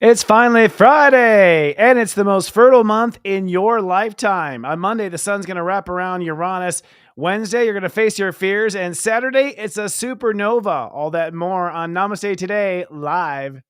It's finally Friday, and it's the most fertile month in your lifetime. On Monday, the sun's going to wrap around Uranus. Wednesday, you're going to face your fears. And Saturday, it's a supernova. All that and more on Namaste Today, live.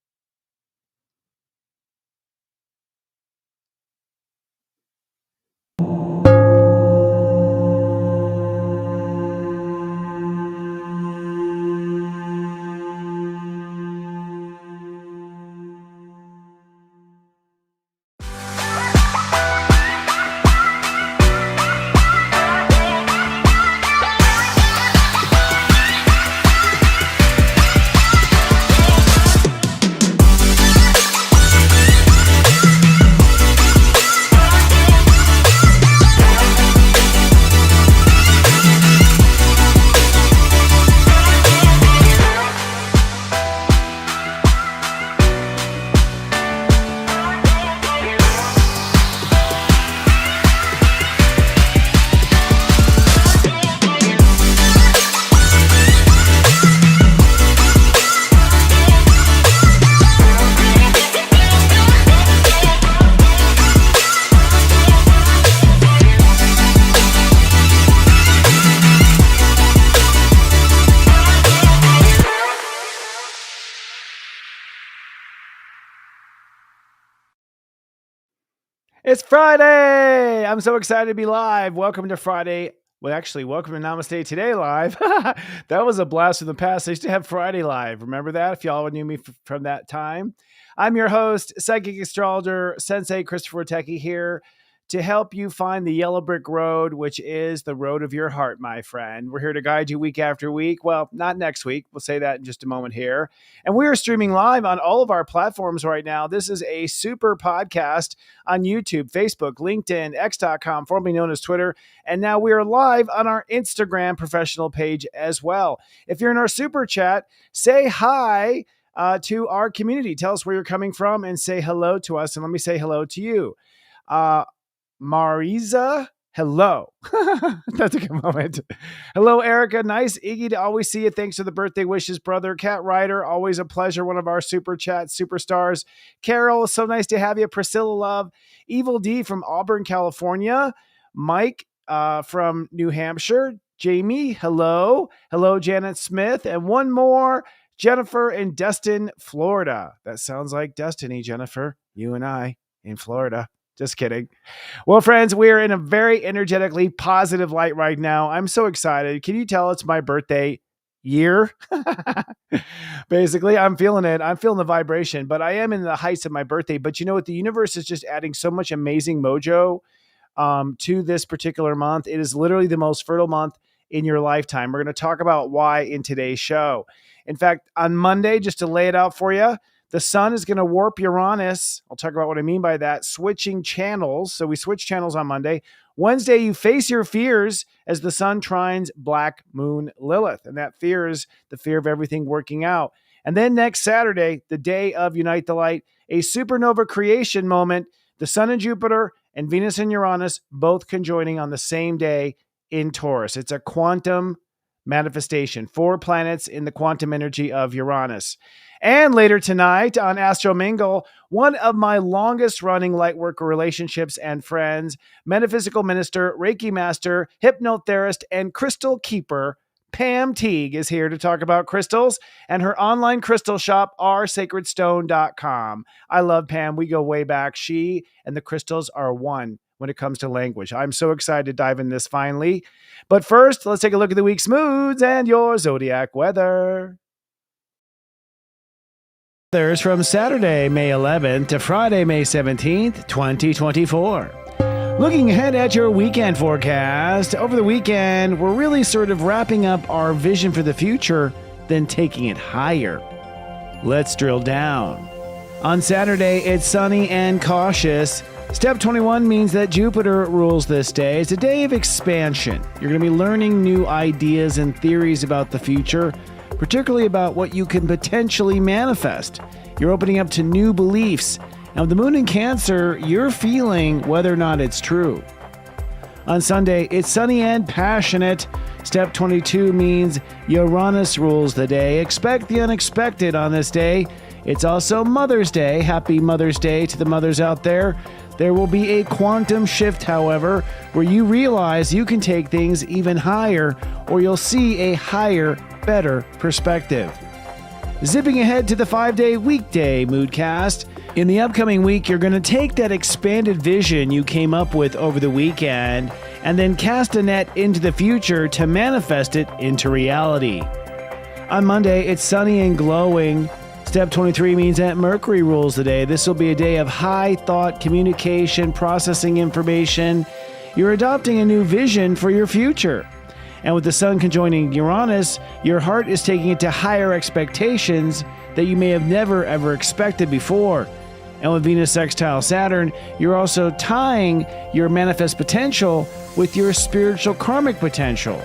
It's Friday! I'm so excited to be live. Welcome to Friday. Well, actually, welcome to Namaste Today Live. That was a blast from the past. I used to have Friday Live. Remember that? If y'all knew me from that time. I'm your host, psychic astrologer, Sensei Christopher Techie here to help you find the yellow brick road, which is the road of your heart, my friend. We're here to guide you week after week. Well, not next week. We'll say that in just a moment here. And we are streaming live on all of our platforms right now. This is a super podcast on YouTube, Facebook, LinkedIn, X.com, formerly known as Twitter. And now we are live on our Instagram professional page as well. If you're in our super chat, say hi to our community. Tell us where you're coming from and say hello to us. And let me say hello to you. Mariza, hello. That took a moment. Hello, Erica. Nice, Iggy, to always see you. Thanks for the birthday wishes, brother. Cat Ryder, always a pleasure. One of our super chat superstars. Carol, so nice to have you. Priscilla Love. Evil D from Auburn, California. Mike from New Hampshire. Jamie, hello. Hello, Janet Smith. And one more, Jennifer in Destin, Florida. That sounds like destiny, Jennifer. You and I in Florida. Just kidding. Well, friends, we're in a very energetically positive light right now. I'm so excited. Can you tell it's my birthday year? Basically, I'm feeling it. I'm feeling the vibration, but I am in the heights of my birthday. But you know what? The universe is just adding so much amazing mojo to this particular month. It is literally the most fertile month in your lifetime. We're going to talk about why in today's show. In fact, on Monday, just to lay it out for you, the sun is going to warp Uranus. I'll talk about what I mean by that. Switching channels. So we switch channels on Monday. Wednesday, you face your fears as the sun trines Black Moon Lilith. And that fear is the fear of everything working out. And then next Saturday, the day of Unite the Light, a supernova creation moment. The sun and Jupiter and Venus and Uranus both conjoining on the same day in Taurus. It's a quantum manifestation. 4 planets in the quantum energy of Uranus. And later tonight on ASTRO MINGLE, one of my longest running lightworker relationships and friends, Metaphysical Minister, Reiki Master, Hypnotherapist, and Crystal Keeper, Pam Teague is here to talk about crystals and her online crystal shop, oursacredstone.com. I love Pam. We go way back. She and the crystals are one when it comes to language. I'm so excited to dive in this finally. But first, let's take a look at the week's moods and your zodiac weather. There's from Saturday, May 11th to Friday, May 17th, 2024. Looking ahead at your weekend forecast, over the weekend, we're really sort of wrapping up our vision for the future, then taking it higher. Let's drill down. On Saturday, it's sunny and cautious. Step 21 means that Jupiter rules this day. It's a day of expansion. You're going to be learning new ideas and theories about the future, particularly about what you can potentially manifest. You're opening up to new beliefs. And with the moon in Cancer, you're feeling whether or not it's true. On Sunday, it's sunny and passionate. Step 22 means Uranus rules the day. Expect the unexpected on this day. It's also Mother's Day. Happy Mother's Day to the mothers out there. There will be a quantum shift, however, where you realize you can take things even higher, or you'll see a higher, better perspective. Zipping ahead to the 5-day weekday moodcast. In the upcoming week, you're going to take that expanded vision you came up with over the weekend and then cast a net into the future to manifest it into reality. On Monday, it's sunny and glowing. Step 23 means that Mercury rules the day. This will be a day of high thought, communication, processing information. You're adopting a new vision for your future. And with the sun conjoining Uranus, your heart is taking it to higher expectations that you may have never ever expected before. And with Venus sextile Saturn, you're also tying your manifest potential with your spiritual karmic potential.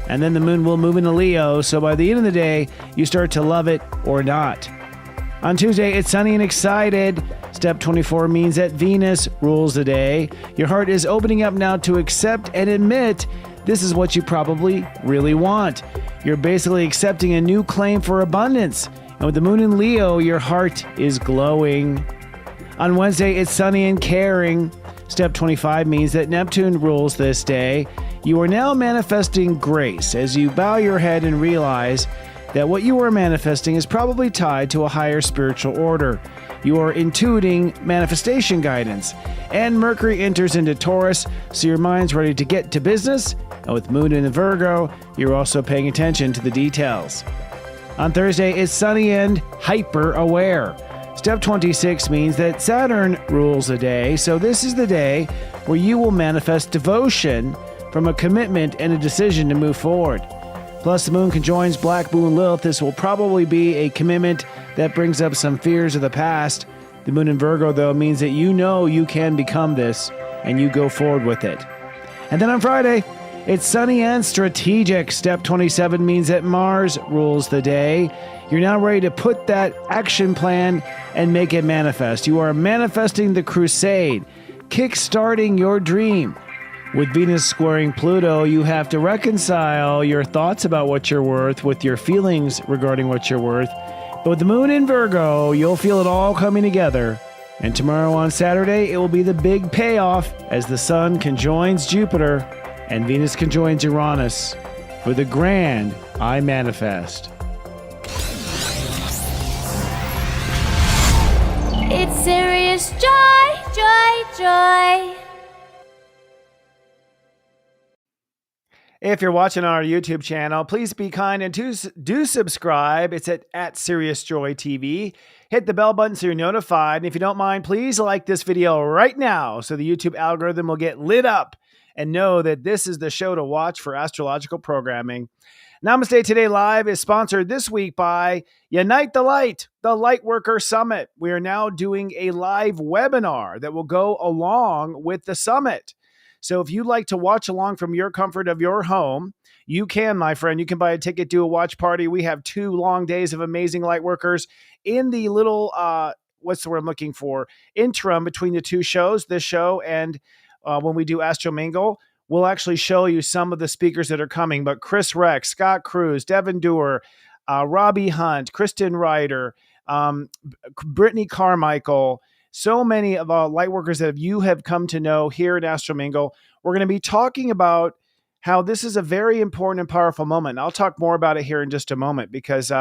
And then the moon will move into Leo, so by the end of the day, you start to love it or not. On Tuesday, it's sunny and excited. Step 24 means that Venus rules the day. Your heart is opening up now to accept and admit this is what you probably really want. You're basically accepting a new claim for abundance. And with the moon in Leo, your heart is glowing. On Wednesday, it's sunny and caring. Step 25 means that Neptune rules this day. You are now manifesting grace as you bow your head and realize that what you are manifesting is probably tied to a higher spiritual order. You are intuiting manifestation guidance. And Mercury enters into Taurus, so your mind's ready to get to business. And with Moon in Virgo, you're also paying attention to the details. On Thursday, it's sunny and hyper-aware. Step 26 means that Saturn rules the day, so this is the day where you will manifest devotion from a commitment and a decision to move forward. Plus, the moon conjoins Black Moon Lilith. This will probably be a commitment that brings up some fears of the past. The moon in Virgo, though, means that you know you can become this, and you go forward with it. And then on Friday, it's sunny and strategic. Step 27 means that Mars rules the day. You're now ready to put that action plan and make it manifest. You are manifesting the crusade, kickstarting your dream. With Venus squaring Pluto, you have to reconcile your thoughts about what you're worth with your feelings regarding what you're worth. But with the moon in Virgo, you'll feel it all coming together. And tomorrow on Saturday, it will be the big payoff as the sun conjoins Jupiter and Venus conjoins Uranus for the grand I manifest. It's serious joy, joy, joy. If you're watching on our YouTube channel, please be kind and do subscribe. It's at Serious Joy TV. Hit the bell button so you're notified. And if you don't mind, please like this video right now so the YouTube algorithm will get lit up and know that this is the show to watch for astrological programming. Namaste Today Live is sponsored this week by Unite the Light, the Lightworker Summit. We are now doing a live webinar that will go along with the summit. So if you'd like to watch along from your comfort of your home, you can, my friend. You can buy a ticket, do a watch party. We have 2 long days of amazing light workers in the little, what's the word I'm looking for, interim between the 2 shows, this show and when we do Astro Mingle. We'll actually show you some of the speakers that are coming, but Chris Rex, Scott Cruz, Devin Dewar, Robbie Hunt, Kristen Ryder, Brittany Carmichael, so many of our light workers that you have come to know here at Astro Mingle. We're going to be talking about how this is a very important and powerful moment. I'll talk more about it here in just a moment because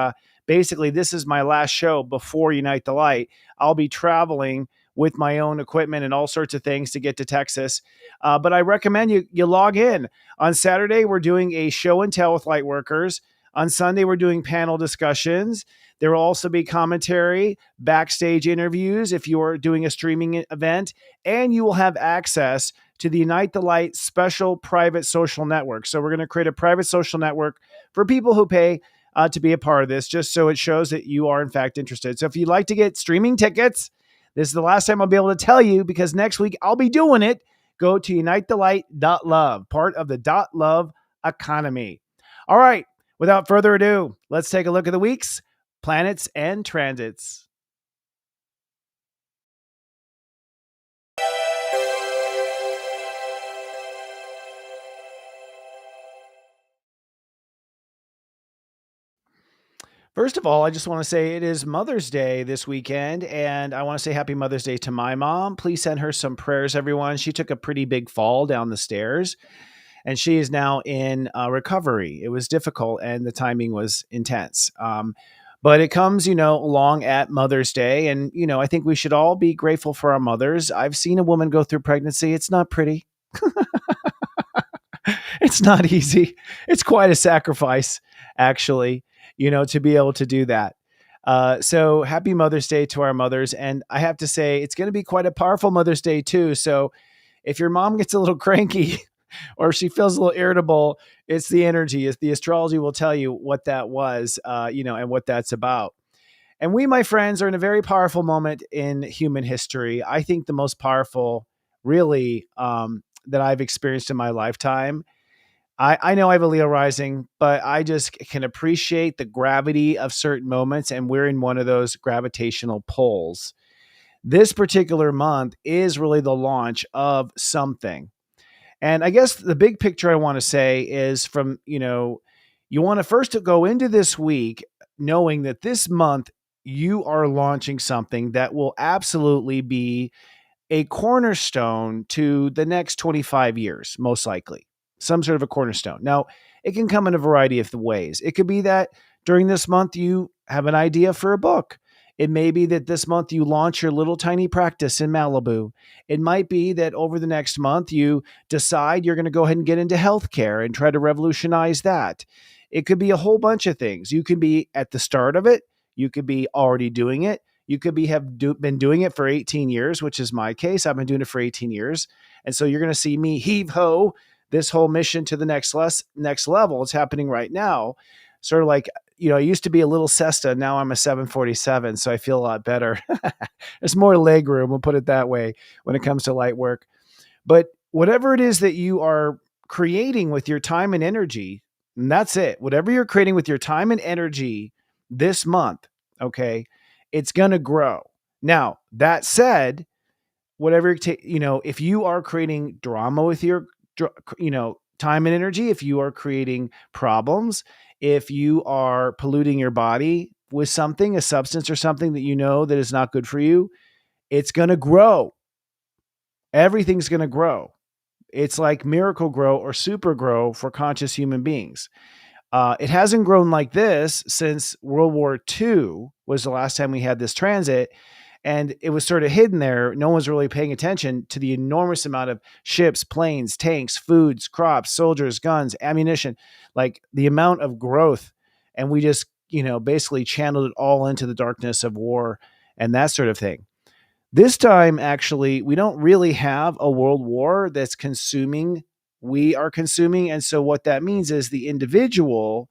basically this is my last show before Unite the Light. I'll be traveling with my own equipment and all sorts of things to get to Texas. But I recommend you log in. On Saturday, we're doing a show and tell with lightworkers. On Sunday, we're doing panel discussions. There will also be commentary, backstage interviews if you are doing a streaming event, and you will have access to the Unite the Light special private social network. So we're going to create a private social network for people who pay to be a part of this, just so it shows that you are in fact interested. So if you'd like to get streaming tickets, this is the last time I'll be able to tell you because next week I'll be doing it. Go to unitethelight.love, part of the .love economy. All right, without further ado, let's take a look at the week's planets and transits. First of all, I just want to say it is Mother's Day this weekend, and I want to say happy Mother's Day to my mom. Please send her some prayers, everyone. She took a pretty big fall down the stairs, and she is now in recovery. It was difficult, and the timing was intense. But it comes, along at Mother's Day, and I think we should all be grateful for our mothers. I've seen a woman go through pregnancy; it's not pretty. It's not easy. It's quite a sacrifice, actually, to be able to do that. So happy Mother's Day to our mothers. And I have to say, it's going to be quite a powerful Mother's Day, too. So if your mom gets a little cranky or she feels a little irritable, it's the energy. It's the astrology will tell you what that was, and what that's about. And we, my friends, are in a very powerful moment in human history. I think the most powerful, really, that I've experienced in my lifetime. I know I have a Leo rising, but I just can appreciate the gravity of certain moments, and we're in one of those gravitational pulls. This particular month is really the launch of something. And I guess the big picture I want to say is from, you want to first go into this week knowing that this month you are launching something that will absolutely be a cornerstone to the next 25 years, most likely. Some sort of a cornerstone. Now, it can come in a variety of ways. It could be that during this month you have an idea for a book. It may be that this month you launch your little tiny practice in Malibu. It might be that over the next month you decide you're going to go ahead and get into healthcare and try to revolutionize that. It could be a whole bunch of things. You can be at the start of it. You could be already doing it. You could been doing it for 18 years, which is my case. I've been doing it for 18 years. And so you're going to see me heave ho this whole mission to the next level. It's happening right now. Sort of like, I used to be a little Cessna. Now I'm a 747. So I feel a lot better. There's more leg room. We'll put it that way when it comes to light work. But whatever it is that you are creating with your time and energy, and that's it. Whatever you're creating with your time and energy this month, okay, it's going to grow. Now, that said, if you are creating drama with your, time and energy, if you are creating problems, if you are polluting your body with something, a substance or something that that is not good for you, it's going to grow. Everything's going to grow. It's like miracle grow or super grow for conscious human beings. It hasn't grown like this since World War II was the last time we had this transit. And it was sort of hidden there. No one was really paying attention to the enormous amount of ships, planes, tanks, foods, crops, soldiers, guns, ammunition, like the amount of growth. And we just, basically channeled it all into the darkness of war and that sort of thing. This time, actually, we don't really have a world war that's consuming. We are consuming. And so what that means is the individual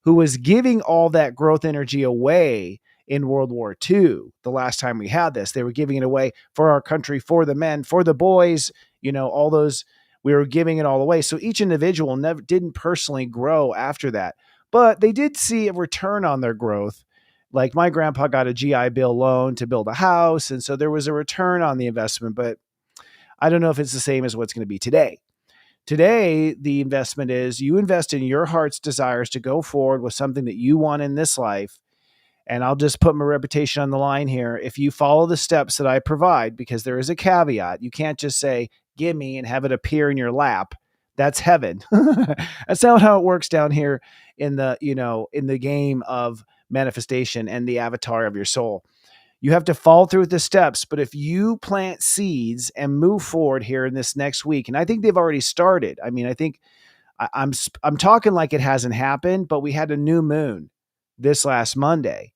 who was giving all that growth energy away in World War II, the last time we had this, they were giving it away for our country, for the men, for the boys, all those, we were giving it all away. So each individual didn't personally grow after that, but they did see a return on their growth. Like my grandpa got a GI Bill loan to build a house. And so there was a return on the investment, but I don't know if it's the same as what's going to be today. Today, the investment is you invest in your heart's desires to go forward with something that you want in this life. And I'll just put my reputation on the line here. If you follow the steps that I provide, because there is a caveat, you can't just say, give me and have it appear in your lap. That's heaven. That's not how it works down here in the, in the game of manifestation and the avatar of your soul. You have to follow through with the steps, but if you plant seeds and move forward here in this next week, and I think they've already started. I mean, I think I'm talking like it hasn't happened, but we had a new moon this last Monday,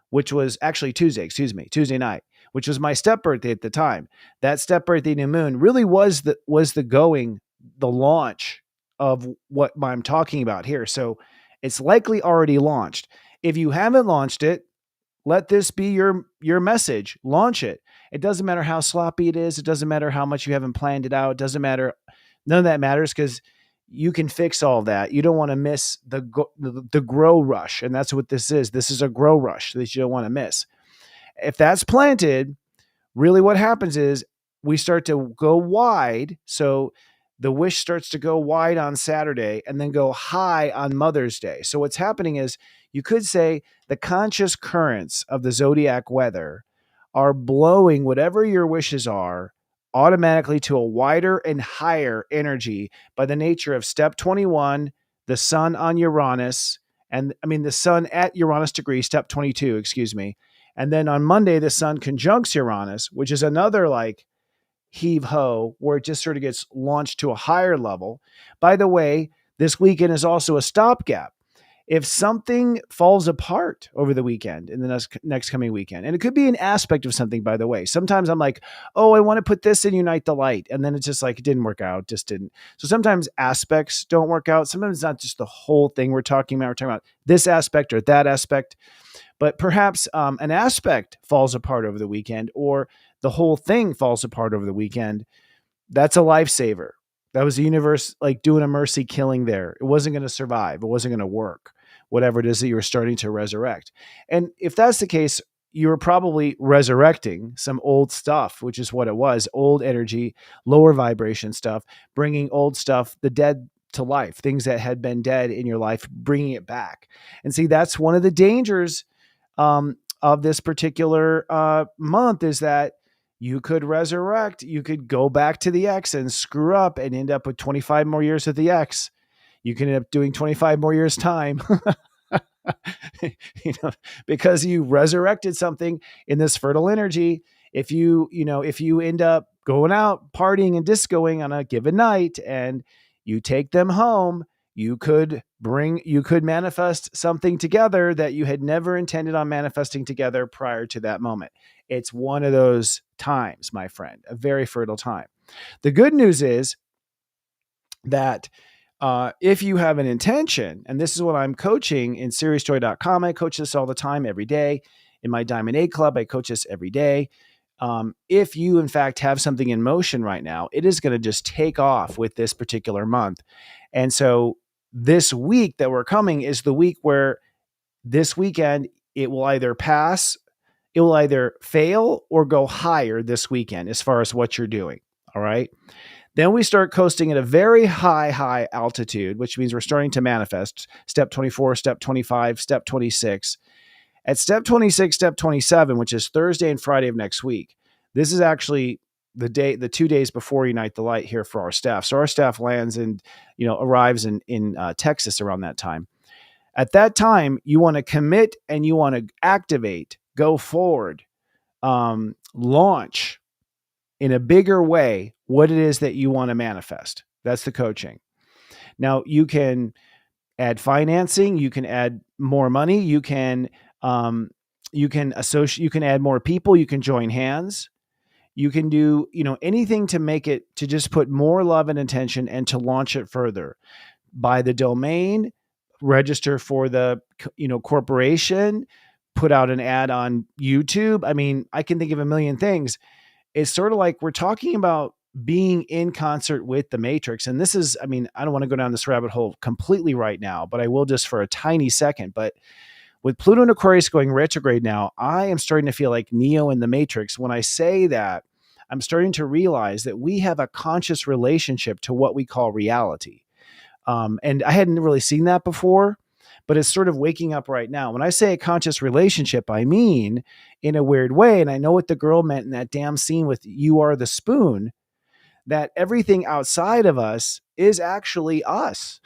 which was actually Tuesday night, which was my step birthday at the time. That step birthday new moon really was the launch of what I'm talking about here. So it's likely already launched. If you haven't launched it, let this be your message. Launch it. It doesn't matter how sloppy it is. It doesn't matter how much you haven't planned it out. It doesn't matter. None of that matters because you can fix all that. You don't want to miss the grow rush. And that's what this is. This is a grow rush that you don't want to miss. If that's planted, really what happens is we start to go wide. So the wish starts to go wide on Saturday and then go high on Mother's Day. So what's happening is You could say the conscious currents of the zodiac weather are blowing whatever your wishes are automatically to a wider and higher energy by the nature of step 21, the sun on Uranus, and I mean the sun at Uranus degree, step 22, excuse me. And then on Monday, the sun conjuncts Uranus, which is another like heave ho, where it just sort of gets launched to a higher level. By the way, this weekend is also a stopgap. If something falls apart over the weekend, in the next coming weekend, and it could be an aspect of something, by the way. Sometimes I'm like, oh, I want to put this in Unite the Light. And then it's just like, it didn't work out, just didn't. So sometimes aspects don't work out. Sometimes it's not just the whole thing we're talking about. We're talking about this aspect or that aspect. But perhaps an aspect falls apart over the weekend, or the whole thing falls apart over the weekend. That's a lifesaver. That was the universe like doing a mercy killing there. It wasn't going to survive. It wasn't going to work, whatever it is that you were starting to resurrect. And if that's the case, you were probably resurrecting some old stuff, which is what it was, old energy, lower vibration stuff, bringing old stuff, the dead to life, things that had been dead in your life, bringing it back. And see, that's one of the dangers of this particular month is that you could resurrect, you could go back to the X and screw up and end up with 25 more years of the X. You can end up doing 25 more years time, because you resurrected something in this fertile energy. If you end up going out partying and discoing on a given night and you take them home, you could manifest something together that you had never intended on manifesting together prior to that moment. It's one of those times, my friend, a very fertile time. The good news is that if you have an intention, and this is what I'm coaching in SeriesJoy.com, I coach this all the time, every day. In my Diamond A Club, I coach this every day. If you, in fact, have something in motion right now, it is going to just take off with this particular month. And so this week that we're coming is the week where this weekend, it will either pass, it will either fail or go higher this weekend as far as what you're doing. All right. Then we start coasting at a very high altitude, which means we're starting to manifest. Step 24, step 25, step 26. At step 26, step 27, which is Thursday and Friday of next week, this is actually the 2 days before Unite the Light here for our staff. So our staff lands and, arrives in Texas around that time. At that time, you want to commit and you want to activate, go forward, launch in a bigger way what it is that you want to manifest. That's the coaching. Now, you can add financing, you can add more money, you can associate, you can add more people, you can join hands. You can do, anything to make it, to just put more love and attention and to launch it further. Buy the domain, register for the, corporation, put out an ad on YouTube. I mean, I can think of a million things. It's sort of like we're talking about being in concert with the matrix. And this is, I don't want to go down this rabbit hole completely right now, but I will just for a tiny second. But with Pluto and Aquarius going retrograde now, I am starting to feel like Neo in the Matrix. When I say that, I'm starting to realize that we have a conscious relationship to what we call reality. And I hadn't really seen that before, but it's sort of waking up right now. When I say a conscious relationship, I mean in a weird way, and I know what the girl meant in that damn scene with You Are the Spoon, that everything outside of us is actually us.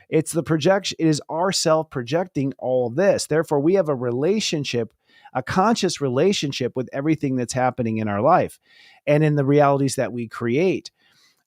It's the projection. It is our self projecting all this. Therefore, we have a relationship, a conscious relationship with everything that's happening in our life and in the realities that we create.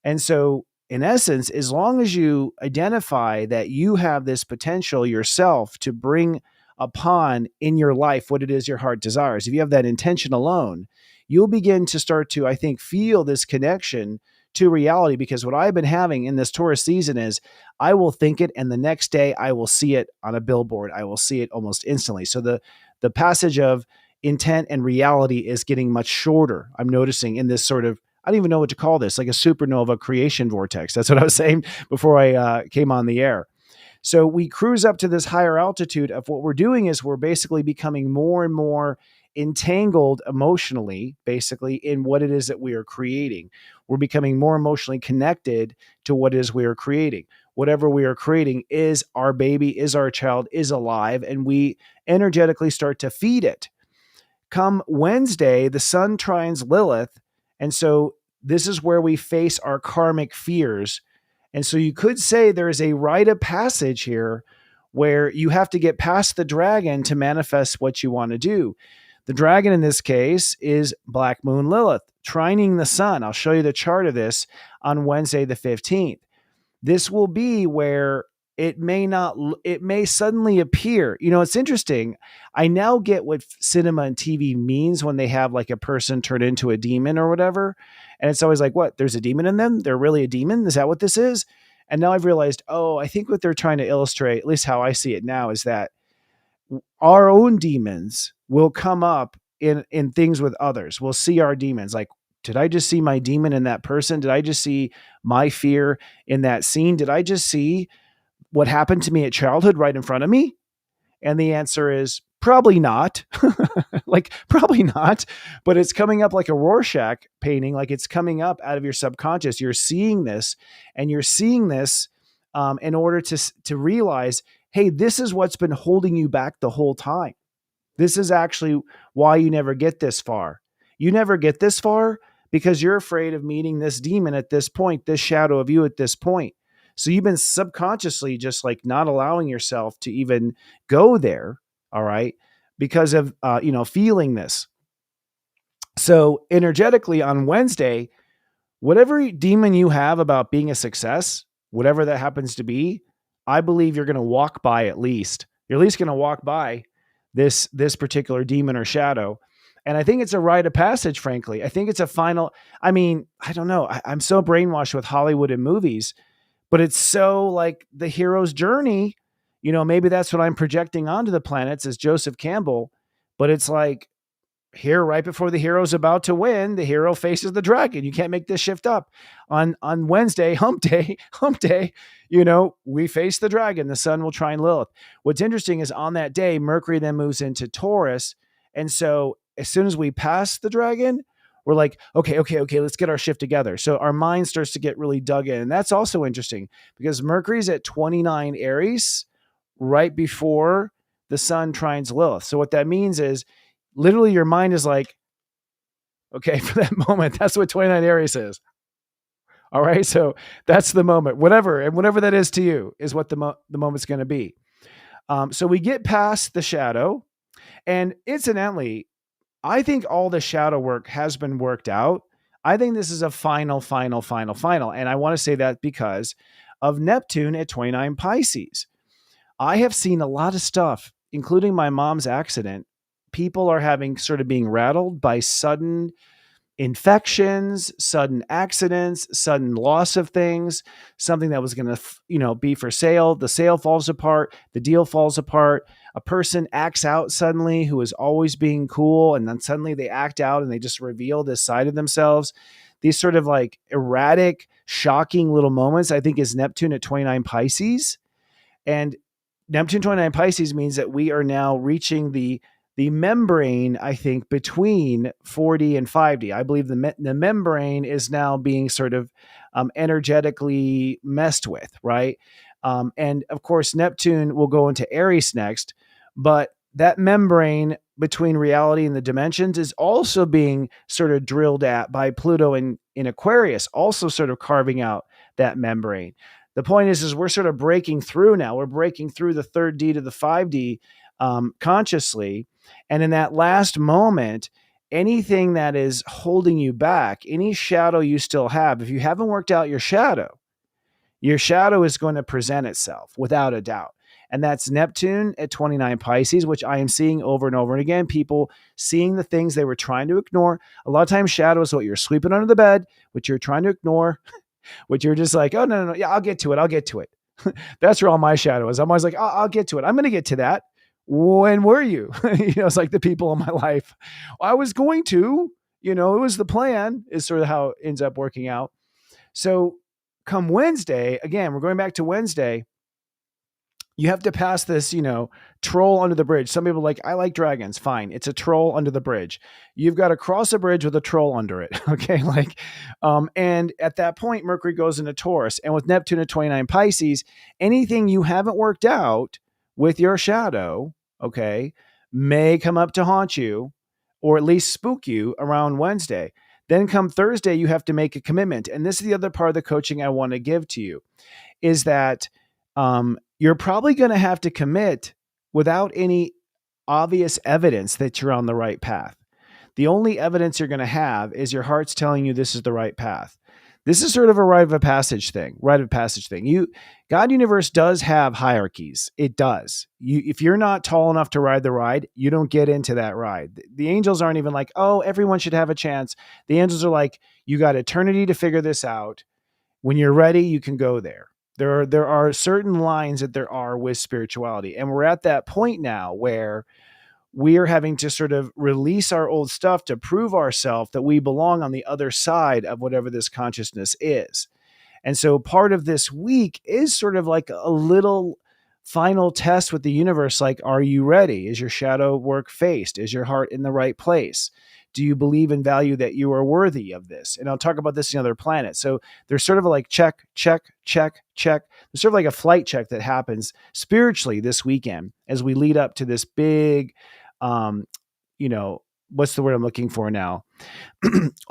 And so, in essence, as long as you identify that you have this potential yourself to bring upon in your life what it is your heart desires, if you have that intention alone, you'll begin to start to, I think, feel this connection to reality. Because what I've been having in this Taurus season is I will think it and the next day I will see it on a billboard. I will see it almost instantly. So the passage of intent and reality is getting much shorter. I'm noticing in this sort of, I don't even know what to call this, like a supernova creation vortex. That's what I was saying before I came on the air. So we cruise up to this higher altitude of what we're doing is we're basically becoming more and more entangled emotionally, basically, in what it is that we are creating. We're becoming more emotionally connected to what it is we are creating. whatever we are creating is our baby, is our child, is alive, and we energetically start to feed it. Come Wednesday, the sun trines Lilith. And so this is where we face our karmic fears. And so you could say there is a rite of passage here where you have to get past the dragon to manifest what you want to do. The dragon in this case is Black Moon Lilith, trining the sun. I'll show you the chart of this on Wednesday, the 15th. This will be where it may suddenly appear. It's interesting. I now get what cinema and TV means when they have like a person turn into a demon or whatever. And it's always like, what? There's a demon in them? They're really a demon? Is that what this is? And now I've realized, I think what they're trying to illustrate, at least how I see it now, is that our own demons will come up in things with others. We'll see our demons. Like, did I just see my demon in that person? Did I just see my fear in that scene? Did I just see what happened to me at childhood right in front of me? And the answer is probably not. Probably not. But it's coming up like a Rorschach painting, like it's coming up out of your subconscious. You're seeing this, and you're seeing this in order to realize, hey, this is what's been holding you back the whole time. This is actually why you never get this far. You never get this far because you're afraid of meeting this demon at this point, this shadow of you at this point. So you've been subconsciously just like not allowing yourself to even go there, all right, because of, feeling this. So energetically on Wednesday, whatever demon you have about being a success, whatever that happens to be, I believe you're going to walk by at least. You're at least going to walk by this particular demon or shadow. And I think it's a rite of passage, frankly. I think it's a final, I don't know. I'm so brainwashed with Hollywood and movies, but it's so like the hero's journey. Maybe that's what I'm projecting onto the planets as Joseph Campbell, but it's like here, right before the hero's about to win, the hero faces the dragon. You can't make this shift up. On Wednesday, hump day, we face the dragon. The sun will trine Lilith. What's interesting is on that day, Mercury then moves into Taurus. And so as soon as we pass the dragon, we're like, okay, let's get our shift together. So our mind starts to get really dug in. And that's also interesting because Mercury's at 29 Aries right before the sun trines Lilith. So what that means is literally your mind is like, okay, for that moment, that's what 29 Aries is. All right. So that's the moment, whatever that is to you is what the moment's going to be. So we get past the shadow, and incidentally, I think all the shadow work has been worked out. I think this is a final. And I want to say that because of Neptune at 29 Pisces. I have seen a lot of stuff, including my mom's accident. People are being rattled by sudden infections, sudden accidents, sudden loss of things, something that was going to, be for sale. The sale falls apart. The deal falls apart. A person acts out suddenly who is always being cool. And then suddenly they act out and they just reveal this side of themselves. These sort of like erratic, shocking little moments, I think, is Neptune at 29 Pisces. And Neptune 29 Pisces means that we are now reaching the membrane, I think, between 4D and 5D. I believe the membrane is now being sort of energetically messed with, right? And of course, Neptune will go into Aries next, but that membrane between reality and the dimensions is also being sort of drilled at by Pluto in Aquarius, also sort of carving out that membrane. The point is we're sort of breaking through now. We're breaking through the 3D to the 5D consciously. And in that last moment, anything that is holding you back, any shadow you still have, if you haven't worked out your shadow is going to present itself without a doubt. And that's Neptune at 29 Pisces, which I am seeing over and over and again. People seeing the things they were trying to ignore. A lot of times shadow is what you're sweeping under the bed, what you're trying to ignore, what you're just like, oh, no. Yeah, I'll get to it. That's where all my shadow is. I'm always like, I'll get to it. I'm going to get to that. When were you? It's like the people in my life. I was going to, it was the plan is sort of how it ends up working out. So come Wednesday, again, we're going back to Wednesday. you have to pass this, troll under the bridge. Some people are like, I like dragons. Fine. It's a troll under the bridge. You've got to cross a bridge with a troll under it. Okay. And at that point, Mercury goes into Taurus. And with Neptune at 29 Pisces, anything you haven't worked out with your shadow, okay, may come up to haunt you or at least spook you around Wednesday. Then come Thursday, you have to make a commitment. And this is the other part of the coaching I want to give to you is that you're probably going to have to commit without any obvious evidence that you're on the right path. The only evidence you're going to have is your heart's telling you this is the right path. This is sort of a rite of passage thing. God universe does have hierarchies. It does. If you're not tall enough to ride the ride, you don't get into that ride. The angels aren't even like, oh, everyone should have a chance. The angels are like, you got eternity to figure this out. When you're ready, you can go there. There are certain lines that there are with spirituality. And we're at that point now where we are having to sort of release our old stuff to prove ourselves that we belong on the other side of whatever this consciousness is. And so part of this week is sort of like a little final test with the universe. Like, are you ready? Is your shadow work faced? Is your heart in the right place? Do you believe and value that you are worthy of this? And I'll talk about this in other planets. So there's sort of a like check, check, check, check. There's sort of like a flight check that happens spiritually this weekend as we lead up to this big, what's the word I'm looking for now?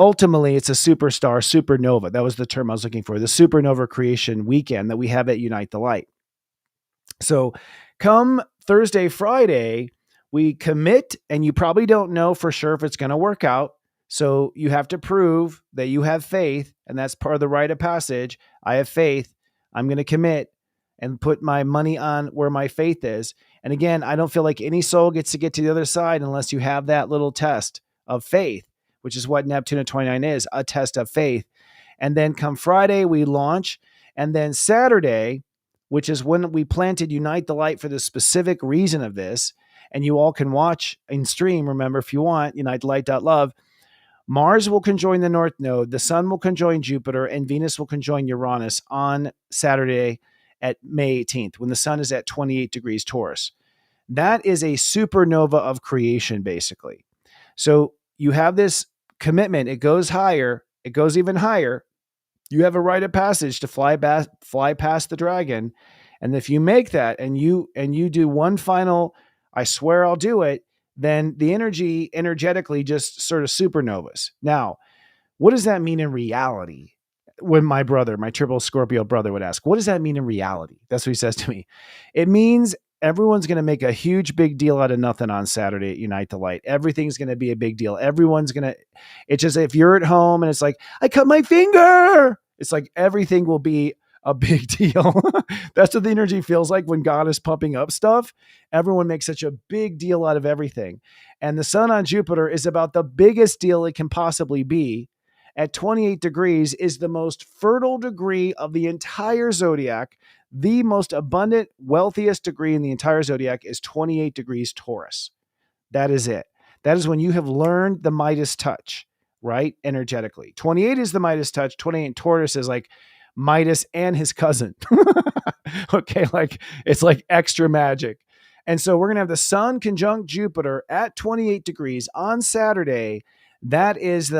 Ultimately, it's a supernova. That was the term I was looking for. The supernova creation weekend that we have at Unite the Light. So come Thursday, Friday, we commit, and you probably don't know for sure if it's going to work out. So you have to prove that you have faith, and that's part of the rite of passage. I have faith. I'm going to commit and put my money on where my faith is. And again, I don't feel like any soul gets to get to the other side unless you have that little test of faith, which is what Neptune at 29 is, a test of faith. And then come Friday, we launch. And then Saturday, which is when we planted Unite the Light for the specific reason of this, and you all can watch and stream, remember, if you want, unitethelight.love. Mars will conjoin the North Node, the Sun will conjoin Jupiter, and Venus will conjoin Uranus on Saturday at May 18th, when the Sun is at 28 degrees Taurus. That is a supernova of creation, basically. So you have this commitment. It goes higher. It goes even higher. You have a rite of passage to fly past the dragon. And if you make that and you do one final, I swear I'll do it, then the energetically just sort of supernovas. Now, what does that mean in reality? When my triple Scorpio brother would ask, what does that mean in reality? That's what he says to me. It means everyone's going to make a huge big deal out of nothing on Saturday at Unite the Light. Everything's going to be a big deal. It's just, if you're at home and it's like, I cut my finger, it's like everything will be a big deal. That's what the energy feels like when God is pumping up stuff. Everyone makes such a big deal out of everything. And the Sun on Jupiter is about the biggest deal it can possibly be. At 28 degrees is the most fertile degree of the entire zodiac. The most abundant, wealthiest degree in the entire zodiac is 28 degrees Taurus. That is it. That is when you have learned the Midas touch, right? Energetically. 28 is the Midas touch. 28 in Taurus is like Midas and his cousin. Okay, like it's like extra magic. And so we're going to have the Sun conjunct Jupiter at 28 degrees on Saturday. That is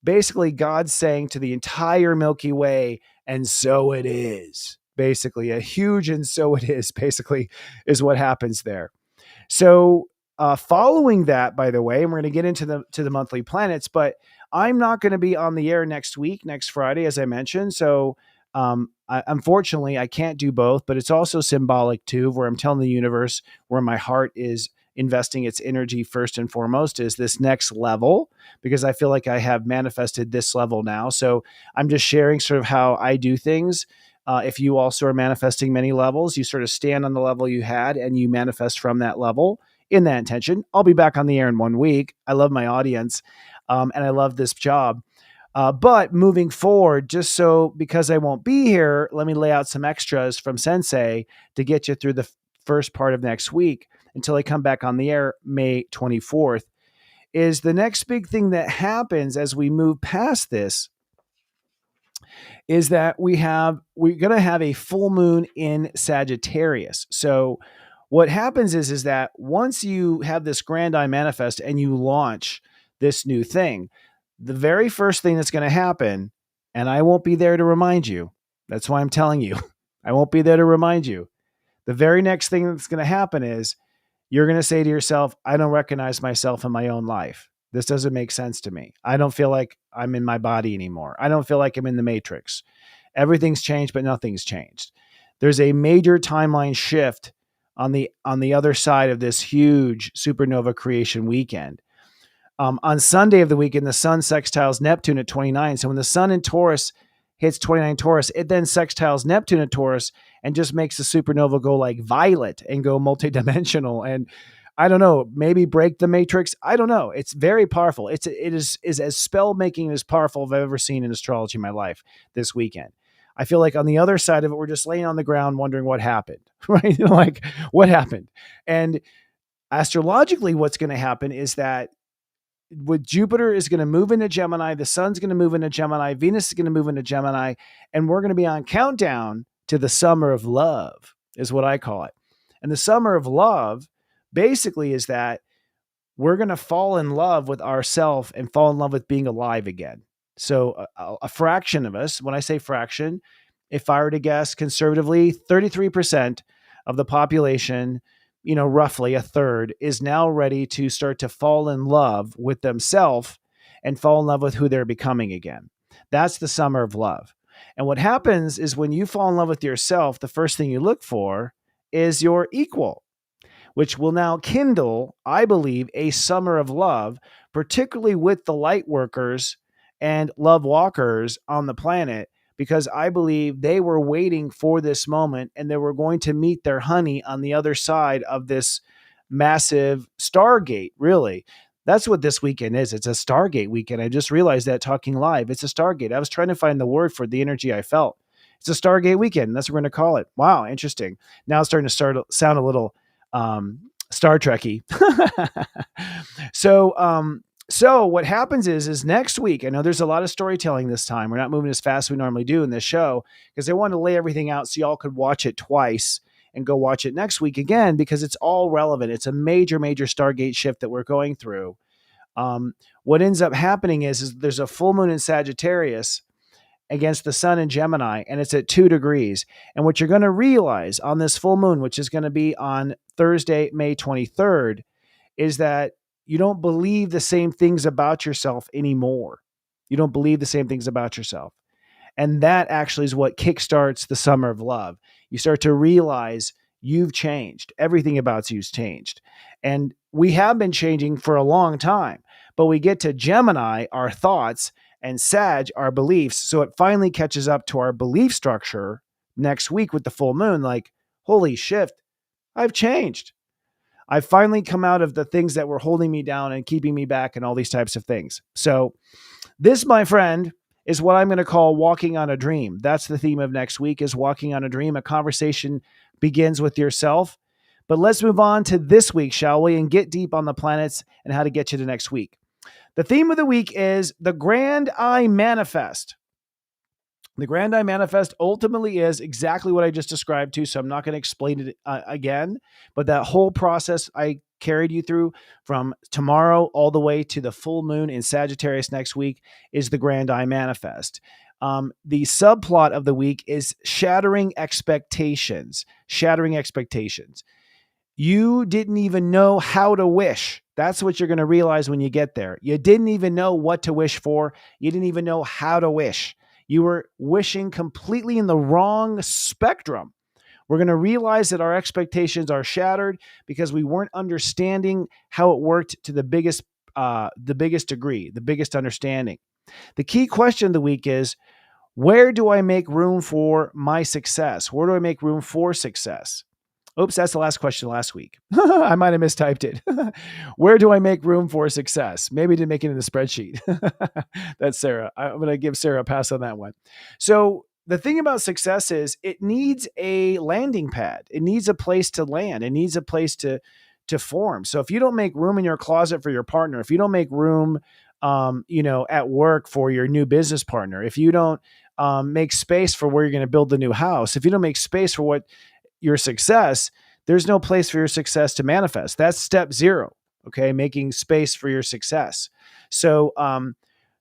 basically God saying to the entire Milky Way, and so it is. Basically, a huge and so it is, basically, is what happens there. So following that, by the way, and we're going to get into the monthly planets, but I'm not going to be on the air next Friday, as I mentioned. So unfortunately, I can't do both, but it's also symbolic too, where I'm telling the universe where my heart is investing its energy first and foremost is this next level, because I feel like I have manifested this level now. So I'm just sharing sort of how I do things. If you also are manifesting many levels, you sort of stand on the level you had and you manifest from that level in that intention. I'll be back on the air in 1 week. I love my audience and I love this job. But moving forward, because I won't be here, let me lay out some extras from Sensei to get you through the first part of next week until I come back on the air May 24th, is the next big thing that happens as we move past this is that we're going to have a full moon in Sagittarius. So what happens is that once you have this grand I manifest and you launch this new thing, the very first thing that's going to happen, and I won't be there to remind you. That's why I'm telling you. I won't be there to remind you. The very next thing that's going to happen is you're going to say to yourself, I don't recognize myself in my own life. This doesn't make sense to me. I don't feel like I'm in my body anymore. I don't feel like I'm in the matrix. Everything's changed, but nothing's changed. There's a major timeline shift on the other side of this huge supernova creation weekend. On Sunday of the weekend, the sun sextiles Neptune at 29. So when the sun in Taurus hits 29 Taurus, it then sextiles Neptune at Taurus and just makes the supernova go like violet and go multidimensional. And I don't know, maybe break the matrix. I don't know. It's very powerful. It is as spell making as powerful as I've ever seen in astrology in my life this weekend. I feel like on the other side of it, we're just laying on the ground wondering what happened, right? Like what happened? And astrologically, what's going to happen is that with Jupiter is going to move into Gemini, the sun's going to move into Gemini, Venus is going to move into Gemini, and we're going to be on countdown to the summer of love, is what I call it. And the summer of love basically is that we're going to fall in love with ourselves and fall in love with being alive again. So a fraction of us, when I say fraction, if I were to guess conservatively, 33% of the population, roughly a third, is now ready to start to fall in love with themselves and fall in love with who they're becoming again. That's the summer of love. And what happens is when you fall in love with yourself, the first thing you look for is your equal, which will now kindle, I believe, a summer of love, particularly with the light workers and love walkers on the planet, because I believe they were waiting for this moment and they were going to meet their honey on the other side of this massive Stargate, really. That's what this weekend is. It's a Stargate weekend. I just realized that talking live. It's a Stargate. I was trying to find the word for the energy I felt. It's a Stargate weekend. That's what we're going to call it. Wow, interesting. Now it's starting to sound a little Star Trekky. So what happens is next week, I know there's a lot of storytelling this time. We're not moving as fast as we normally do in this show because I wanted to lay everything out so y'all could watch it twice and go watch it next week again because it's all relevant. It's a major, major Stargate shift that we're going through. What ends up happening is there's a full moon in Sagittarius against the sun in Gemini, and it's at 2 degrees. And what you're going to realize on this full moon, which is going to be on Thursday, May 23rd, is that you don't believe the same things about yourself anymore. You don't believe the same things about yourself. And that actually is what kickstarts the summer of love. You start to realize you've changed. Everything about you's changed. And we have been changing for a long time, but we get to Gemini, our thoughts, and Sag, our beliefs. So it finally catches up to our belief structure next week with the full moon. Like, holy shit, I've changed. I've finally come out of the things that were holding me down and keeping me back and all these types of things. So this, my friend, is what I'm going to call walking on a dream. That's the theme of next week, is walking on a dream. A conversation begins with yourself. But let's move on to this week, shall we, and get deep on the planets and how to get you to next week. The theme of the week is the Grand I Manifest. The Grand I Manifest ultimately is exactly what I just described to, so I'm not going to explain it again, but that whole process I carried you through from tomorrow all the way to the full moon in Sagittarius next week is the Grand I Manifest. The subplot of the week is shattering expectations. Shattering expectations. You didn't even know how to wish. That's what you're going to realize when you get there. You didn't even know what to wish for. You didn't even know how to wish. You were wishing completely in the wrong spectrum. We're going to realize that our expectations are shattered because we weren't understanding how it worked to the biggest degree, the biggest understanding. The key question of the week is, where do I make room for my success? Where do I make room for success? Oops, that's the last question last week. I might have mistyped it. Where do I make room for success? Maybe to make it in the spreadsheet. That's Sarah. I'm going to give Sarah a pass on that one. So the thing about success is it needs a landing pad. It needs a place to land. It needs a place to form. So if you don't make room in your closet for your partner, if you don't make room, at work for your new business partner, if you don't make space for where you're going to build the new house, if you don't make space for what your success, there's no place for your success to manifest. That's step 0. Okay. Making space for your success. So,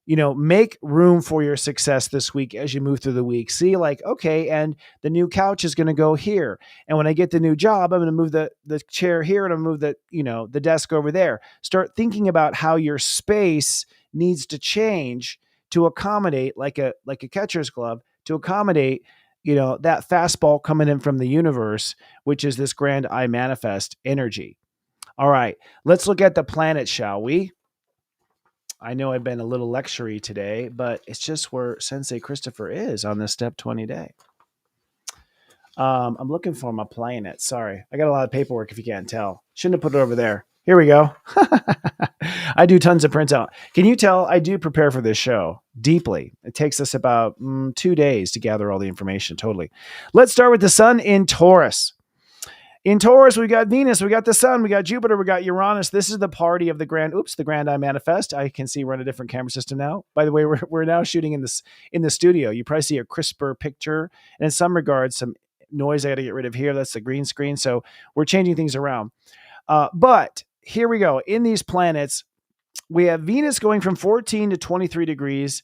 make room for your success this week as you move through the week. See, like, okay, and the new couch is going to go here. And when I get the new job, I'm going to move the chair here and I'm going to move the desk over there. Start thinking about how your space needs to change to accommodate, like a catcher's glove, to accommodate that fastball coming in from the universe, which is this grand I manifest energy. All right, let's look at the planets, shall we? I know I've been a little lectury today, but it's just where Sensei Christopher is on this Step 20 day. I'm looking for my planet. Sorry, I got a lot of paperwork if you can't tell. Shouldn't have put it over there. Here we go. I do tons of prints out. Can you tell I do prepare for this show deeply? It takes us about 2 days to gather all the information. Totally. Let's start with the sun in Taurus. In Taurus, we got Venus, we got the sun, we got Jupiter, we got Uranus. This is the party of the grand I manifest. I can see we're on a different camera system now. By the way, we're now shooting in the studio. You probably see a crisper picture. And in some regards, some noise I got to get rid of here. That's the green screen. So we're changing things around. But here we go. In these planets, we have Venus going from 14 to 23 degrees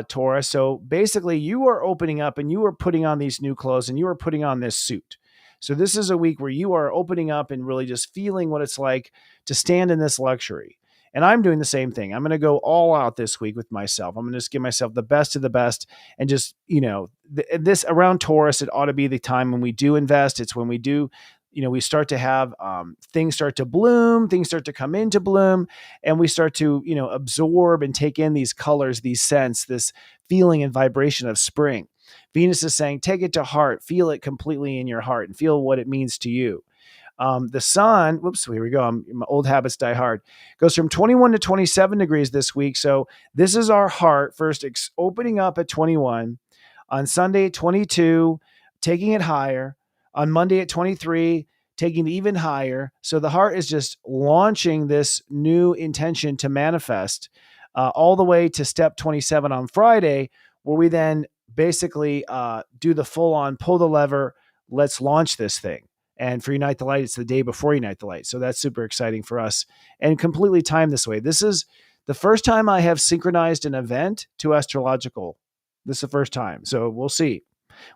Taurus. So basically, you are opening up and you are putting on these new clothes and you are putting on this suit. So this is a week where you are opening up and really just feeling what it's like to stand in this luxury. And I'm doing the same thing. I'm going to go all out this week with myself. I'm going to just give myself the best of the best. And just, this around Taurus, it ought to be the time when we do invest. It's when we do, we start to have things start to bloom, things start to come into bloom, and we start to, absorb and take in these colors, these scents, this feeling and vibration of spring. Venus is saying, take it to heart, feel it completely in your heart and feel what it means to you. The sun, here we go. My old habits die hard. Goes from 21 to 27 degrees this week. So this is our heart first opening up at 21. On Sunday at 22, taking it higher. On Monday at 23, taking it even higher. So the heart is just launching this new intention to manifest all the way to step 27 on Friday, where we then basically do the full on pull the lever. Let's launch this thing. And for Unite the Light, it's the day before Unite the Light. So that's super exciting for us and completely timed this way. This is the first time I have synchronized an event to Astrological. This is the first time. So we'll see.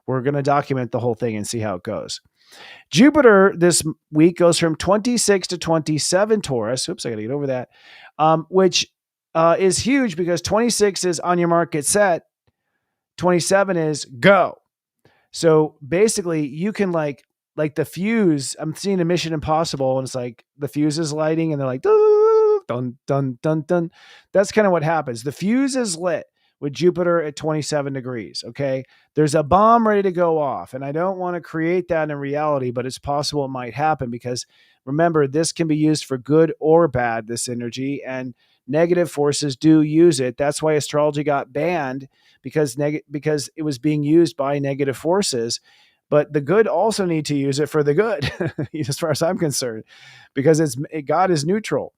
We're going to document the whole thing and see how it goes. Jupiter this week goes from 26 to 27 Taurus. Oops, I got to get over that. Which is huge because 26 is on your mark, get set. 27 is go. So basically you can like the fuse, I'm seeing a Mission Impossible and it's like the fuse is lighting and they're like, dun, dun, dun, dun. That's kind of what happens. The fuse is lit with Jupiter at 27 degrees. Okay. There's a bomb ready to go off. And I don't want to create that in reality, but it's possible it might happen because remember, this can be used for good or bad, this energy, and negative forces do use it. That's why astrology got banned because it was being used by negative forces. But the good also need to use it for the good, as far as I'm concerned, because God is neutral.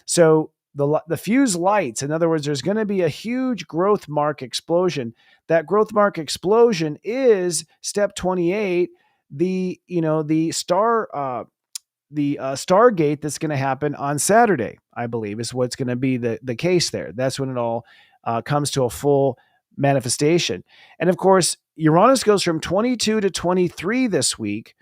So the fuse lights. In other words, there's going to be a huge growth mark explosion. That growth mark explosion is step 28. The Stargate that's going to happen on Saturday, I believe, is what's going to be the case there. That's when it all comes to a full manifestation. And of course, Uranus goes from 22 to 23 this week.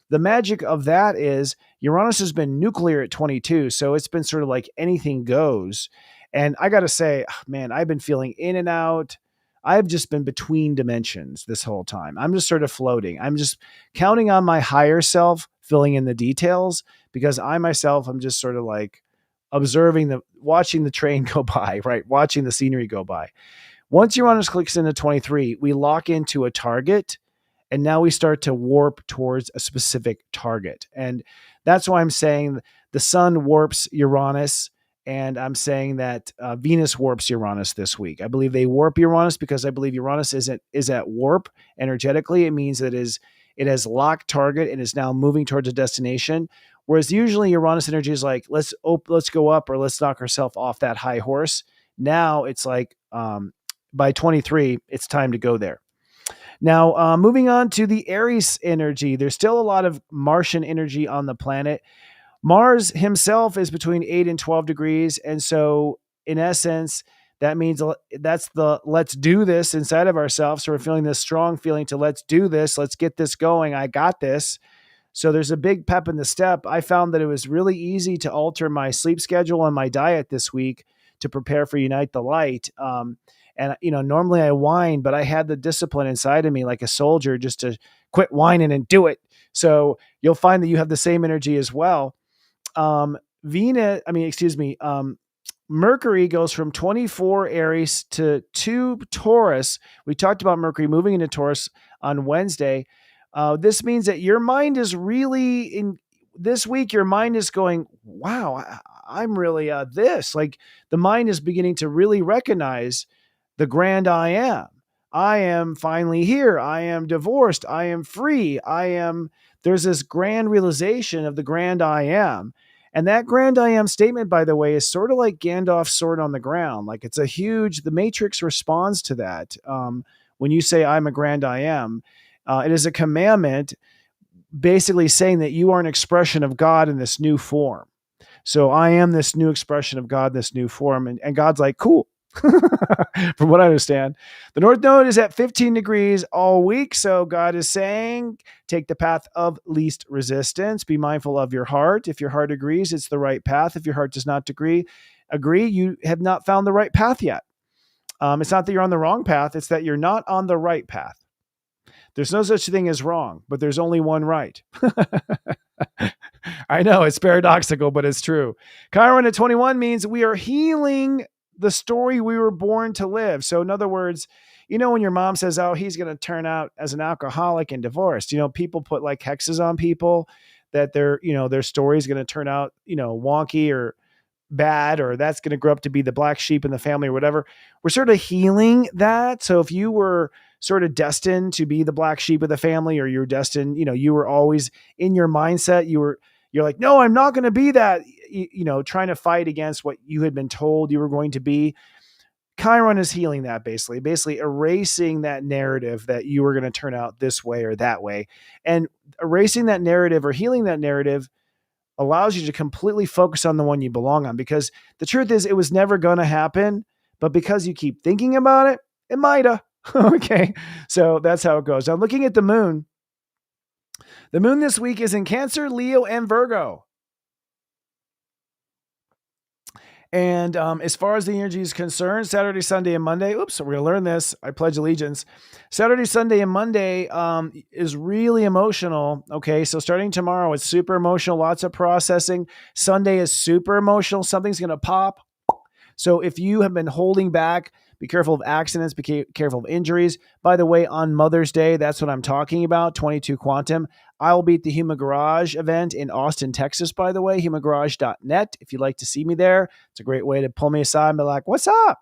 The magic of that is Uranus has been nuclear at 22, so it's been sort of like anything goes. And I got to say, man, I've been feeling in and out. I've just been between dimensions this whole time. I'm just sort of floating. I'm just counting on my higher self filling in the details because I myself, I'm just sort of like watching the train go by, right? Watching the scenery go by. Once Uranus clicks into 23, we lock into a target and now we start to warp towards a specific target. And that's why I'm saying the sun warps Uranus. And I'm saying that Venus warps Uranus this week. I believe they warp Uranus because I believe Uranus is at warp energetically. It means that it has locked target and is now moving towards a destination. Whereas usually Uranus energy is like, let's go up or let's knock ourselves off that high horse. Now it's like by 23, it's time to go there. Now, moving on to the Aries energy, there's still a lot of Martian energy on the planet. Mars himself is between 8 and 12 degrees. And so, in essence, that means that's the let's do this inside of ourselves. So, we're feeling this strong feeling to let's do this, let's get this going. I got this. So, there's a big pep in the step. I found that it was really easy to alter my sleep schedule and my diet this week to prepare for Unite the Light. And, normally I whine, but I had the discipline inside of me like a soldier just to quit whining and do it. So, you'll find that you have the same energy as well. Mercury goes from 24 Aries to 2 Taurus. We talked about Mercury moving into Taurus on Wednesday. This means that your mind is really in this week. Your mind is going, wow, I'm really this. Like the mind is beginning to really recognize the grand I am. I am finally here. I am divorced. I am free. There's this grand realization of the grand I am. And that grand I am statement, by the way, is sort of like Gandalf's sword on the ground. Like the Matrix responds to that. When you say, I'm a grand I am, it is a commandment basically saying that you are an expression of God in this new form. So I am this new expression of God, this new form. And God's like, cool. From what I understand, the North Node is at 15 degrees all week. So God is saying, take the path of least resistance. Be mindful of your heart. If your heart agrees, it's the right path. If your heart does not agree, you have not found the right path yet. It's not that you're on the wrong path. It's that you're not on the right path. There's no such thing as wrong, but there's only one right. I know it's paradoxical, but it's true. Chiron at 21 means we are healing the story we were born to live. So in other words, when your mom says, oh, he's going to turn out as an alcoholic and divorced, people put like hexes on people that their story is going to turn out, wonky or bad, or that's going to grow up to be the black sheep in the family or whatever. We're sort of healing that. So if you were sort of destined to be the black sheep of the family, or you're destined, you were always in your mindset, you're like, no, I'm not going to be that, trying to fight against what you had been told you were going to be. Chiron is healing that, basically erasing that narrative that you were going to turn out this way or that way. And erasing that narrative or healing that narrative allows you to completely focus on the one you belong on, because the truth is it was never going to happen, but because you keep thinking about it, it might've. Okay. So that's how it goes. Now, looking at the moon this week is in Cancer, Leo, and Virgo. And as far as the energy is concerned, Saturday, Sunday, and Monday, we're going to learn this. I pledge allegiance. Saturday, Sunday, and Monday is really emotional. Okay, so starting tomorrow, it's super emotional, lots of processing. Sunday is super emotional. Something's going to pop. So if you have been holding back, be careful of accidents, be careful of injuries. By the way, on Mother's Day, that's what I'm talking about, 22 Quantum. I will be at the Human Garage event in Austin, Texas, by the way, humangarage.net. If you'd like to see me there, it's a great way to pull me aside and be like, what's up?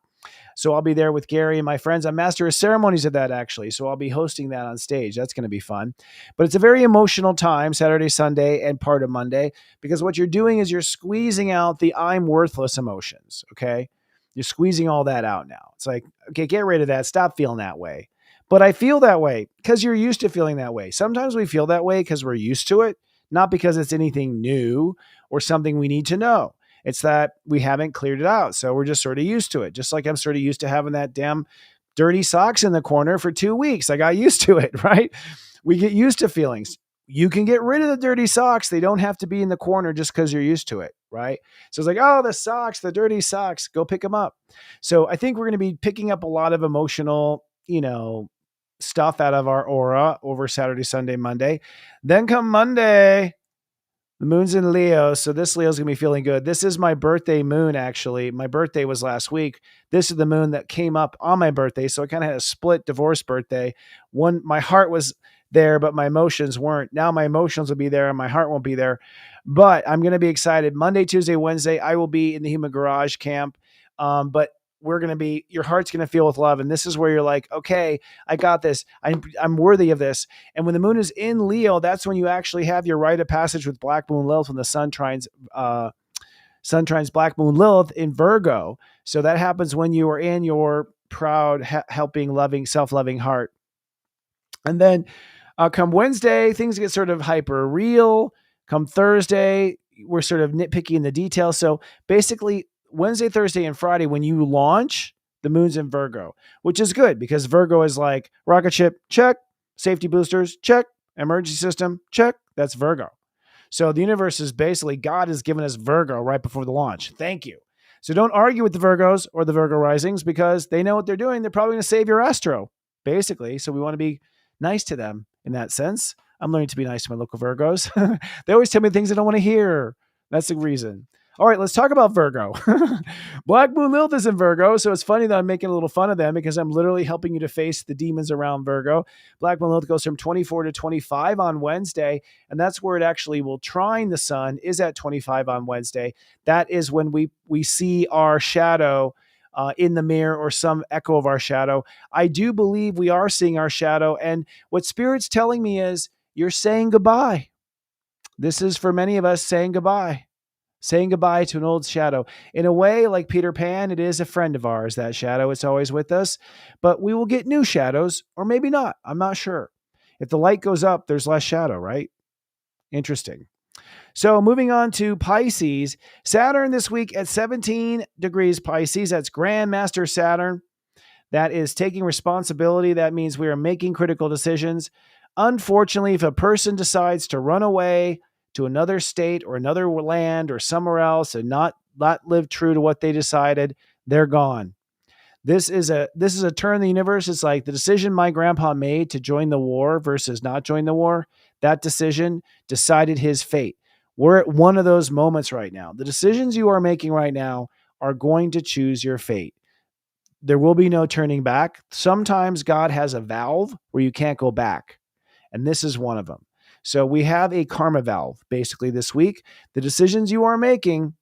So I'll be there with Gary and my friends. I'm master of ceremonies at that, actually. So I'll be hosting that on stage. That's going to be fun. But it's a very emotional time, Saturday, Sunday, and part of Monday, because what you're doing is you're squeezing out the I'm worthless emotions, okay? You're squeezing all that out now. It's like, okay, get rid of that. Stop feeling that way. But I feel that way because you're used to feeling that way. Sometimes we feel that way because we're used to it, not because it's anything new or something we need to know. It's that we haven't cleared it out. So we're just sort of used to it. Just like I'm sort of used to having that damn dirty socks in the corner for 2 weeks. I got used to it, right? We get used to feelings. You can get rid of the dirty socks. They don't have to be in the corner just because you're used to it, right? So it's like, oh, the socks, the dirty socks, go pick them up. So I think we're going to be picking up a lot of emotional, stuff out of our aura over Saturday, Sunday, Monday. Then come Monday, the moon's in Leo. So this Leo's going to be feeling good. This is my birthday moon, actually. My birthday was last week. This is the moon that came up on my birthday. So I kind of had a split divorce birthday. My heart was there, but my emotions weren't. Now my emotions will be there and my heart won't be there. But I'm going to be excited. Monday, Tuesday, Wednesday, I will be in the Human Garage camp. But your heart's going to feel with love. And this is where you're like, okay, I got this. I'm worthy of this. And when the moon is in Leo, that's when you actually have your rite of passage with Black Moon Lilith, when the sun trines Black Moon Lilith in Virgo. So that happens when you are in your proud, helping, loving, self-loving heart. And then come Wednesday, things get sort of hyper real. Come Thursday, we're sort of nitpicky in the details. So basically, Wednesday, Thursday, and Friday, when you launch, the moon's in Virgo, which is good because Virgo is like rocket ship, check, safety boosters, check, emergency system, check. That's Virgo. So the universe is basically, God has given us Virgo right before the launch. Thank you. So don't argue with the Virgos or the Virgo risings because they know what they're doing. They're probably going to save your astro, basically. So we want to be nice to them in that sense. I'm learning to be nice to my local Virgos. They always tell me things I don't want to hear. That's the reason. All right, let's talk about Virgo. Black Moon Lilith is in Virgo, so it's funny that I'm making a little fun of them because I'm literally helping you to face the demons around Virgo. Black Moon Lilith goes from 24 to 25 on Wednesday, and that's where it actually will trine the sun, is at 25 on Wednesday. That is when we see our shadow in the mirror or some echo of our shadow. I do believe we are seeing our shadow, and what Spirit's telling me is you're saying goodbye. This is for many of us saying goodbye. Saying goodbye to an old shadow. In a way, like Peter Pan, it is a friend of ours, that shadow. It's always with us. But we will get new shadows, or maybe not. I'm not sure. If the light goes up, there's less shadow, right? Interesting. So moving on to Pisces. Saturn this week at 17 degrees Pisces. That's Grand Master Saturn. That is taking responsibility. That means we are making critical decisions. Unfortunately, if a person decides to run away to another state or another land or somewhere else and not live true to what they decided, they're gone. This is a turn in the universe. It's like the decision my grandpa made to join the war versus not join the war. That decision decided his fate. We're at one of those moments right now. The decisions you are making right now are going to choose your fate. There will be no turning back. Sometimes God has a valve where you can't go back. And this is one of them. So we have a karma valve basically this week. The decisions you are making,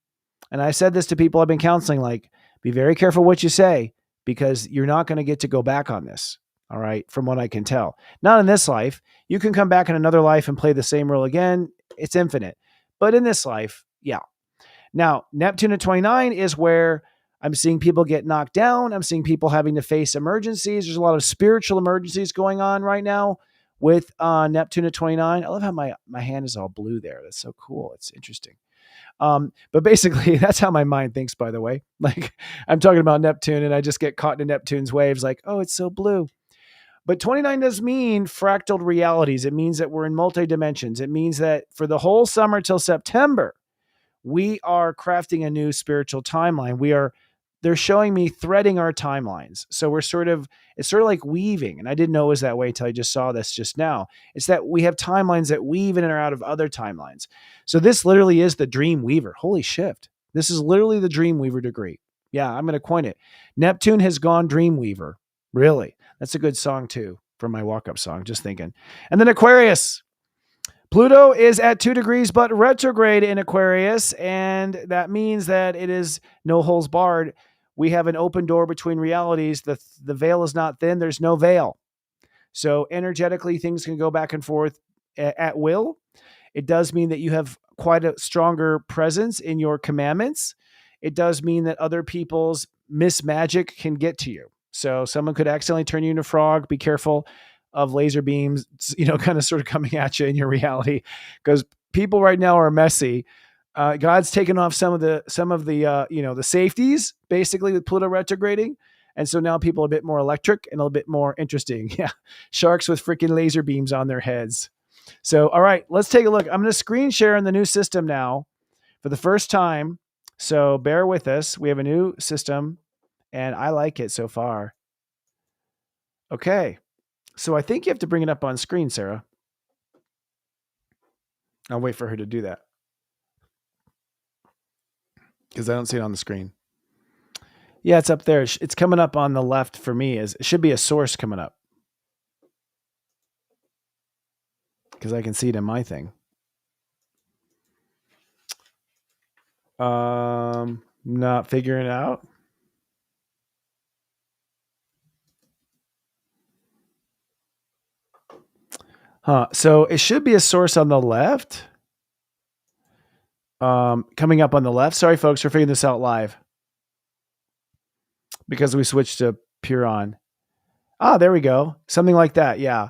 and I said this to people I've been counseling, like, be very careful what you say because you're not going to get to go back on this. All right. From what I can tell, not in this life. You can come back in another life and play the same role again. It's infinite. But in this life, yeah. Now, Neptune at 29 is where I'm seeing people get knocked down. I'm seeing people having to face emergencies. There's a lot of spiritual emergencies going on right now with Neptune at 29. I love how my hand is all blue there. That's so cool. It's interesting. But basically, that's how my mind thinks, by the way. Like, I'm talking about Neptune and I just get caught in Neptune's waves like, oh, it's so blue. But 29 does mean fractal realities. It means that we're in multi-dimensions. It means that for the whole summer till September, we are crafting a new spiritual timeline. They're showing me threading our timelines. So it's sort of like weaving. And I didn't know it was that way until I just saw this just now. It's that we have timelines that weave in and out of other timelines. So this literally is the dream weaver. Holy shit. This is literally the dream weaver degree. Yeah, I'm going to coin it. Neptune has gone dream weaver. Really? That's a good song too for my walk-up song. Just thinking. And then Aquarius. Pluto is at 2 degrees, but retrograde in Aquarius. And that means that it is no holes barred. We have an open door between realities. The veil is not thin. There's no veil. So energetically, things can go back and forth at will. It does mean that you have quite a stronger presence in your commandments. It does mean that other people's mismagic can get to you. So someone could accidentally turn you into a frog. Be careful of laser beams, kind of sort of coming at you in your reality, because people right now are messy. God's taken off some of the the safeties basically with Pluto retrograding. And so now people are a bit more electric and a little bit more interesting. Yeah. Sharks with freaking laser beams on their heads. So, all right, let's take a look. I'm going to screen share in the new system now for the first time. So bear with us. We have a new system and I like it so far. Okay. So I think you have to bring it up on screen, Sarah. I'll wait for her to do that because I don't see it on the screen. Yeah, it's up there. It's coming up on the left for me. It should be a source coming up because I can see it in my thing. Not figuring it out. So it should be a source on the left. Coming up on the left. Sorry, folks, we're figuring this out live because we switched to pure on. There we go. Something like that. Yeah.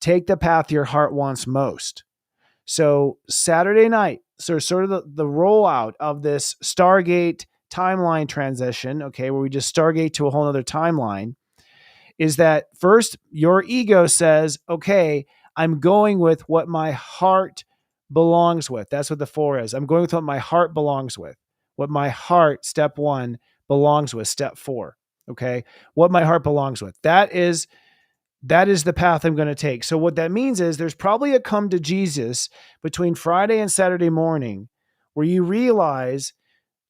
take the path your heart wants most. So Saturday night, so sort of the rollout of this Stargate timeline transition, okay, where we just Stargate to a whole other timeline, is that first your ego says, okay, I'm going with what my heart belongs with. That's what the 4 is. I'm going with what my heart belongs with. What my heart, step 1, belongs with, step 4. Okay. What my heart belongs with. That is the path I'm going to take. So what that means is there's probably a come to Jesus between Friday and Saturday morning where you realize,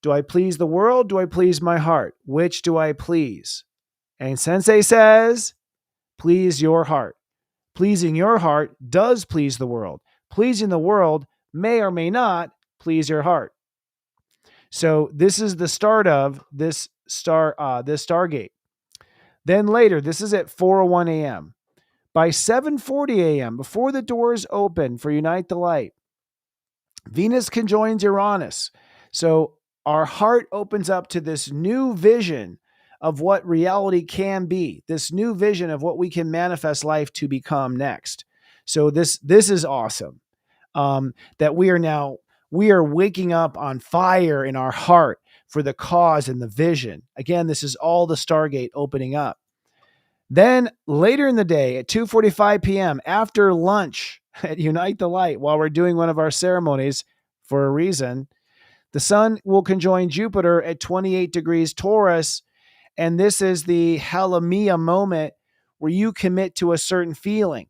do I please the world? Do I please my heart? Which do I please? And Sensei says, please your heart. Pleasing your heart does please the world. Pleasing the world may or may not please your heart. So this is the start of this Stargate. Then later, this is at 4:01 a.m. By 7:40 a.m., before the doors open for Unite the Light, Venus conjoins Uranus. So our heart opens up to this new vision of what reality can be, this new vision of what we can manifest life to become next. So this is awesome. That we are waking up on fire in our heart for the cause and the vision. Again, this is all the Stargate opening up. Then later in the day at 2:45 p.m. after lunch at Unite the Light, while we're doing one of our ceremonies for a reason, the sun will conjoin Jupiter at 28 degrees Taurus. And this is the Halamia moment where you commit to a certain feeling.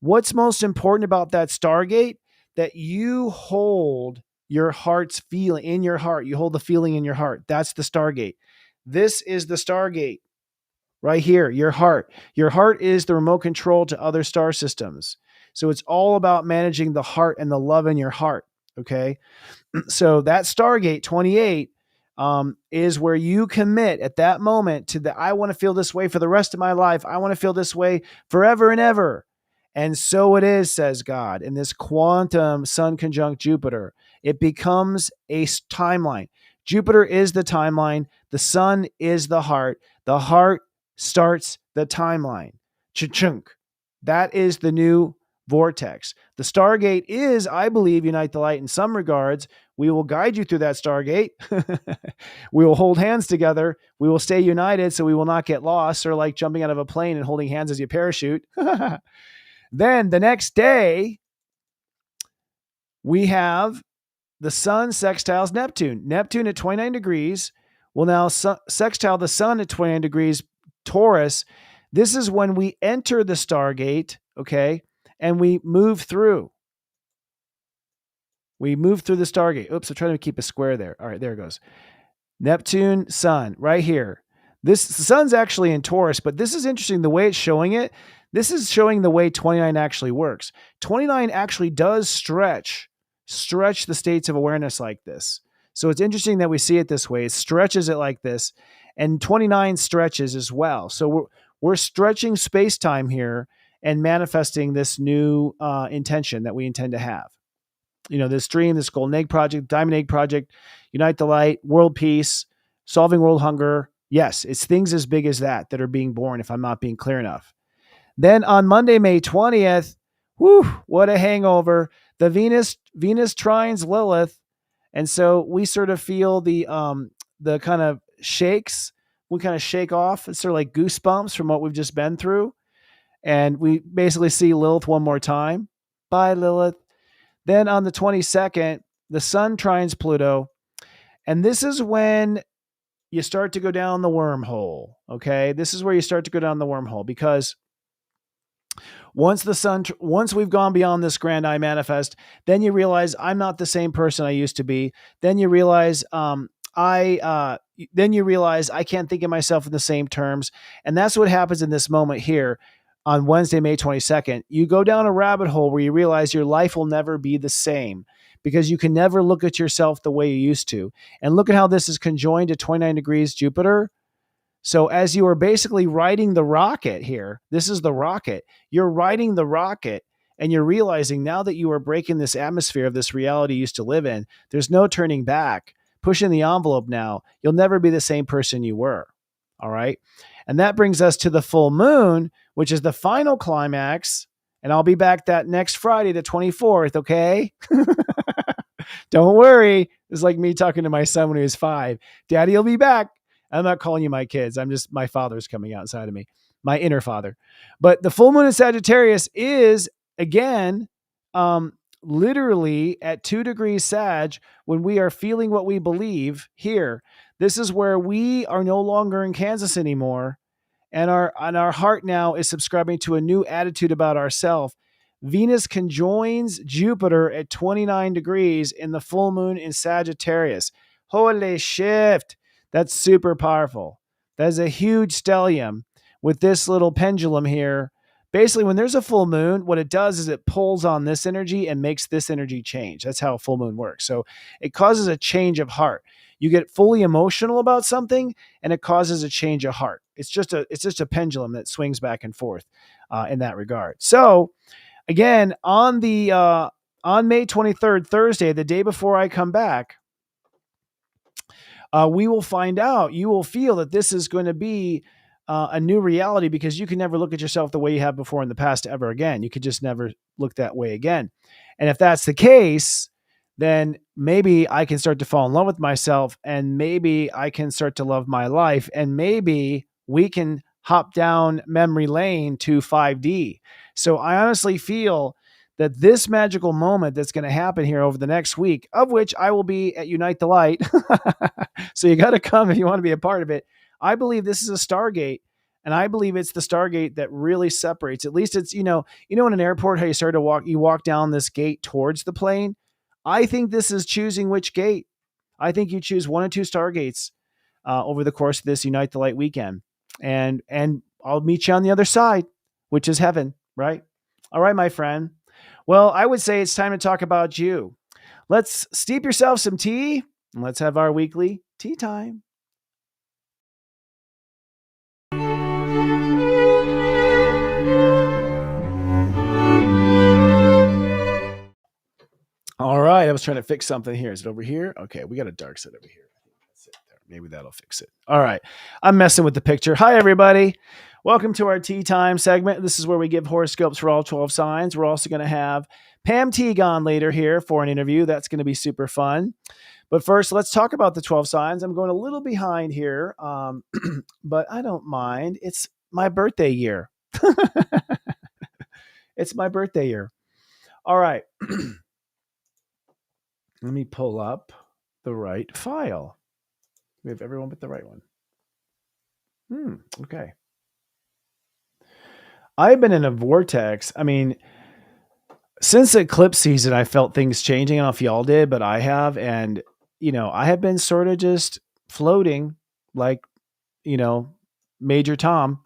What's most important about that Stargate? That you hold your heart's feeling in your heart. You hold the feeling in your heart. That's the Stargate. This is the Stargate. Right here, your heart. Your heart is the remote control to other star systems. So it's all about managing the heart and the love in your heart. Okay. So that Stargate 28 is where you commit at that moment to the, I want to feel this way for the rest of my life. I want to feel this way forever and ever. And so it is, says God, in this quantum sun conjunct Jupiter. It becomes a timeline. Jupiter is the timeline. The sun is the heart. The heart starts the timeline. Cha-chunk. That is the new vortex. The Stargate is, I believe, Unite the Light in some regards. We will guide you through that Stargate. We will hold hands together. We will stay united so we will not get lost, or like jumping out of a plane and holding hands as you parachute. Then the next day, we have the sun sextiles Neptune. Neptune at 29 degrees will now sextile the sun at 29 degrees Taurus. This is when we enter the Stargate, okay, and we move through. We move through the Stargate. Oops, I'm trying to keep a square there. All right, there it goes. Neptune, sun, right here. The sun's actually in Taurus, but this is interesting the way it's showing it. This is showing the way 29 actually works. 29 actually does stretch the states of awareness like this. So it's interesting that we see it this way. It stretches it like this, and 29 stretches as well. So we're stretching space-time here and manifesting this new intention that we intend to have. You know, this dream, this Golden Egg Project, Diamond Egg Project, Unite the Light, world peace, solving world hunger. Yes, it's things as big as that are being born, if I'm not being clear enough. Then on Monday, May 20th, whew, what a hangover. The Venus trines Lilith. And so we sort of feel the kind of shakes. We kind of shake off. It's sort of like goosebumps from what we've just been through. And we basically see Lilith one more time. Bye, Lilith. Then on the 22nd, the sun trines Pluto. And this is when you start to go down the wormhole. Okay. This is where you start to go down the wormhole, because once we've gone beyond this grand I manifest, then you realize I'm not the same person I used to be. Then you realize I can't think of myself in the same terms. And that's what happens in this moment here on Wednesday, May 22nd. You go down a rabbit hole where you realize your life will never be the same, because you can never look at yourself the way you used to. And look at how this is conjoined to 29 degrees Jupiter. So as you are basically riding the rocket here, this is the rocket. You're riding the rocket, and you're realizing now that you are breaking this atmosphere of this reality you used to live in, there's no turning back. Pushing the envelope now. You'll never be the same person you were. All right. And that brings us to the full moon, which is the final climax And I'll be back that next Friday, the 24th, okay? Don't worry. It's like me talking to my son when he was 5. Daddy will be back. I'm not calling you my kids. I'm just, my father's coming outside of me, my inner father. But the full moon in Sagittarius is, again, literally at 2 degrees Sag when we are feeling what we believe here. This is where we are no longer in Kansas anymore. And our heart now is subscribing to a new attitude about ourselves. Venus conjoins Jupiter at 29 degrees in the full moon in Sagittarius. Holy shift. That's super powerful. That's a huge stellium with this little pendulum here. Basically, when there's a full moon, what it does is it pulls on this energy and makes this energy change. That's how a full moon works. So it causes a change of heart. You get fully emotional about something and it causes a change of heart. It's just a pendulum that swings back and forth in that regard. So again, on May 23rd, Thursday, the day before I come back, we will find out. You will feel that this is going to be a new reality because you can never look at yourself the way you have before in the past ever again. You could just never look that way again. And if that's the case, then maybe I can start to fall in love with myself and maybe I can start to love my life and maybe we can hop down memory lane to 5D. So I honestly feel that this magical moment that's going to happen here over the next week, of which I will be at Unite the Light. So you got to come if you want to be a part of it. I believe this is a Stargate. And I believe it's the Stargate that really separates. At least it's, in an airport, how you walk down this gate towards the plane. I think this is choosing which gate. I think you choose 1 or 2 Stargates over the course of this Unite the Light weekend. And I'll meet you on the other side, which is heaven, right? All right, my friend. Well, I would say it's time to talk about you. Let's steep yourself some tea and let's have our weekly tea time. All right. I was trying to fix something here. Is it over here? Okay. We got a dark set over here. That's it there. Maybe that'll fix it. All right. I'm messing with the picture. Hi, everybody. Welcome to our tea time segment. This is where we give horoscopes for all 12 signs. We're also going to have Pam Teague on later here for an interview. That's going to be super fun. But first, let's talk about the 12 signs. I'm going a little behind here, but I don't mind. It's my birthday year. It's my birthday year. All right. Let me pull up the right file. We have everyone but the right one. Okay. I've been in a vortex. I mean, since eclipse season, I felt things changing. I don't know if y'all did, but I have. And, I have been sort of just floating like, Major Tom.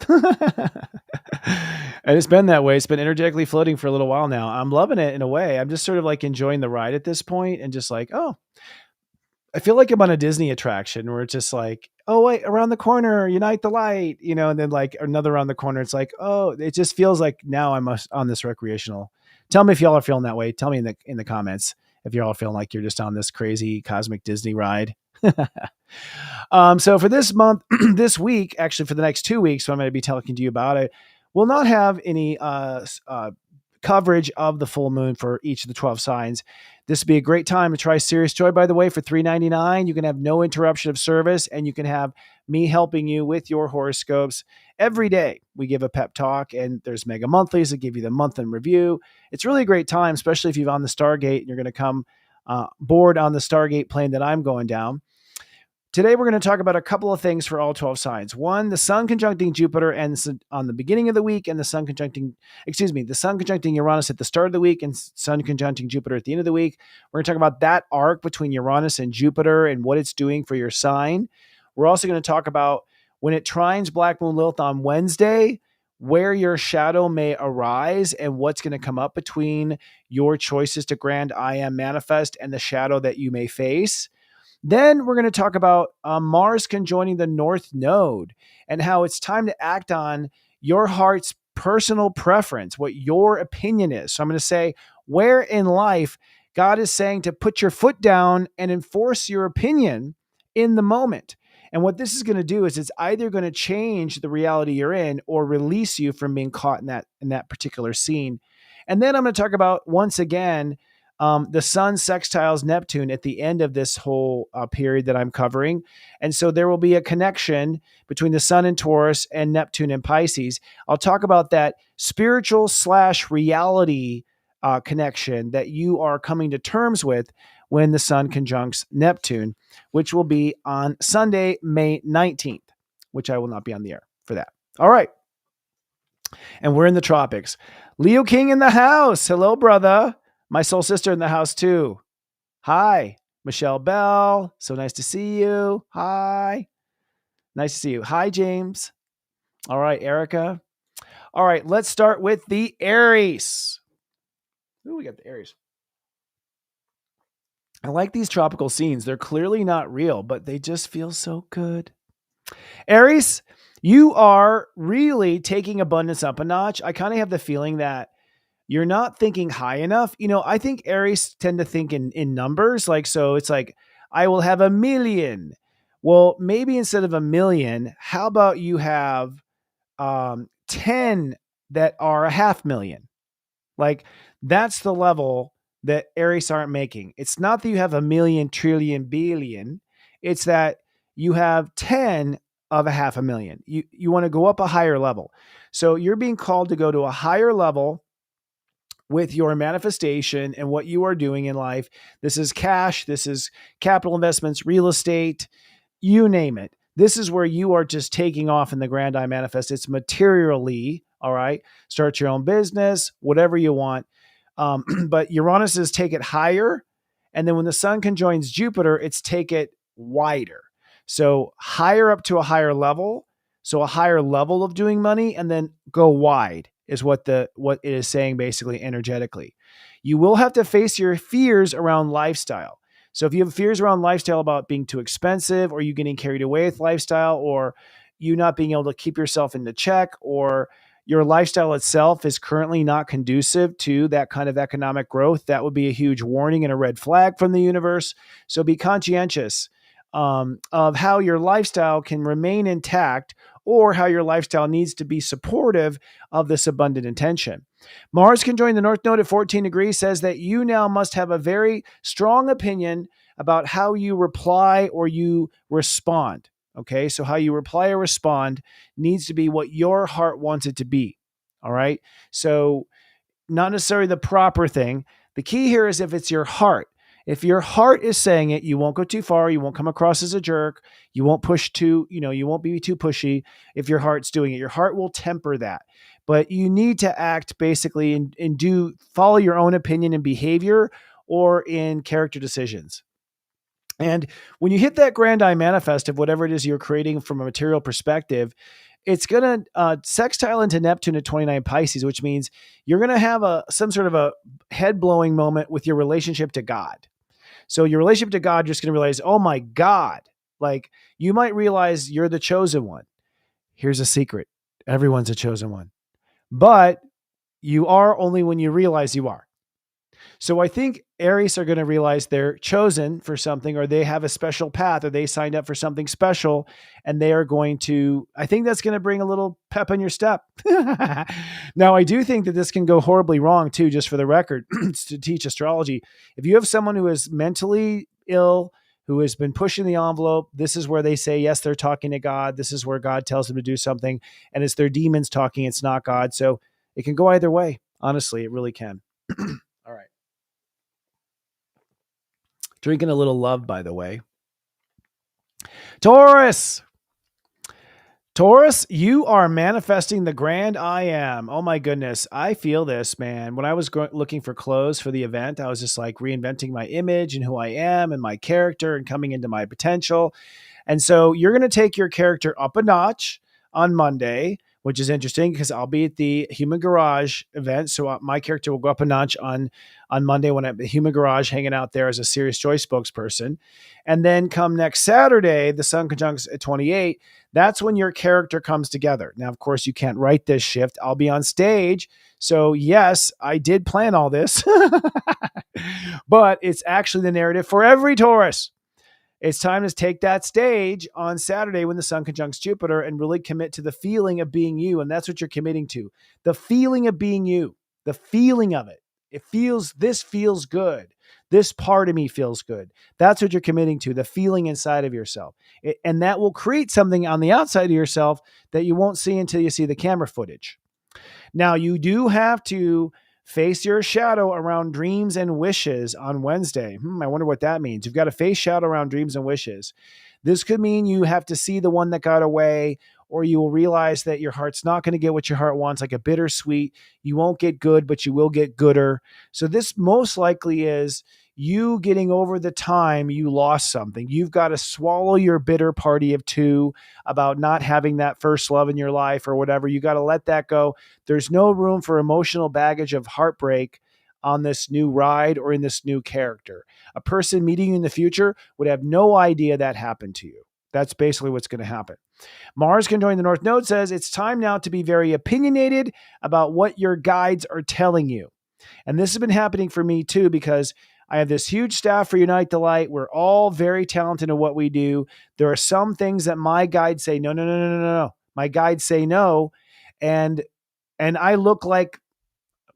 And it's been that way. It's been energetically floating for a little while now. I'm loving it in a way. I'm just sort of like enjoying the ride at this point and just like, oh, I feel like I'm on a Disney attraction where it's just like, oh, wait, around the corner, Unite the Light, and then like another around the corner. It's like, oh, it just feels like now I'm on this recreational. Tell me if y'all are feeling that way. Tell me in the comments if you're all feeling like you're just on this crazy cosmic Disney ride. So for this month, this week, actually for the next 2 weeks, so I'm going to be talking to you about it, we'll not have any coverage of the full moon for each of the 12 signs. This would be a great time to try Serious Joy, by the way, for $3.99. You can have no interruption of service, and you can have me helping you with your horoscopes every day. We give a pep talk, and there's mega monthlies that give you the month in review. It's really a great time, especially if you're on the Stargate and you're going to come board on the Stargate plane that I'm going down. Today, we're going to talk about a couple of things for all 12 signs. One, the Sun conjuncting Jupiter on the beginning of the week, and the Sun conjuncting Uranus at the start of the week, and Sun conjuncting Jupiter at the end of the week. We're going to talk about that arc between Uranus and Jupiter and what it's doing for your sign. We're also going to talk about when it trines Black Moon Lilith on Wednesday, where your shadow may arise and what's going to come up between your choices to grant I am manifest and the shadow that you may face. Then we're going to talk about Mars conjoining the North Node and how it's time to act on your heart's personal preference, what your opinion is. So I'm going to say where in life God is saying to put your foot down and enforce your opinion in the moment. And what this is going to do is it's either going to change the reality you're in or release you from being caught in that particular scene. And then I'm going to talk about, once again, the sun sextiles Neptune at the end of this whole period that I'm covering. And so there will be a connection between the sun in Taurus and Neptune in Pisces. I'll talk about that spiritual / reality connection that you are coming to terms with when the sun conjuncts Neptune, which will be on Sunday, May 19th, which I will not be on the air for that. All right. And we're in the tropics. Leo King in the house. Hello, brother. My soul sister in the house too. Hi, Michelle Bell. So nice to see you. Hi. Nice to see you. Hi, James. All right, Erica. All right, let's start with the Aries. Ooh, we got the Aries. I like these tropical scenes. They're clearly not real, but they just feel so good. Aries, you are really taking abundance up a notch. I kind of have the feeling that you're not thinking high enough. I think Aries tend to think in numbers. So it's like, I will have 1 million. Well, maybe instead of 1 million, how about you have 10 that are 500,000? Like, that's the level that Aries aren't making. It's not that you have 1 million, trillion, billion. It's that you have 10 of 500,000. You want to go up a higher level. So you're being called to go to a higher level with your manifestation and what you are doing in life. This is cash. This is capital investments, real estate, you name it. This is where you are just taking off in the grand I manifest. It's materially, all right? Start your own business, whatever you want. But Uranus is take it higher. And then when the sun conjoins Jupiter, it's take it wider. So higher up to a higher level. So a higher level of doing money, and then go wide is what it is saying basically energetically. You will have to face your fears around lifestyle. So if you have fears around lifestyle about being too expensive, or you getting carried away with lifestyle, or you not being able to keep yourself into check, or your lifestyle itself is currently not conducive to that kind of economic growth, that would be a huge warning and a red flag from the universe. So be conscientious of how your lifestyle can remain intact, or how your lifestyle needs to be supportive of this abundant intention. Mars conjoining the North Node at 14 degrees says that you now must have a very strong opinion about how you reply or you respond. Okay, so how you reply or respond needs to be what your heart wants it to be. All right, so not necessarily the proper thing. The key here is if it's your heart. If your heart is saying it, you won't go too far. You won't come across as a jerk. You won't push too, you won't be too pushy. If your heart's doing it, your heart will temper that. But you need to act basically and follow your own opinion and behavior, or in character decisions. And when you hit that grand I manifest of whatever it is you're creating from a material perspective, it's going to sextile into Neptune at 29 Pisces, which means you're going to have some sort of a head blowing moment with your relationship to God. So your relationship to God, you're just going to realize, oh my God, like you might realize you're the chosen one. Here's a secret. Everyone's a chosen one, but you are only when you realize you are. So I think Aries are going to realize they're chosen for something, or they have a special path, or they signed up for something special, and they are going to, I think that's going to bring a little pep in your step. Now, I do think that this can go horribly wrong too, just for the record, to teach astrology. If you have someone who is mentally ill, who has been pushing the envelope, this is where they say, yes, they're talking to God. This is where God tells them to do something, and it's their demons talking. It's not God. So it can go either way. Honestly, it really can. All right. Drinking a little love, by the way. Taurus, you are manifesting the grand I am. Oh my goodness. I feel this, man. When I was looking for clothes for the event, I was just like reinventing my image and who I am and my character and coming into my potential. And so you're going to take your character up a notch on Monday, which is interesting because I'll be at the Human Garage event. So my character will go up a notch on Monday when I'm at the Human Garage, hanging out there as a Serious Joy spokesperson. And then come next Saturday, the sun conjuncts at 28. That's when your character comes together. Now, of course, you can't write this shift. I'll be on stage. So yes, I did plan all this, but it's actually the narrative for every Taurus. It's time to take that stage on Saturday when the sun conjuncts Jupiter and really commit to the feeling of being you. And that's what you're committing to, the feeling of being you. the feeling of it. This feels good. This part of me feels good. That's what you're committing to, the feeling inside of yourself. And that will create something on the outside of yourself that you won't see until you see the camera footage. Now, you do have to face your shadow around dreams and wishes on Wednesday. I wonder what that means. You've got to face shadow around dreams and wishes. This could mean you have to see the one that got away, or you will realize that your heart's not going to get what your heart wants, like a bittersweet. You won't get good, but you will get gooder. So this most likely is you getting over the time you lost something. You've got to swallow your bitter party of two about not having that first love in your life or whatever. You got to let that go. There's no room for emotional baggage of heartbreak on this new ride or in this new character. A person meeting you in the future would have no idea that happened to you. That's basically what's going to happen. Mars conjoining the North Node says it's time now to be very opinionated about what your guides are telling you. And this has been happening for me too, because I have this huge staff for Unite the Light. We're all very talented in what we do. There are some things that my guides say, no. My guides say no. And I look like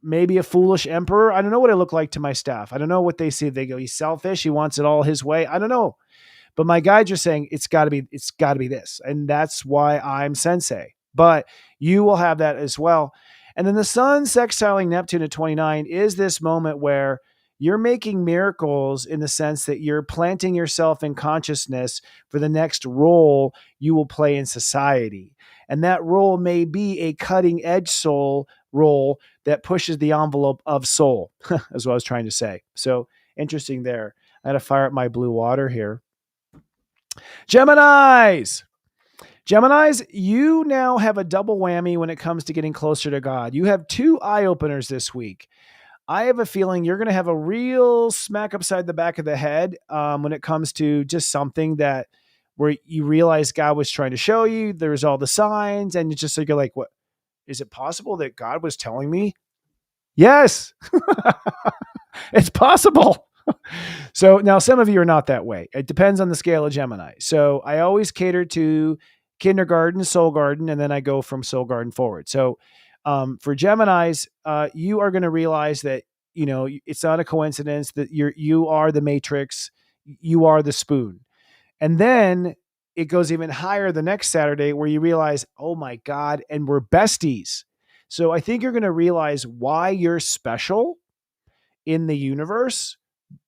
maybe a foolish emperor. I don't know what I look like to my staff. I don't know what they see. They go, he's selfish. He wants it all his way. I don't know. But my guides are saying it's got to be this. And that's why I'm sensei. But you will have that as well. And then the sun sextiling Neptune at 29 is this moment where you're making miracles in the sense that you're planting yourself in consciousness for the next role you will play in society. And that role may be a cutting edge soul role that pushes the envelope of soul, is what I was trying to say. So interesting there. I had to fire up my blue water here. Geminis, you now have a double whammy when it comes to getting closer to God. You have two eye openers this week. I have a feeling you're going to have a real smack upside the back of the head when it comes to just something that where you realize God was trying to show you. There's all the signs, and it's just like, you're like, what? Is it possible that God was telling me? Yes, it's possible. So now some of you are not that way. It depends on the scale of Gemini. So I always cater to kindergarten, soul garden, and then I go from soul garden forward. So for Geminis, you are going to realize that, it's not a coincidence that you are the matrix, you are the spoon. And then it goes even higher the next Saturday where you realize, oh my God, and we're besties. So I think you're going to realize why you're special in the universe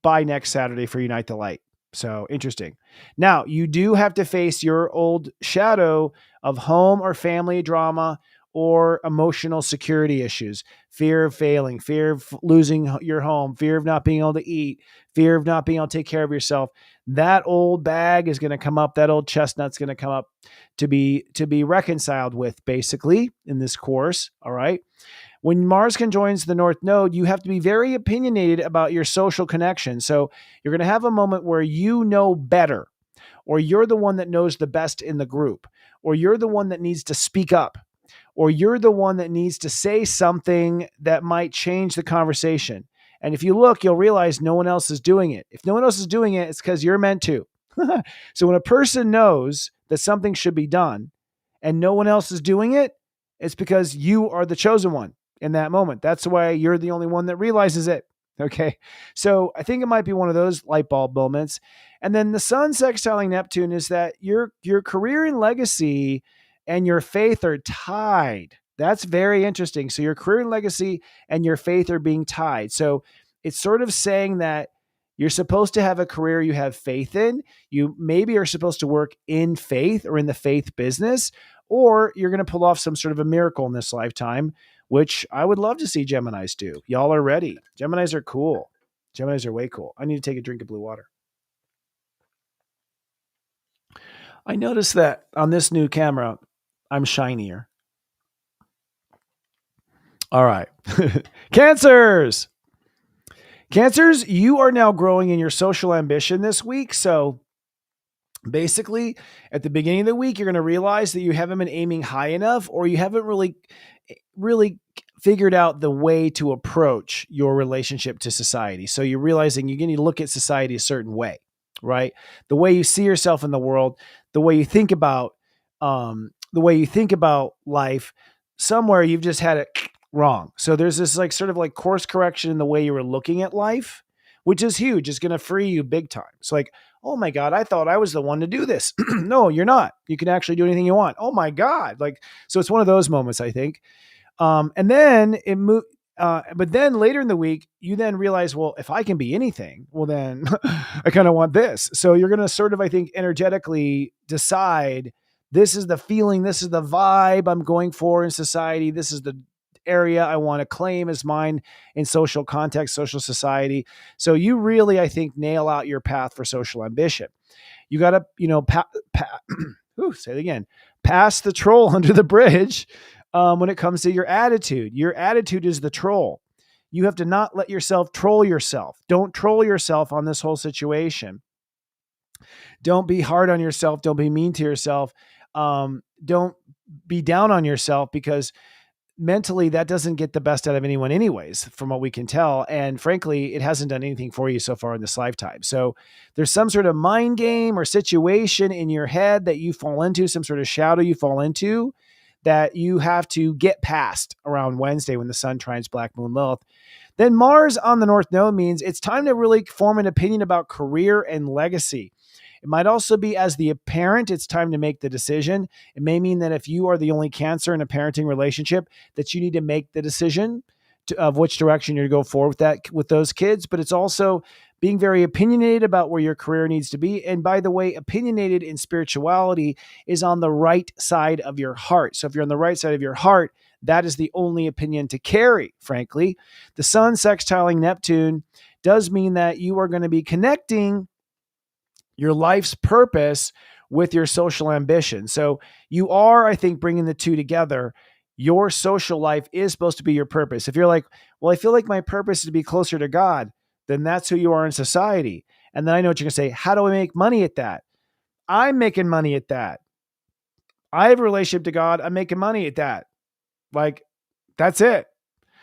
by next Saturday for Unite the Light. So interesting. Now, you do have to face your old shadow of home or family drama or emotional security issues, fear of failing, fear of losing your home, fear of not being able to eat, fear of not being able to take care of yourself. That old bag is going to come up. That old chestnut's going to come up to be reconciled with, basically, in this course. All right. When Mars conjoins the North Node, you have to be very opinionated about your social connection. So you're going to have a moment where you know better, or you're the one that knows the best in the group, or you're the one that needs to speak up, or you're the one that needs to say something that might change the conversation. And if you look, you'll realize no one else is doing it. If no one else is doing it, it's because you're meant to. So when a person knows that something should be done and no one else is doing it, it's because you are the chosen one in that moment. That's why you're the only one that realizes it. Okay. So I think it might be one of those light bulb moments. And then the sun sextiling Neptune is that your career and legacy and your faith are tied. That's very interesting. So your career and legacy and your faith are being tied. So it's sort of saying that you're supposed to have a career you have faith in. You maybe are supposed to work in faith or in the faith business, or you're going to pull off some sort of a miracle in this lifetime, which I would love to see Geminis do. Y'all are ready. Geminis are cool. Geminis are way cool. I need to take a drink of blue water. I noticed that on this new camera, I'm shinier. All right. Cancers, you are now growing in your social ambition this week. So basically, at the beginning of the week, you're going to realize that you haven't been aiming high enough, or you haven't really figured out the way to approach your relationship to society. So you're realizing you need to look at society a certain way, right? The way you see yourself in the world, the way you think about life. Somewhere you've just had it wrong. So there's this like sort of like course correction in the way you were looking at life, which is huge. It's going to free you big time. It's like, oh my God, I thought I was the one to do this. No, you're not. You can actually do anything you want. Oh my God. Like, so it's one of those moments, I think. And then it moved. But then later in the week, you then realize, well, if I can be anything, well, then I kind of want this. So you're going to sort of, I think, energetically decide this is the feeling, this is the vibe I'm going for in society. This is the area I want to claim as mine in social context, social society. So you really, I think, nail out your path for social ambition. You got to, say it again, pass the troll under the bridge when it comes to your attitude. Your attitude is the troll. You have to not let yourself troll yourself. Don't troll yourself on this whole situation. Don't be hard on yourself. Don't be mean to yourself. Don't be down on yourself, because mentally that doesn't get the best out of anyone anyways, from what we can tell. And frankly, it hasn't done anything for you so far in this lifetime. So there's some sort of mind game or situation in your head that you fall into, some sort of shadow you fall into, that you have to get past around Wednesday when the sun trines Black Moon Lilith. Then Mars on the North Node means it's time to really form an opinion about career and legacy. It might also be, as the parent, it's time to make the decision. It may mean that if you are the only Cancer in a parenting relationship, that you need to make the decision of which direction you're to go forward with those kids. But it's also being very opinionated about where your career needs to be. And by the way, opinionated in spirituality is on the right side of your heart. So if you're on the right side of your heart, that is the only opinion to carry, frankly. The sun sextiling Neptune does mean that you are going to be connecting your life's purpose with your social ambition. So you are, I think, bringing the two together. Your social life is supposed to be your purpose. If you're like, well, I feel like my purpose is to be closer to God, then that's who you are in society. And then I know what you're going to say. How do I make money at that? I'm making money at that. I have a relationship to God. I'm making money at that. Like, that's it.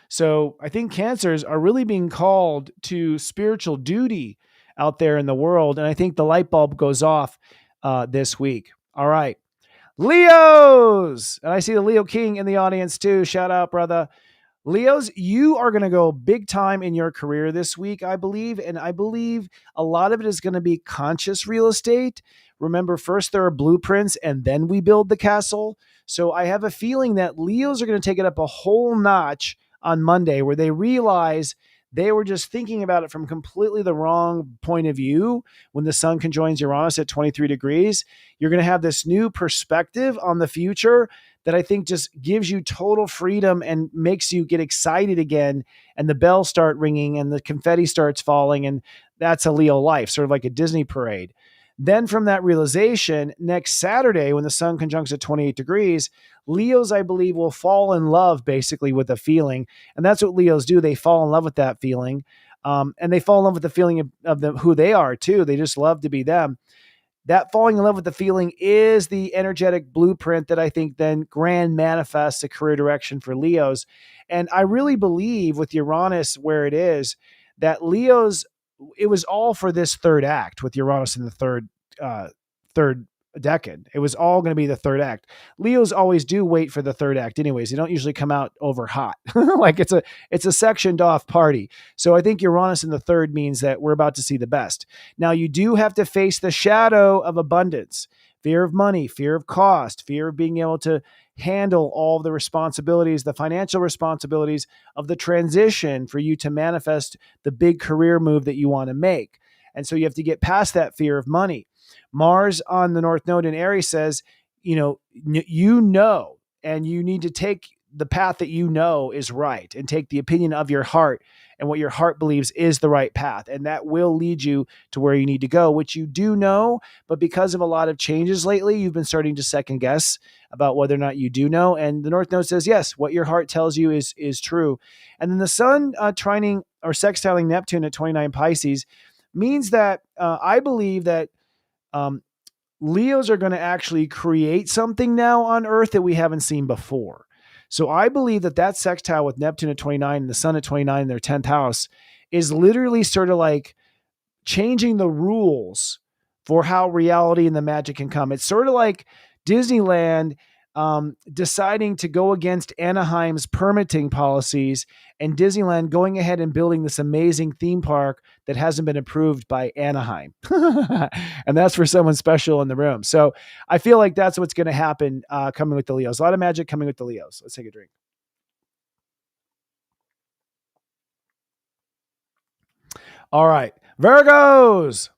So I think Cancers are really being called to spiritual duty out there in the world. And I think the light bulb goes off this week. All right. Leos. And I see the Leo King in the audience too. Shout out, brother. Leos, you are going to go big time in your career this week, I believe. And I believe a lot of it is going to be conscious real estate. Remember, first there are blueprints and then we build the castle. So I have a feeling that Leos are going to take it up a whole notch on Monday, where they realize they were just thinking about it from completely the wrong point of view. When the sun conjoins Uranus at 23 degrees, you're going to have this new perspective on the future that I think just gives you total freedom and makes you get excited again. And the bells start ringing and the confetti starts falling. And that's a Leo life, sort of like a Disney parade. Then from that realization, next Saturday, when the sun conjuncts at 28 degrees, Leos, I believe, will fall in love basically with a feeling. And that's what Leos do. They fall in love with that feeling. And they fall in love with the feeling of who they are too. They just love to be them. That falling in love with the feeling is the energetic blueprint that I think then grand manifests a career direction for Leos. And I really believe with Uranus where it is, that Leos, it was all for this third act with Uranus in the third decade. It was all going to be the third act. Leos always do wait for the third act anyways. They don't usually come out over hot. Like it's a sectioned off party. So I think Uranus in the third means that we're about to see the best. Now you do have to face the shadow of abundance, fear of money, fear of cost, fear of being able to handle all of the responsibilities, the financial responsibilities of the transition for you to manifest the big career move that you want to make. And so you have to get past that fear of money. Mars on the North Node in Aries says, and you need to take the path that you know is right and take the opinion of your heart and what your heart believes is the right path. And that will lead you to where you need to go, which you do know. But because of a lot of changes lately, you've been starting to second guess about whether or not you do know. And the North Node says, yes, what your heart tells you is true. And then the sun trining or sextiling Neptune at 29 Pisces means that I believe that Leos are going to actually create something now on Earth that we haven't seen before. So I believe that sextile with Neptune at 29 and the sun at 29 in their 10th house is literally sort of like changing the rules for how reality and the magic can come. It's sort of like Disneyland deciding to go against Anaheim's permitting policies and Disneyland going ahead and building this amazing theme park that hasn't been approved by Anaheim. And that's for someone special in the room. So I feel like that's what's going to happen coming with the Leos. A lot of magic coming with the Leos. Let's take a drink. All right. Virgos.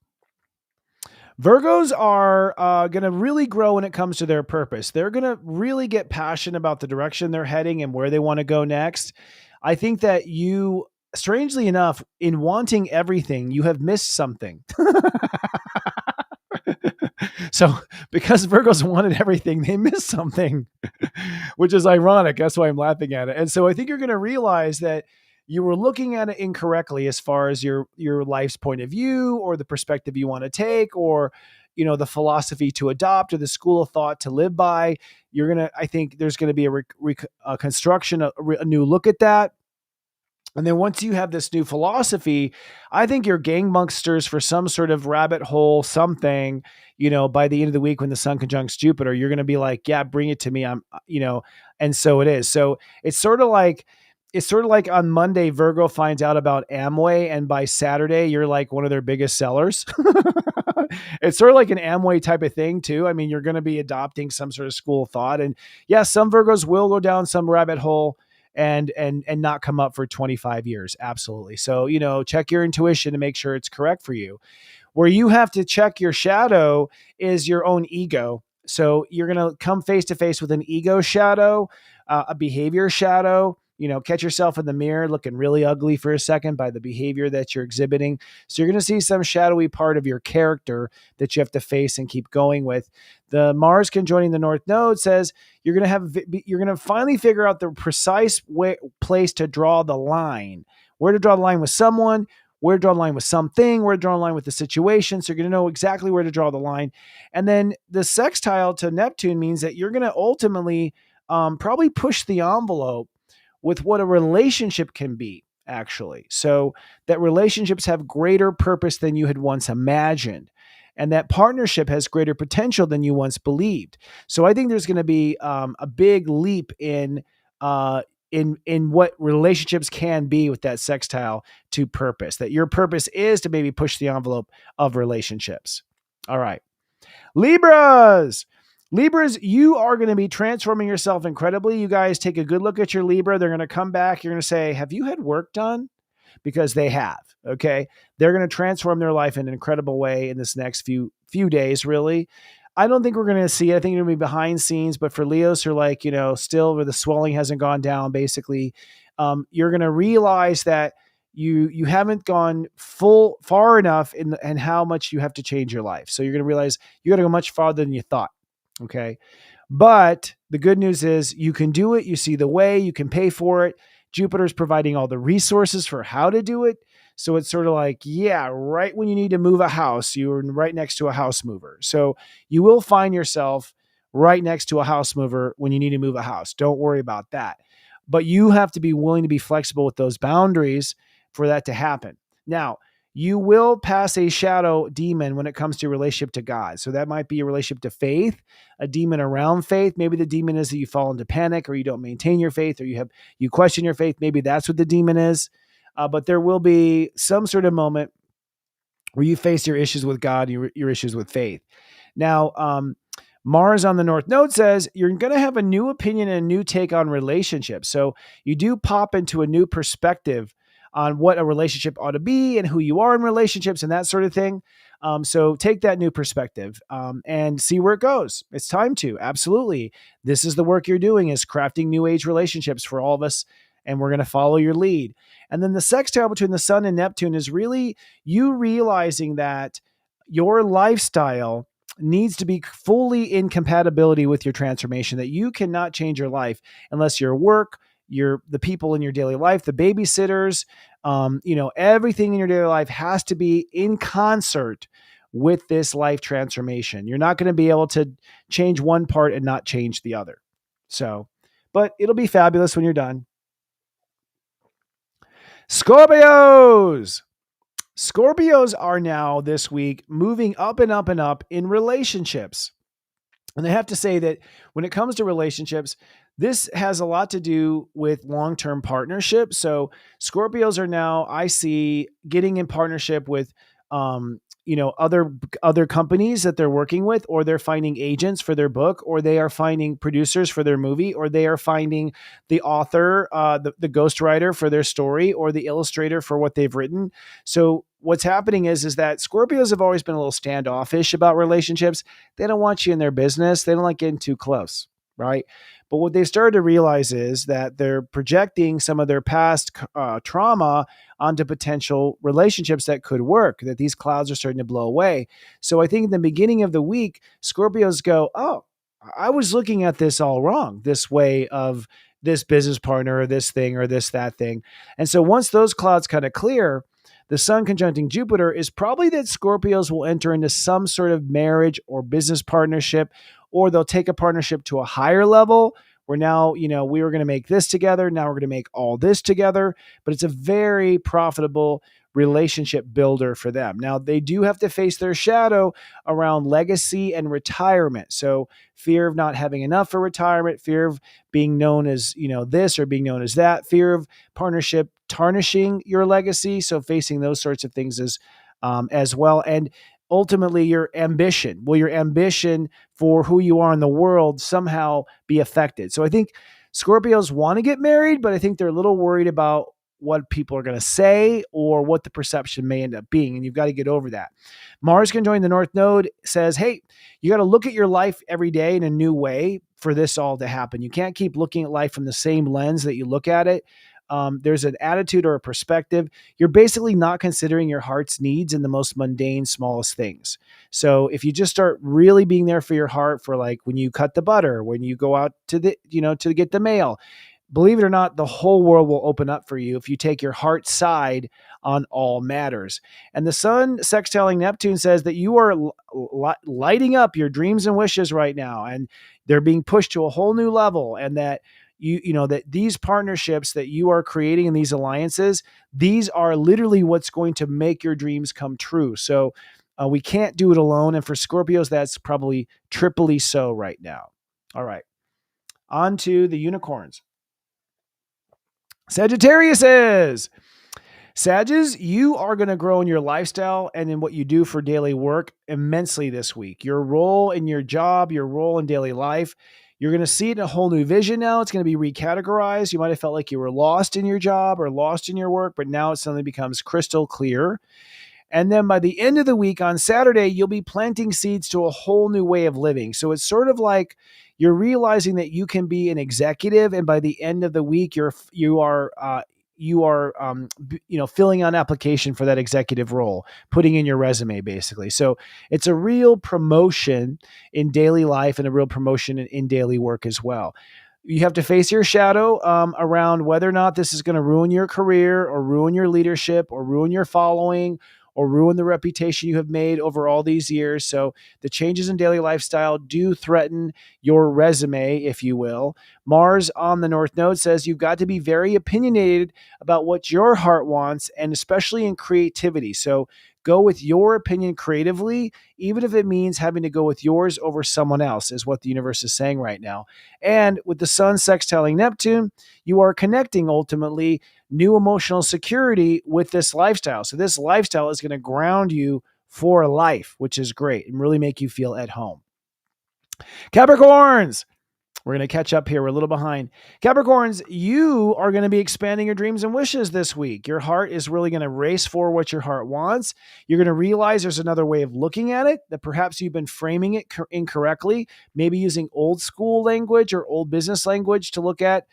Virgos are going to really grow when it comes to their purpose. They're going to really get passionate about the direction they're heading and where they want to go next. I think that you, strangely enough, in wanting everything, you have missed something. So because Virgos wanted everything, they missed something, which is ironic. That's why I'm laughing at it. And so I think you're going to realize that you were looking at it incorrectly as far as your life's point of view or the perspective you want to take or, you know, the philosophy to adopt or the school of thought to live by. I think there's going to be a construction, a new look at that. And then once you have this new philosophy, I think you're gangbusters for some sort of rabbit hole, something, you know, by the end of the week when the sun conjuncts Jupiter, you're going to be like, yeah, bring it to me. And so it is. So it's sort of like on Monday, Virgo finds out about Amway, and by Saturday, you're like one of their biggest sellers. It's sort of like an Amway type of thing too. I mean, you're going to be adopting some sort of school of thought. And yeah, some Virgos will go down some rabbit hole and not come up for 25 years. Absolutely. So, you know, check your intuition to make sure it's correct for you. Where you have to check your shadow is your own ego. So you're going to come face to face with an ego shadow, a behavior shadow. You know, catch yourself in the mirror looking really ugly for a second by the behavior that you're exhibiting. So you're going to see some shadowy part of your character that you have to face and keep going with. The Mars conjoining the North Node says you're going to finally figure out the precise place to draw the line, where to draw the line with someone, where to draw the line with something, where to draw the line with the situation. So you're going to know exactly where to draw the line. And then the sextile to Neptune means that you're going to ultimately probably push the envelope with what a relationship can be, actually. So that relationships have greater purpose than you had once imagined. And that partnership has greater potential than you once believed. So I think there's going to be a big leap in what relationships can be with that sextile to purpose. That your purpose is to maybe push the envelope of relationships. All right. Libras, you are going to be transforming yourself incredibly. You guys take a good look at your Libra. They're going to come back. You're going to say, have you had work done? Because they have. Okay. They're going to transform their life in an incredible way in this next few days, really. I don't think we're going to see it. I think it'll be behind scenes, but for Leos who are like, you know, still where the swelling hasn't gone down, basically, you're going to realize that you haven't gone far enough in how much you have to change your life. So you're going to realize you got to go much farther than you thought. Okay. But the good news is you can do it. You see the way, you can pay for it. Jupiter's providing all the resources for how to do it. So it's sort of like, yeah, right when you need to move a house, you're right next to a house mover. So you will find yourself right next to a house mover when you need to move a house. Don't worry about that. But you have to be willing to be flexible with those boundaries for that to happen. Now, you will pass a shadow demon when it comes to your relationship to God. So that might be your relationship to faith, a demon around faith. Maybe the demon is that you fall into panic or you don't maintain your faith or you question your faith. Maybe that's what the demon is. But there will be some sort of moment where you face your issues with God, your issues with faith. Now, Mars on the North Node says you're going to have a new opinion and a new take on relationships. So you do pop into a new perspective on what a relationship ought to be and who you are in relationships and that sort of thing. So take that new perspective and see where it goes. It's time to. Absolutely. This is the work you're doing, is crafting new age relationships for all of us. And we're going to follow your lead. And then the sextile between the sun and Neptune is really you realizing that your lifestyle needs to be fully in compatibility with your transformation, that you cannot change your life unless your work, the people in your daily life, the babysitters, everything in your daily life has to be in concert with this life transformation. You're not going to be able to change one part and not change the other. So, but it'll be fabulous when you're done. Scorpios are now this week moving up and up and up in relationships. And I have to say that when it comes to relationships, this has a lot to do with long-term partnership. So Scorpios are now, I see, getting in partnership with, other companies that they're working with, or they're finding agents for their book, or they are finding producers for their movie, or they are finding the author, the ghostwriter for their story, or the illustrator for what they've written. So what's happening is that Scorpios have always been a little standoffish about relationships. They don't want you in their business. They don't like getting too close, right? But what they started to realize is that they're projecting some of their past trauma onto potential relationships that could work, that these clouds are starting to blow away. So I think in the beginning of the week, Scorpios go, oh, I was looking at this all wrong, this way of this business partner or this thing or this, that thing. And so once those clouds kind of clear, the sun conjuncting Jupiter is probably that Scorpios will enter into some sort of marriage or business partnership, or they'll take a partnership to a higher level where now, we were going to make this together. Now we're going to make all this together. But it's a very profitable relationship builder for them. Now, they do have to face their shadow around legacy and retirement. So fear of not having enough for retirement, fear of being known as, this or being known as that, fear of partnership tarnishing your legacy. So facing those sorts of things as well. And ultimately your ambition. Will your ambition for who you are in the world somehow be affected? So I think Scorpios want to get married, but I think they're a little worried about what people are going to say or what the perception may end up being. And you've got to get over that. Mars conjoining the North Node says, hey, you got to look at your life every day in a new way for this all to happen. You can't keep looking at life from the same lens that you look at it. There's an attitude or a perspective. You're basically not considering your heart's needs in the most mundane, smallest things. So if you just start really being there for your heart, for like when you cut the butter, when you go out to to get the mail, believe it or not, the whole world will open up for you if you take your heart side on all matters. And the sun sextiling Neptune says that you are lighting up your dreams and wishes right now, and they're being pushed to a whole new level. And that that these partnerships that you are creating in these alliances, these are literally what's going to make your dreams come true. So we can't do it alone. And for Scorpios, that's probably triply so right now. All right. On to the unicorns. Sagittarius is. Sagittarius, you are going to grow in your lifestyle and in what you do for daily work immensely this week. Your role in your job, your role in daily life, you're going to see it in a whole new vision now. It's going to be recategorized. You might have felt like you were lost in your job or lost in your work, but now it suddenly becomes crystal clear. And then by the end of the week on Saturday, you'll be planting seeds to a whole new way of living. So it's sort of like you're realizing that you can be an executive, and by the end of the week, you are filling out an application for that executive role, putting in your resume, basically. So it's a real promotion in daily life and a real promotion in daily work as well. You have to face your shadow around whether or not this is going to ruin your career or ruin your leadership or ruin your following or ruin the reputation you have made over all these years. So the changes in daily lifestyle do threaten your resume, if you will. Mars on the North Node says you've got to be very opinionated about what your heart wants, and especially in creativity. So go with your opinion creatively, even if it means having to go with yours over someone else, is what the universe is saying right now. And with the sun sextiling Neptune, you are connecting ultimately new emotional security with this lifestyle. So this lifestyle is going to ground you for life, which is great and really make you feel at home. Capricorns. We're going to catch up here. We're a little behind. Capricorns, you are going to be expanding your dreams and wishes this week. Your heart is really going to race for what your heart wants. You're going to realize there's another way of looking at it, that perhaps you've been framing it incorrectly, maybe using old school language or old business language to look at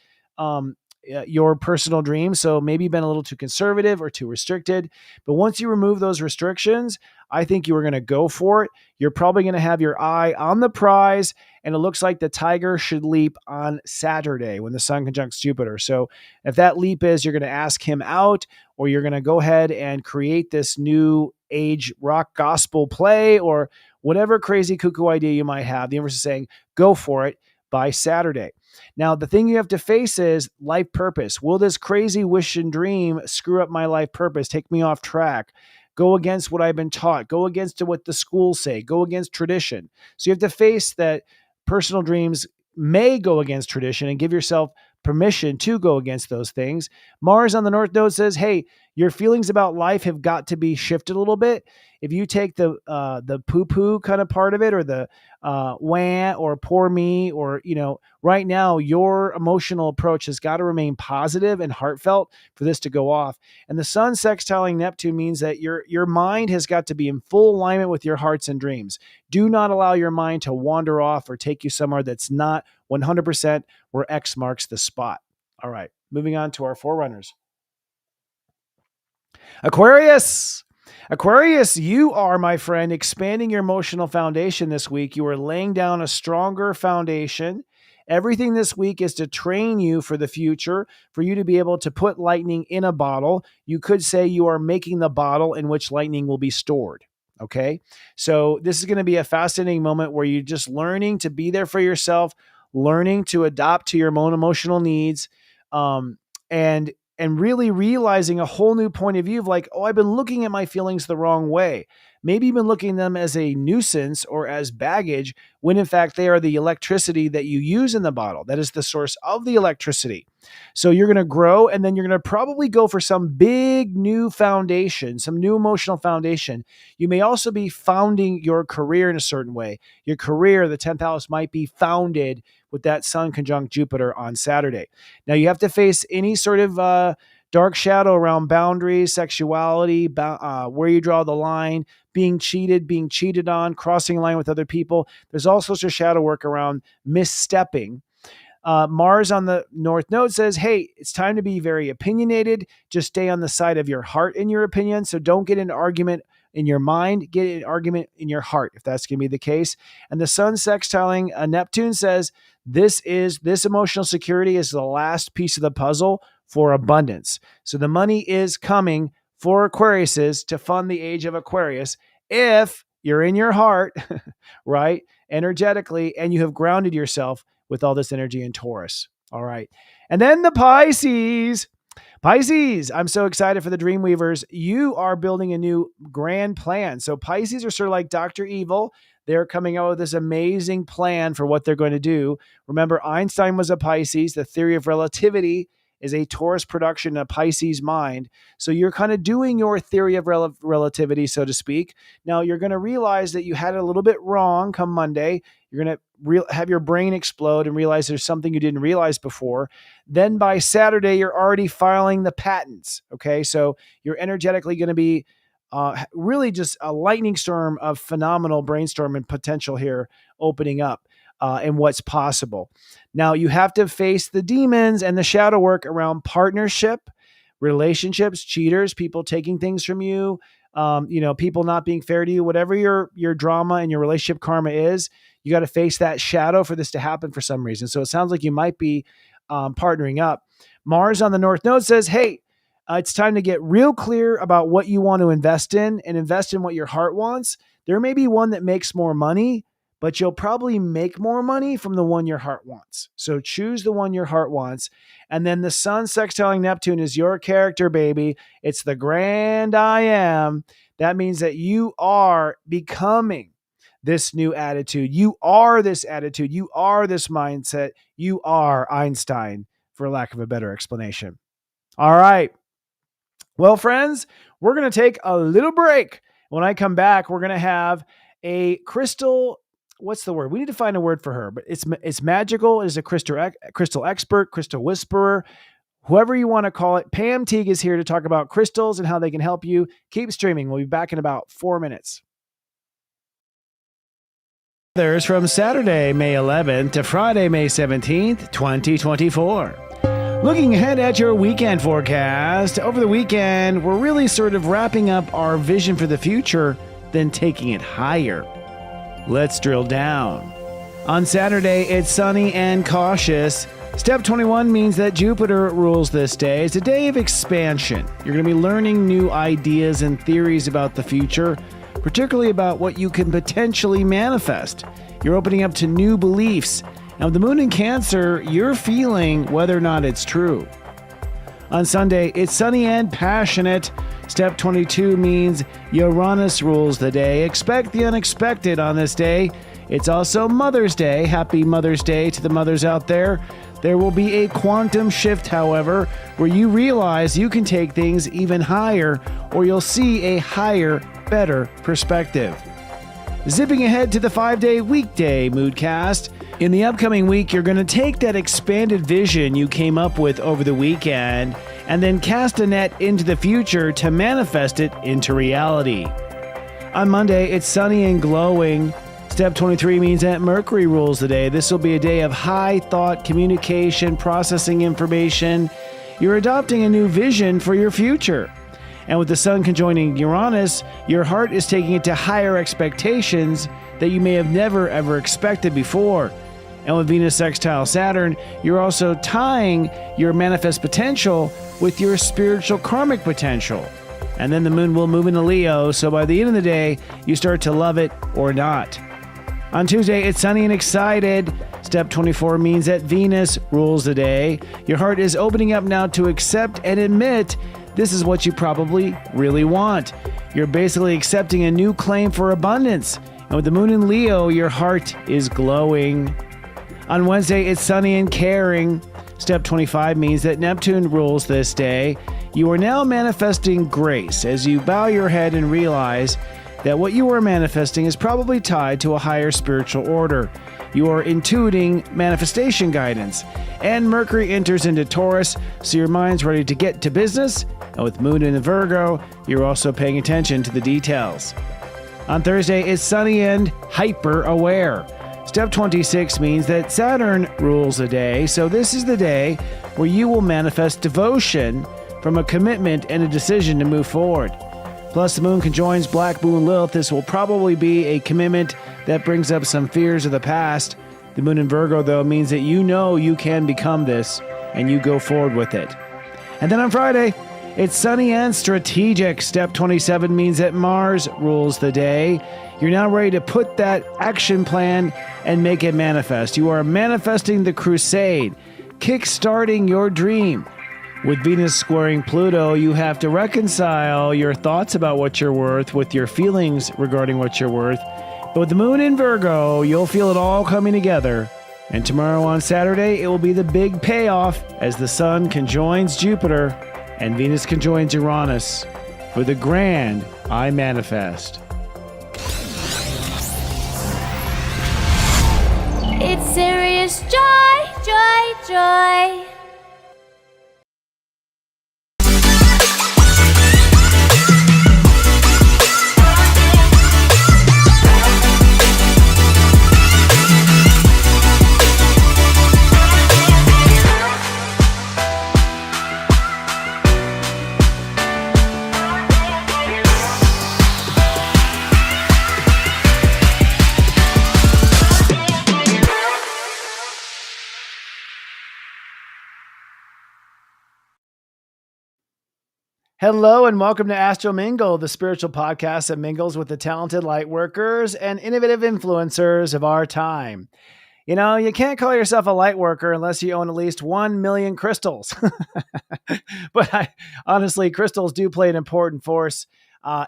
your personal dreams. So maybe you've been a little too conservative or too restricted. But once you remove those restrictions, I think you are going to go for it. You're probably going to have your eye on the prize, and it looks like the tiger should leap on Saturday when the sun conjuncts Jupiter. So if that leap is you're going to ask him out, or you're going to go ahead and create this new age rock gospel play, or whatever crazy cuckoo idea you might have, the universe is saying, go for it by Saturday. Now, the thing you have to face is life purpose. Will this crazy wish and dream screw up my life purpose, take me off track, go against what I've been taught, go against what the schools say, go against tradition? So you have to face that personal dreams may go against tradition, and give yourself permission to go against those things. Mars on the North Node says, hey, your feelings about life have got to be shifted a little bit. If you take the poo-poo kind of part of it, or the wah, or poor me, or, right now your emotional approach has got to remain positive and heartfelt for this to go off. And the sun sextiling Neptune means that your mind has got to be in full alignment with your hearts and dreams. Do not allow your mind to wander off or take you somewhere that's not 100% where X marks the spot. All right, moving on to our forerunners. Aquarius. Aquarius, you are, my friend, expanding your emotional foundation this week. You are laying down a stronger foundation. Everything this week is to train you for the future, for you to be able to put lightning in a bottle. You could say you are making the bottle in which lightning will be stored. Okay. So this is going to be a fascinating moment where you're just learning to be there for yourself, learning to adapt to your own emotional needs, and really realizing a whole new point of view of like, oh, I've been looking at my feelings the wrong way. Maybe you've been looking at them as a nuisance or as baggage, when in fact they are the electricity that you use in the bottle. That is the source of the electricity. So you're going to grow, and then you're going to probably go for some big new foundation, some new emotional foundation. You may also be founding your career in a certain way. Your career, the 10th house, might be founded with that sun conjunct Jupiter on Saturday. Now you have to face any sort of dark shadow around boundaries, sexuality, where you draw the line, being cheated on, crossing a line with other people. There's all sorts of shadow work around misstepping. Mars on the North Node says, hey, it's time to be very opinionated. Just stay on the side of your heart in your opinion. So don't get in an argument in your mind, get an argument in your heart, if that's going to be the case. And the sun sextiling Neptune says, this emotional security is the last piece of the puzzle for abundance. So the money is coming for Aquariuses to fund the age of Aquarius if you're in your heart, right, energetically, and you have grounded yourself with all this energy in Taurus. All right. And then the Pisces. Pisces, I'm so excited for the Dreamweavers. You are building a new grand plan. So Pisces are sort of like Dr. Evil. They're coming out with this amazing plan for what they're going to do. Remember, Einstein was a Pisces. The theory of relativity is a Taurus production, a Pisces mind. So you're kind of doing your theory of relativity, so to speak. Now you're going to realize that you had it a little bit wrong come Monday. You're going to have your brain explode and realize there's something you didn't realize before. Then by Saturday, you're already filing the patents. Okay. So you're energetically going to be really just a lightning storm of phenomenal brainstorm and potential here opening up and what's possible. Now you have to face the demons and the shadow work around partnership, relationships, cheaters, people taking things from you, people not being fair to you, whatever your drama and your relationship karma is. You got to face that shadow for this to happen for some reason. So it sounds like you might be partnering up. Mars on the North Node says, hey, it's time to get real clear about what you want to invest in and invest in what your heart wants. There may be one that makes more money, but you'll probably make more money from the one your heart wants. So choose the one your heart wants. And then the sun sextiling Neptune is your character, baby. It's the grand I am. That means that you are becoming this new attitude. You are this attitude. You are this mindset. You are Einstein, for lack of a better explanation. All right. Well, friends, we're going to take a little break. When I come back, we're going to have a crystal. What's the word? We need to find a word for her, but it's magical. It is a crystal expert, crystal whisperer, whoever you want to call it. Pam Teague is here to talk about crystals and how they can help you. Keep streaming. We'll be back in about 4 minutes. There's from Saturday, May 11th to Friday, May 17th, 2024. Looking ahead at your weekend forecast. Over the weekend, we're really sort of wrapping up our vision for the future, then taking it higher. Let's drill down. On Saturday, it's sunny and cautious. Step 21 means that Jupiter rules this day. It's a day of expansion. You're going to be learning new ideas and theories about the future, particularly about what you can potentially manifest. You're opening up to new beliefs. Now, with the moon in Cancer, you're feeling whether or not it's true. On Sunday, it's sunny and passionate. Step 22 means Uranus rules the day. Expect the unexpected on this day. It's also Mother's Day. Happy Mother's Day to the mothers out there. There will be a quantum shift, however, where you realize you can take things even higher, or you'll see a higher, better perspective. Zipping ahead to the 5-day weekday moodcast. In the upcoming week, you're going to take that expanded vision you came up with over the weekend and then cast a net into the future to manifest it into reality. On Monday, it's sunny and glowing. Step 23 means that Mercury rules the day. This will be a day of high thought, communication, processing information. You're adopting a new vision for your future. And with the sun conjoining Uranus, your heart is taking it to higher expectations that you may have never ever expected before. And with Venus sextile Saturn, you're also tying your manifest potential with your spiritual karmic potential. And then the moon will move into Leo, so by the end of the day, you start to love it or not. On Tuesday, it's sunny and excited. Step 24 means that Venus rules the day. Your heart is opening up now to accept and admit this is what you probably really want. You're basically accepting a new claim for abundance. And with the moon in Leo, your heart is glowing. On Wednesday, it's sunny and caring. Step 25 means that Neptune rules this day. You are now manifesting grace as you bow your head and realize that what you are manifesting is probably tied to a higher spiritual order. You are intuiting manifestation guidance. And Mercury enters into Taurus, so your mind's ready to get to business. And with Moon in Virgo, you're also paying attention to the details. On Thursday, it's sunny and hyper-aware. Step 26 means that Saturn rules the day, so this is the day where you will manifest devotion from a commitment and a decision to move forward. Plus, the moon conjoins Black Moon Lilith. This will probably be a commitment that brings up some fears of the past. The moon in Virgo, though, means that you know you can become this, and you go forward with it. And then on Friday, it's sunny and strategic. Step 27 means that Mars rules the day. You're now ready to put that action plan and make it manifest. You are manifesting the crusade, kickstarting your dream. With Venus squaring Pluto, you have to reconcile your thoughts about what you're worth with your feelings regarding what you're worth. But with the moon in Virgo, you'll feel it all coming together. And tomorrow on Saturday, it will be the big payoff as the sun conjoins Jupiter and Venus conjoins Uranus for the grand I manifest. It's serious joy, joy, joy. Hello and welcome to Astro Mingle, the spiritual podcast that mingles with the talented light workers and innovative influencers of our time. You know, you can't call yourself a light worker unless you own at least 1 million crystals. But honestly, crystals do play an important force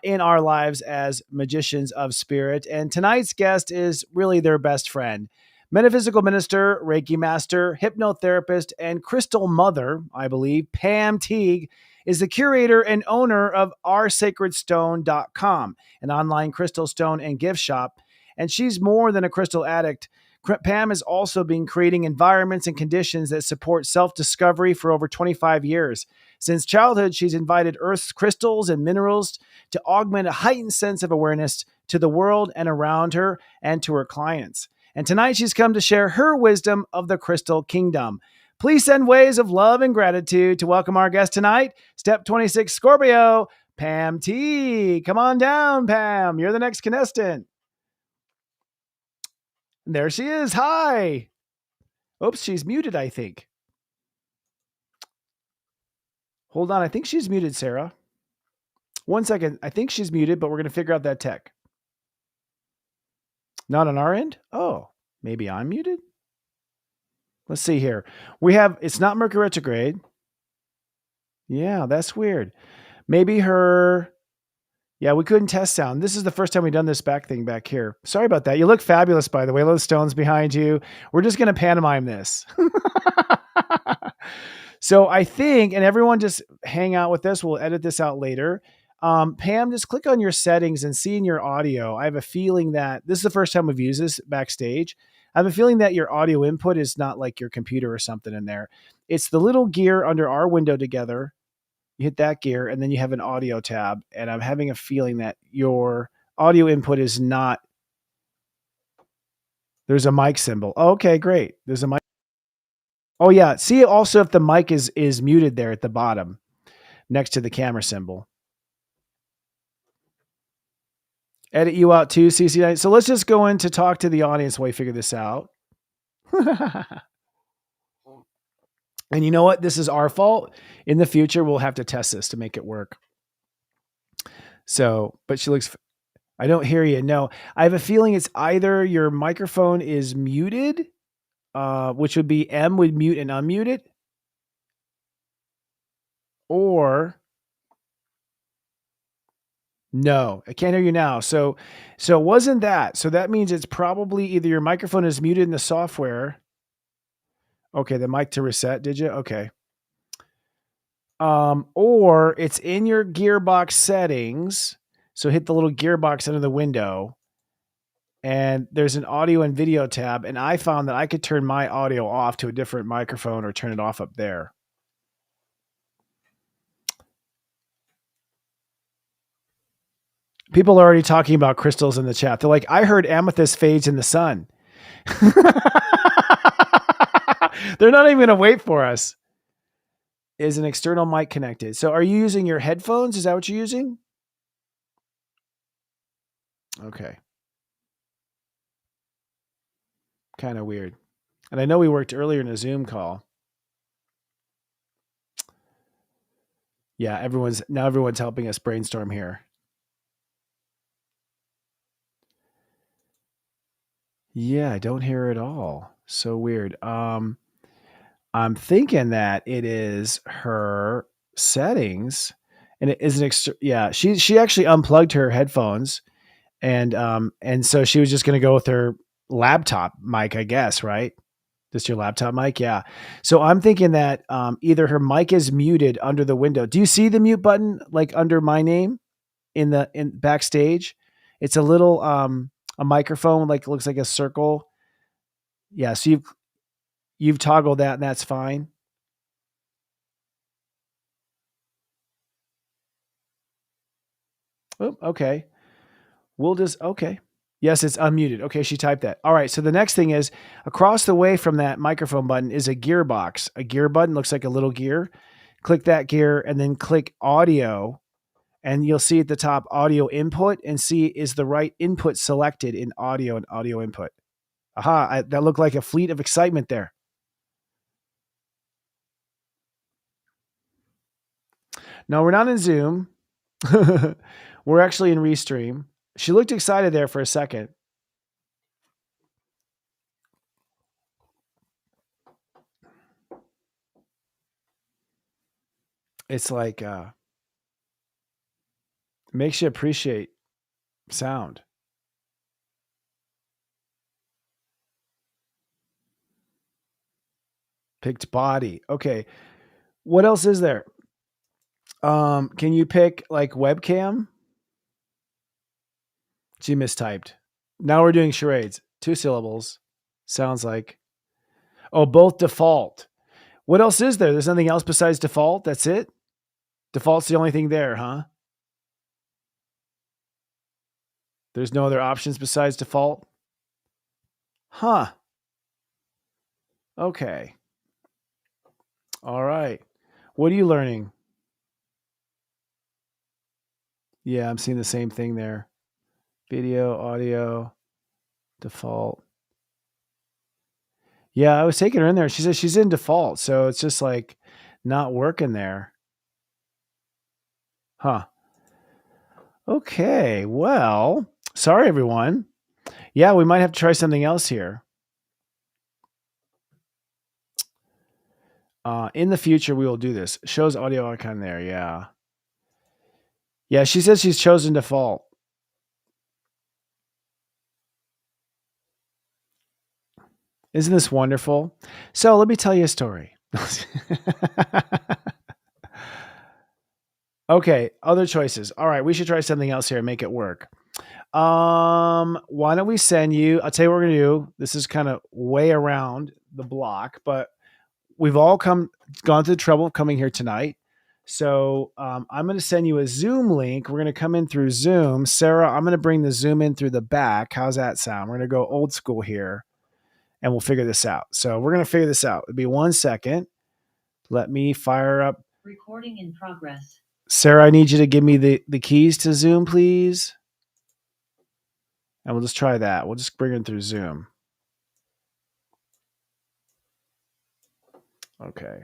in our lives as magicians of spirit. And tonight's guest is really their best friend. Metaphysical Minister, Reiki Master, Hypnotherapist, and Crystal Mother, I believe, Pam Teague, is the curator and owner of oursacredstone.com, an online crystal stone and gift shop. And she's more than a crystal addict. Pam has also been creating environments and conditions that support self-discovery for over 25 years. Since childhood, she's invited Earth's crystals and minerals to augment a heightened sense of awareness to the world and around her and to her clients. And tonight she's come to share her wisdom of the Crystal Kingdom. Please send waves of love and gratitude to welcome our guest tonight, Step 26 Scorpio, Pam Teague. Come on down, Pam. You're the next contestant. And there she is. Hi. Oops, she's muted, I think. Hold on. I think she's muted, Sarah. 1 second. I think she's muted, but we're going to figure out that tech. Not on our end? Oh, maybe I'm muted? Let's see here. It's not Mercury retrograde. Yeah, that's weird. Maybe her Yeah, we couldn't test sound. This is the first time we've done this back thing back here. Sorry about that. You look fabulous, by the way. Those stones behind you. We're just going to pantomime this. So I think, and everyone just hang out with this. We'll edit this out later. Pam, just click on your settings and see in your audio. I have a feeling that this is the first time we've used this backstage. I have a feeling that your audio input is not like your computer or something in there. It's the little gear under our window together. You hit that gear and then you have an audio tab. And I'm having a feeling that your audio input is not. There's a mic symbol. Oh, okay, great. There's a mic. Oh yeah. See also if the mic is muted there at the bottom next to the camera symbol. Edit you out too, CC9. So let's just go in to talk to the audience while we figure this out. And you know what? This is our fault. In the future, we'll have to test this to make it work. So, but she looks, I don't hear you. No, I have a feeling it's either your microphone is muted, which would be M would mute and unmute it, or no, I can't hear you now. So it wasn't that. So that means it's probably either your microphone is muted in the software. Okay, the mic to reset, did you? Okay. Or it's in your gearbox settings. So hit the little gearbox under the window and there's an audio and video tab. And I found that I could turn my audio off to a different microphone or turn it off up there. People are already talking about crystals in the chat. They're like, I heard amethyst fades in the sun. They're not even going to wait for us. Is an external mic connected? So are you using your headphones? Is that what you're using? Okay. Kind of weird. And I know we worked earlier in a Zoom call. Yeah, everyone's helping us brainstorm here. Yeah, I don't hear it at all. So weird. I'm thinking that it is her settings, and it is yeah. She actually unplugged her headphones, and so she was just going to go with her laptop mic, I guess, right? Just your laptop mic, yeah. So I'm thinking that either her mic is muted under the window. Do you see the mute button like under my name in backstage? It's a little a microphone, like looks like a circle. Yeah, so you've toggled that and that's fine. Oh, okay. We'll just okay. Yes, it's unmuted. Okay, she typed that. All right, so the next thing is across the way from that microphone button is a gearbox. A gear button looks like a little gear. Click that gear and then click audio. And you'll see at the top audio input and see is the right input selected in audio and audio input. Aha, that looked like a fleet of excitement there. No, we're not in Zoom. We're actually in Restream. She looked excited there for a second. It's like makes you appreciate sound. Picked body. Okay. What else is there? Can you pick like webcam? She mistyped. Now we're doing charades. 2 syllables. Sounds like. Oh, both default. What else is there? There's nothing else besides default? That's it? Default's the only thing there, huh? There's no other options besides default? Huh. Okay. All right. What are you learning? Yeah, I'm seeing the same thing there. Video, audio, default. Yeah, I was taking her in there. She says she's in default, so it's just like not working there. Huh. Okay. Well, sorry everyone. Yeah, we might have to try something else here. In the future, we will do this. Shows audio icon there. Yeah. Yeah, she says she's chosen default. Isn't this wonderful? So let me tell you a story. Okay, other choices. All right, we should try something else here and make it work. Why don't we send you? I'll tell you what we're gonna do. This is kind of way around the block, but we've all gone through the trouble of coming here tonight. So I'm going to send you a Zoom link. We're going to come in through Zoom. Sarah, I'm going to bring the Zoom in through the back. How's that sound? We're going to go old school here and we'll figure this out. So we're going to figure this out. It'll be 1 second. Let me fire up. Recording in progress. Sarah, I need you to give me the keys to Zoom, please. And we'll just try that. We'll just bring it through Zoom. Okay.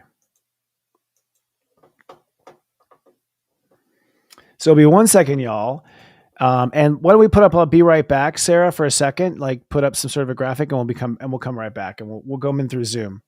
So it'll be 1 second, y'all. And why don't we put up? I'll be right back, Sarah, for a second. Like put up some sort of a graphic, and we'll come right back, and we'll go in through Zoom.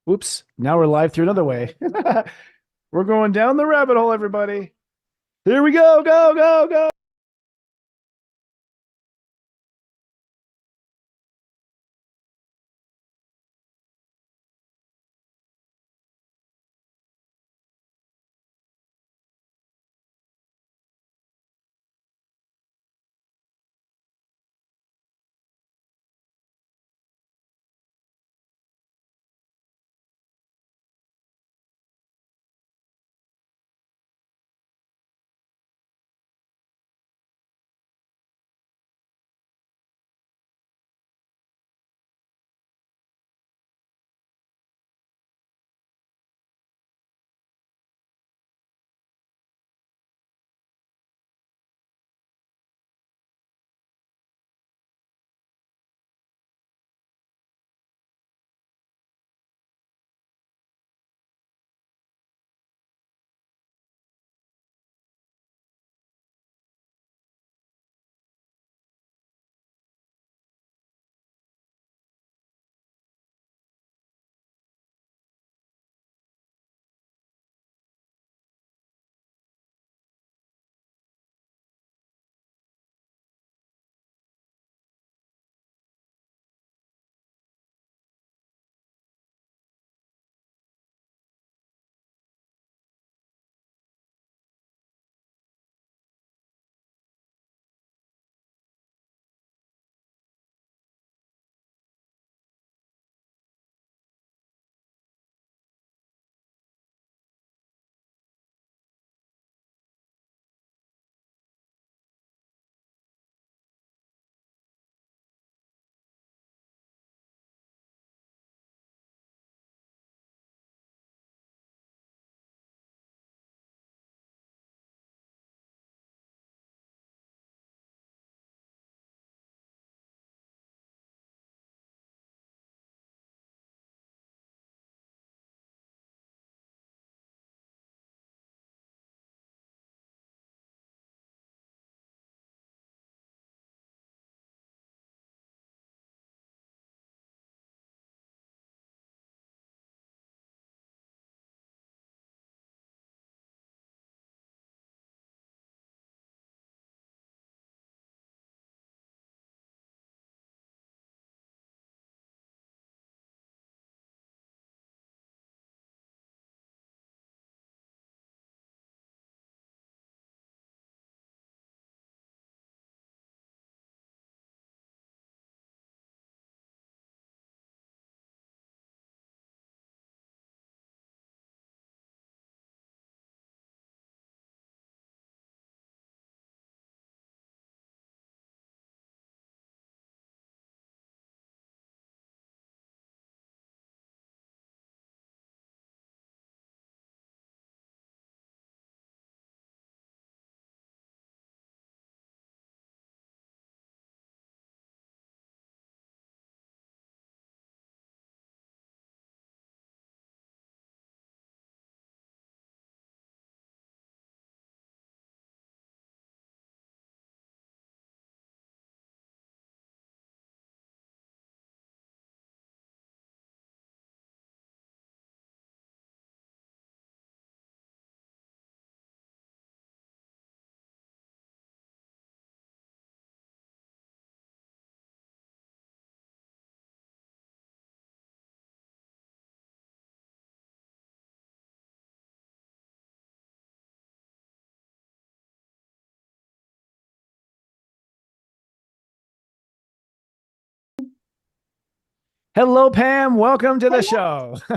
Oops. Now we're live through another way. We're going down the rabbit hole, everybody. Here we go. Go, go, go. Hello, Pam. Welcome to the Hello. show.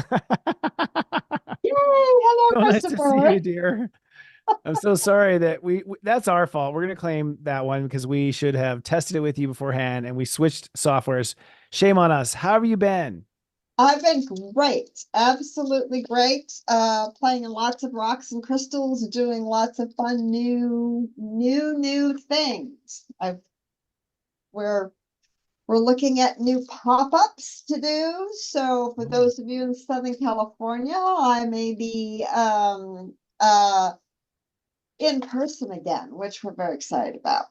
Yay. Hello, So nice to see Christopher. you, dear. I'm so sorry that that's our fault. We're going to claim that one because we should have tested it with you beforehand and we switched softwares. Shame on us. How have you been? I've been great. Absolutely great. Playing in lots of rocks and crystals, doing lots of fun new things. We're we're looking at new pop-ups to do. So for Oh. those of you in Southern California, I may be in person again, which we're very excited about.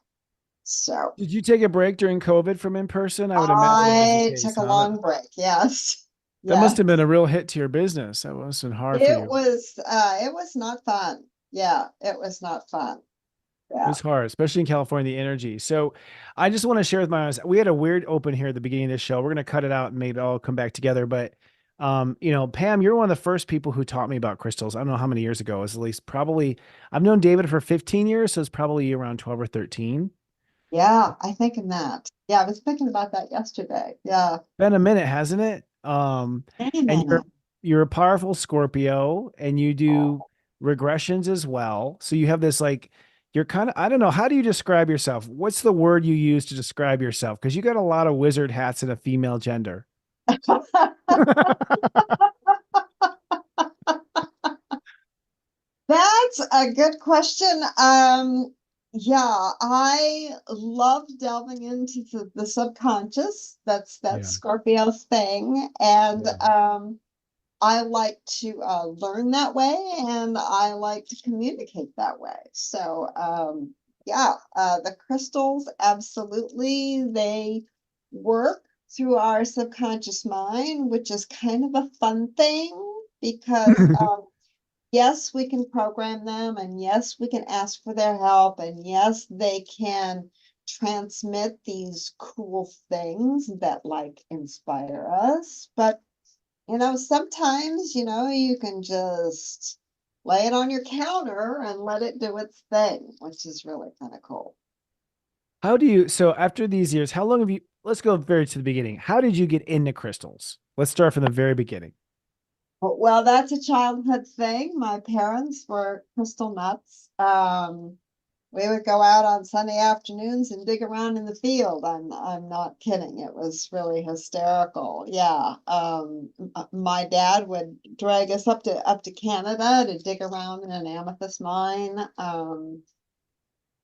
So Did you take a break during COVID from in person? I would imagine that was the I case, took a huh? That long break. Yes. that must Yes. have been a real hit to your business. That must have been hard for you. It was not fun. Yeah, it was not fun. It Yeah. was hard, especially in California, the energy. So I just want to share with my audience. We had a weird open here at the beginning of this show. We're going to cut it out and maybe all come back together. But, Pam, you're one of the first people who taught me about crystals. I don't know how many years ago. It was at least probably, I've known David for 15 years. So it's probably around 12 or 13. Yeah, I think in that. Yeah, I was thinking about that yesterday. Yeah. Been a minute, hasn't it? Any And minute. you're a powerful Scorpio and you do regressions as well. So you have this like you're kind of I don't know, how do you describe yourself? What's the word you use to describe yourself? Because you got a lot of wizard hats in a female gender. That's a good question. Yeah, I love delving into the subconscious. That's Yeah. Scorpio's thing. And Yeah. I like to learn that way and I like to communicate that way. So, yeah, the crystals, absolutely, they work through our subconscious mind, which is kind of a fun thing because, yes, we can program them, and yes, we can ask for their help, and yes, they can transmit these cool things that like inspire us. But sometimes, you can just lay it on your counter and let it do its thing, which is really kind of cool. How do you so after these years, how long have you let's go very to the beginning. How did you get into crystals? Let's start from the very beginning. Well, that's a childhood thing. My parents were crystal nuts. We would go out on Sunday afternoons and dig around in the field. I'm not kidding. It was really hysterical. Yeah. My dad would drag us up to Canada to dig around in an amethyst mine.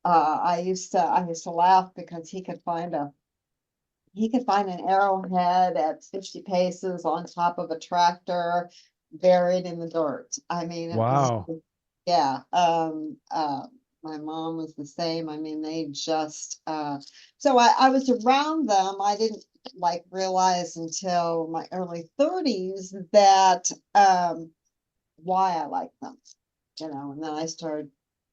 I used to laugh because he could find an arrowhead at 50 paces on top of a tractor buried in the dirt. I mean, it was, Wow. yeah. My mom was the same. I mean, they just, so I was around them. I didn't like realize until my early 30s that, why I liked them, and then I started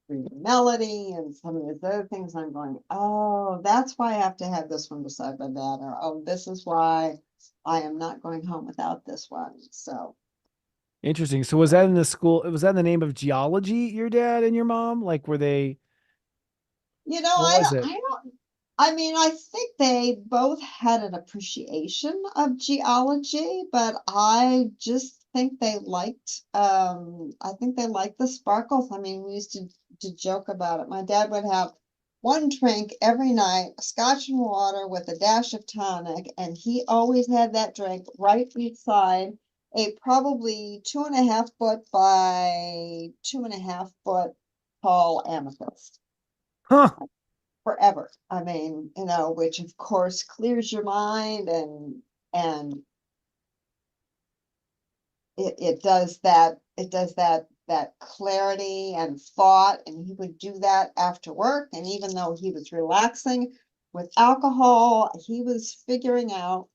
reading melody and some of these other things. I'm going, oh, that's why I have to have this one beside my bed, or oh, this is why I am not going home without this one. So, Interesting. So was that in the school? Was that in the name of geology, your dad and your mom? Like were they what I was don't, it? I don't, I mean, I think they both had an appreciation of geology, but I just think I think they liked the sparkles. I mean, we used to joke about it. My dad would have one drink every night, scotch and water with a dash of tonic, and he always had that drink right beside a probably 2.5 foot by 2.5 foot tall amethyst Huh. forever. I mean, which of course clears your mind and it does that clarity and thought, and he would do that after work. And even though he was relaxing with alcohol, he was figuring out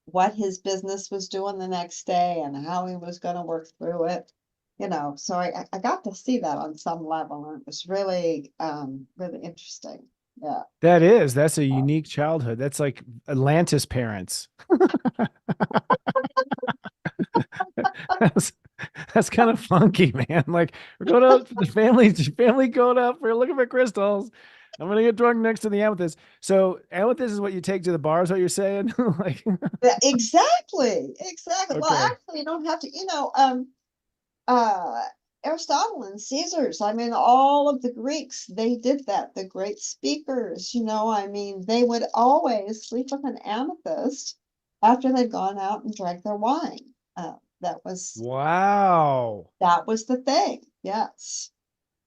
what his business was doing the next day and how he was going to work through it. So I got to see that on some level, and it was really interesting. Yeah. That's a unique childhood. That's like Atlantis parents. That's, that's kind of funky, man. Like we're going out for the family going out for looking for crystals. I'm gonna get drunk next to the amethyst. So amethyst is what you take to the bar, is what you're saying? Like, Yeah, exactly, exactly. Well, okay. actually, you don't have to, uh, Aristotle and Caesars, I mean, all of the Greeks, they did that. The great speakers, I mean, they would always sleep with an amethyst after they'd gone out and drank their wine. That was Wow. that was the thing. Yes.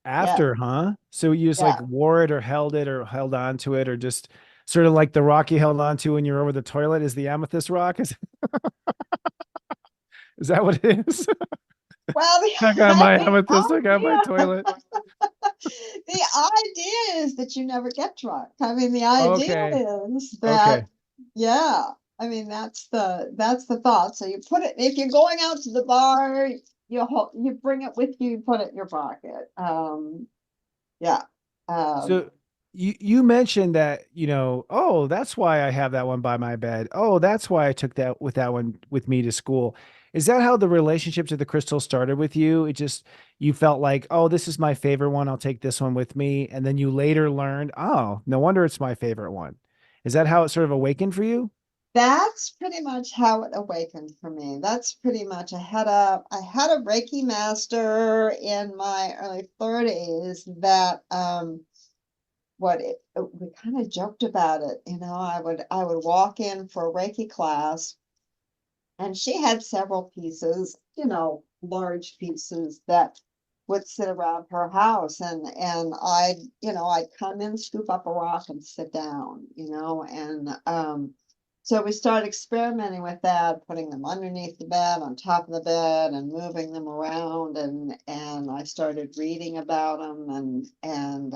Yeah. After, huh? So you just like Yeah. wore it or held it or held on to it or just sort of like the rock you held on to when you're over the toilet is the amethyst rock? Is that what it is? Well, I got my amethyst, I got my toilet. the idea is that you never get drunk. I mean, the idea Okay. is that, Okay. yeah, I mean, that's the thought. So you put it, if you're going out to the bar, you bring it with you, you put it in your pocket. Yeah. Um, So you mentioned that, oh, that's why I have that one by my bed. Oh, that's why I took that one with me to school. Is that how the relationship to the crystal started with you? It just you felt like, oh, this is my favorite one. I'll take this one with me. And then you later learned, oh, no wonder it's my favorite one. Is that how it sort of awakened for you? that's pretty much how it awakened for me. That's pretty much I had a Reiki master in my early 30s that we kind of joked about it. I would walk in for a Reiki class, and she had several pieces, large pieces that would sit around her house, and I'd come in, scoop up a rock and sit down, and so we started experimenting with that, putting them underneath the bed, on top of the bed, and moving them around, and I started reading about them, and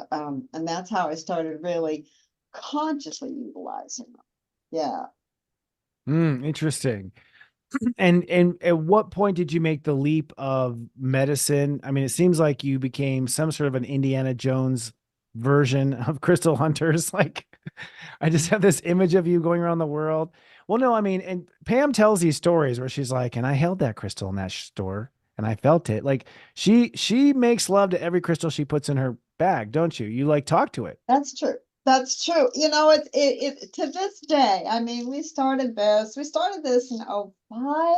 that's how I started really consciously utilizing them. Yeah. Interesting. And at what point did you make the leap of medicine? I mean, it seems like you became some sort of an Indiana Jones version of Crystal Hunters. Like, I just have this image of you going around the world. Well, no, I mean, and Pam tells these stories where she's like, and I held that crystal in that store and I felt it. Like she makes love to every crystal she puts in her bag, don't you? You like talk to it. That's true. That's true. It to this day. I mean, we started this in '05.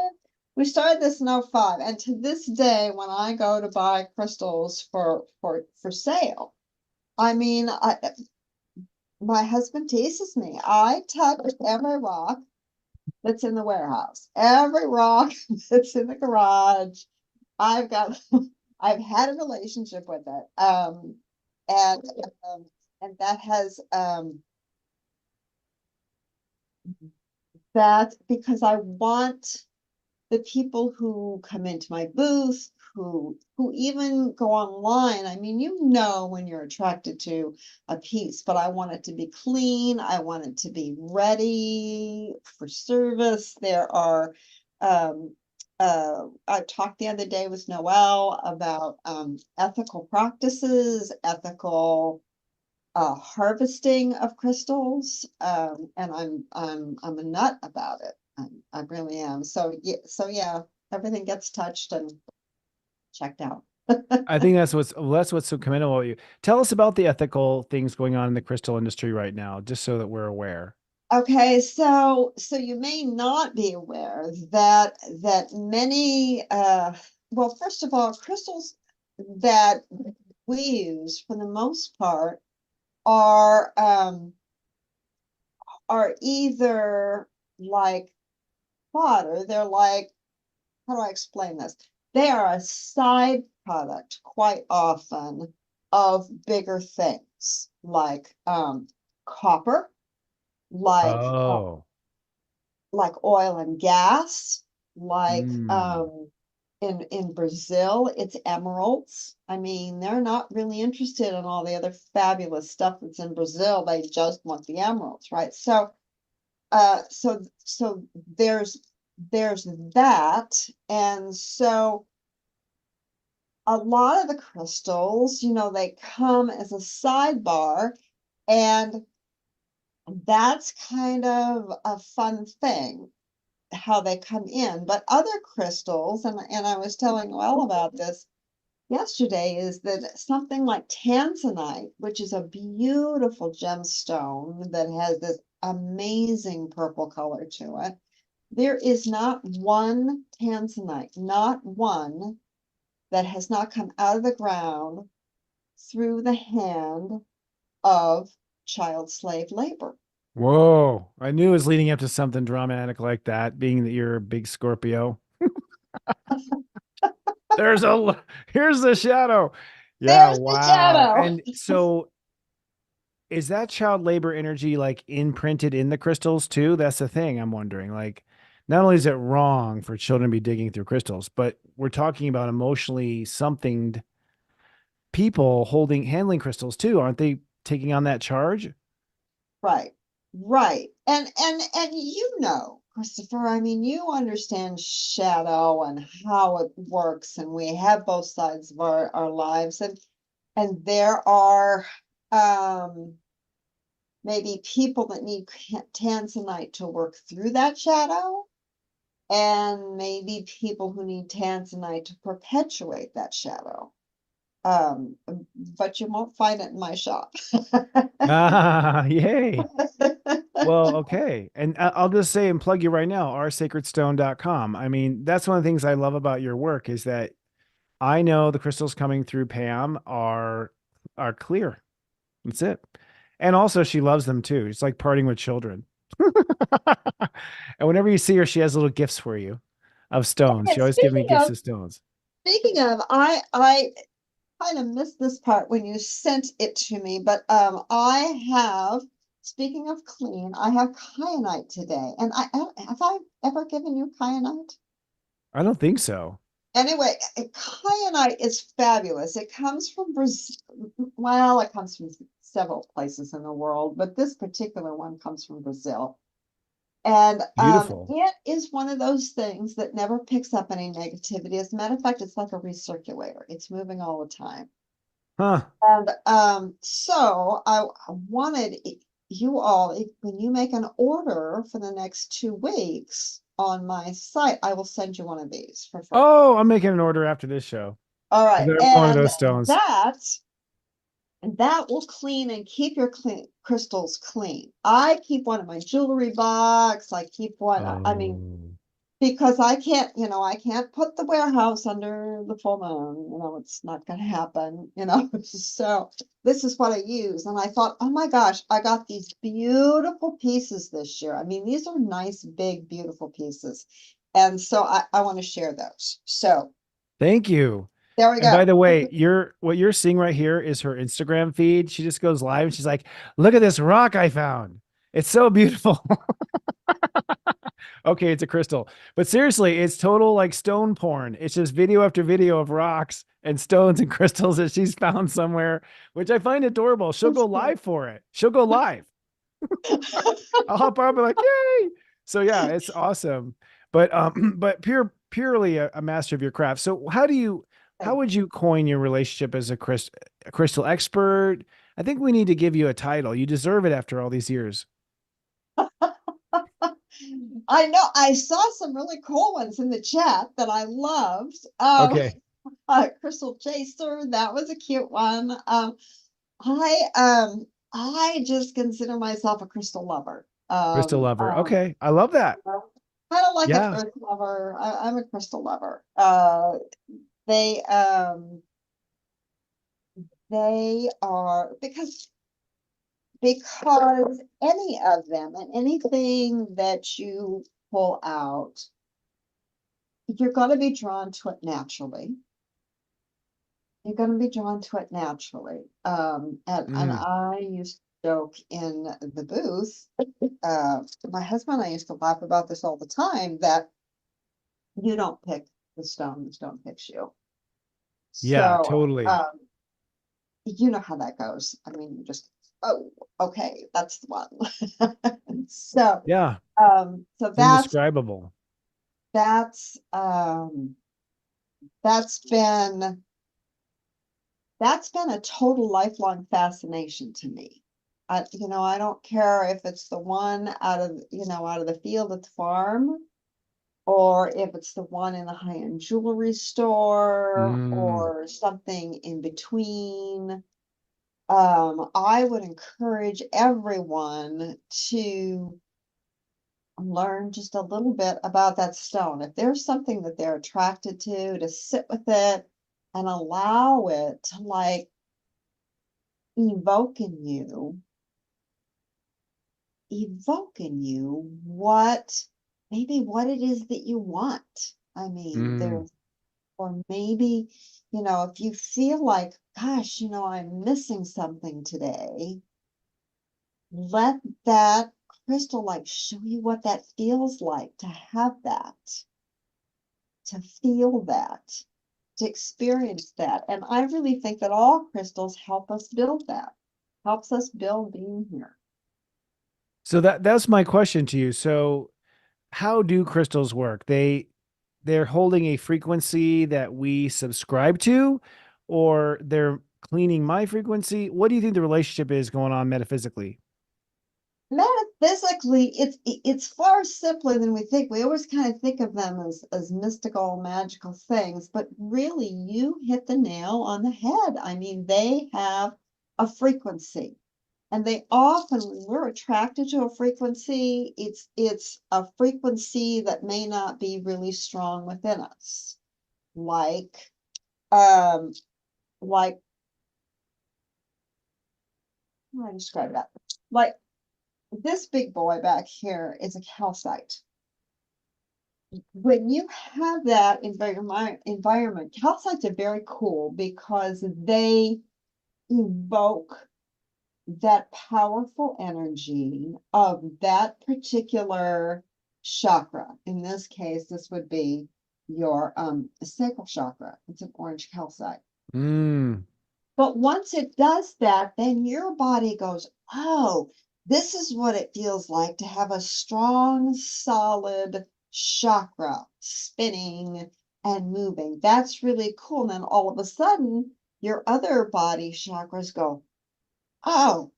We started this in '05, and to this day, when I go to buy crystals for sale, I mean, my husband teases me. I touch every rock that's in the warehouse, every rock that's in the garage. I've got I've had a relationship with it. And um, and that's because I want the people who come into my booth, who even go online. I mean, when you're attracted to a piece, but I want it to be clean. I want it to be ready for service. I talked the other day with Noelle about ethical practices, ethical harvesting of crystals, and I'm a nut about it. I really am. So yeah, everything gets touched and checked out. I think that's what's so commendable about you. Tell us about the ethical things going on in the crystal industry right now, just so that we're aware. Okay, so you may not be aware that many well, first of all, crystals that we use for the most part are either like fodder. They're like, how do I explain this? They are a side product quite often of bigger things like copper, like Oh. oil and gas, like Mm. in Brazil, it's emeralds. I mean, they're not really interested in all the other fabulous stuff that's in Brazil. They just want the emeralds, right? So there's that, and so a lot of the crystals, they come as a sidebar, and that's kind of a fun thing how they come in. But other crystals, and I was telling Noel about this, yesterday is that something like tanzanite, which is a beautiful gemstone that has this amazing purple color to it. There is not one tanzanite, not one that has not come out of the ground through the hand of child slave labor. Whoa. I knew it was leading up to something dramatic like that, being that you're a big Scorpio. There's here's the shadow. Yeah, There's the wow. shadow. And so is that child labor energy like imprinted in the crystals too? That's the thing I'm wondering. Like, not only is it wrong for children to be digging through crystals, but we're talking about emotionally something people handling crystals too. Aren't they taking on that charge? Right, right. And you know, Christopher, I mean, you understand shadow and how it works, and we have both sides of our lives, and there are maybe people that need tanzanite to work through that shadow, and maybe people who need tanzanite to perpetuate that shadow. Um, but you won't find it in my shop. Ah, yay. Well, okay. And I'll just say and plug you right now, oursacredstone.com. I mean, that's one of the things I love about your work is that I know the crystals coming through Pam are clear. That's it. And also she loves them too. It's like parting with children. And whenever you see her, she has little gifts for you of stones. And She always gives me gifts of stones. speaking of, I kind of missed this part when you sent it to me, but I have, speaking of clean, I have kyanite today. And have I ever given you kyanite? I don't think so. Anyway, kyanite is fabulous. It comes from Brazil. Well, it comes from several places in the world, but this particular one comes from Brazil. And Beautiful. it is one of those things that never picks up any negativity. As a matter of fact, it's like a recirculator. It's moving all the time. Huh. And so I wanted you all, when you make an order for the next 2 weeks on my site, I will send you one of these for free. Oh, I'm making an order after this show. All right. Because I want one of And those stones. that will clean and keep your crystals clean. I keep one in my jewelry box. I keep one, I mean, Oh. because I can't put the warehouse under the full moon, it's not going to happen. So this is what I use. And I thought, oh my gosh, I got these beautiful pieces this year. I mean, these are nice, big, beautiful pieces. And so I want to share those. So Thank you. there we And by go. the way, what you're seeing right here is her Instagram feed. She just goes live and she's like, "Look at this rock I found. It's so beautiful." Okay, it's a crystal. But seriously, it's total like stone porn. It's just video after video of rocks and stones and crystals that she's found somewhere, which I find adorable. She'll go live for it. She'll go live. I'll hop up and be like, "Yay!" So yeah, it's awesome. But but purely a master of your craft. So how would you coin your relationship as a crystal expert? I think we need to give you a title. You deserve it after all these years. I know I saw some really cool ones in the chat that I loved. Okay. Crystal Chaser, that was a cute one. I just consider myself a crystal lover. Crystal lover. Okay. I love that. Kind of like an Yeah. earth lover. I'm a crystal lover. They they are because any of them and anything that you pull out, you're going to be drawn to it naturally. You're going to be drawn to it naturally. And Mm. I used to joke in the booth. My husband and I used to laugh about this all the time, that you don't pick the stone picks you. Yeah, So, totally. you know how that goes. I mean, you just, oh, okay, that's the one. So, Yeah. so It's indescribable. that's um that's been that's been a total lifelong fascination to me. I don't care if it's the one out of the field at the farm, or if it's the one in the high-end jewelry store Mm. or something in between. I would encourage everyone to learn just a little bit about that stone. If there's something that they're attracted to sit with it and allow it to like evoke in you, what maybe what it is that you want. I mean, Mm. there's or maybe, if you feel like, gosh, I'm missing something today, let that crystal like show you what that feels like to have that, to feel that, to experience that. And I really think that all crystals help us build that, helps us build being here. So that's my question to you. So how do crystals work? They're holding a frequency that we subscribe to, or they're cleaning my frequency. What do you think the relationship is going on metaphysically? Metaphysically, it's far simpler than we think. We always kind of think of them as mystical, magical things, but really you hit the nail on the head. I mean, they have a frequency. And they often, when we're attracted to a frequency, it's a frequency that may not be really strong within us. Like, um, like, how do I describe that? Like this big boy back here is a calcite. When you have that environment, calcites are very cool because they evoke that powerful energy of that particular chakra. In this case, this would be your sacral chakra. It's an orange calcite. Mm. But once it does that, then your body goes, oh, this is what it feels like to have a strong, solid chakra spinning and moving. That's really cool. And then all of a sudden, your other body chakras go, oh,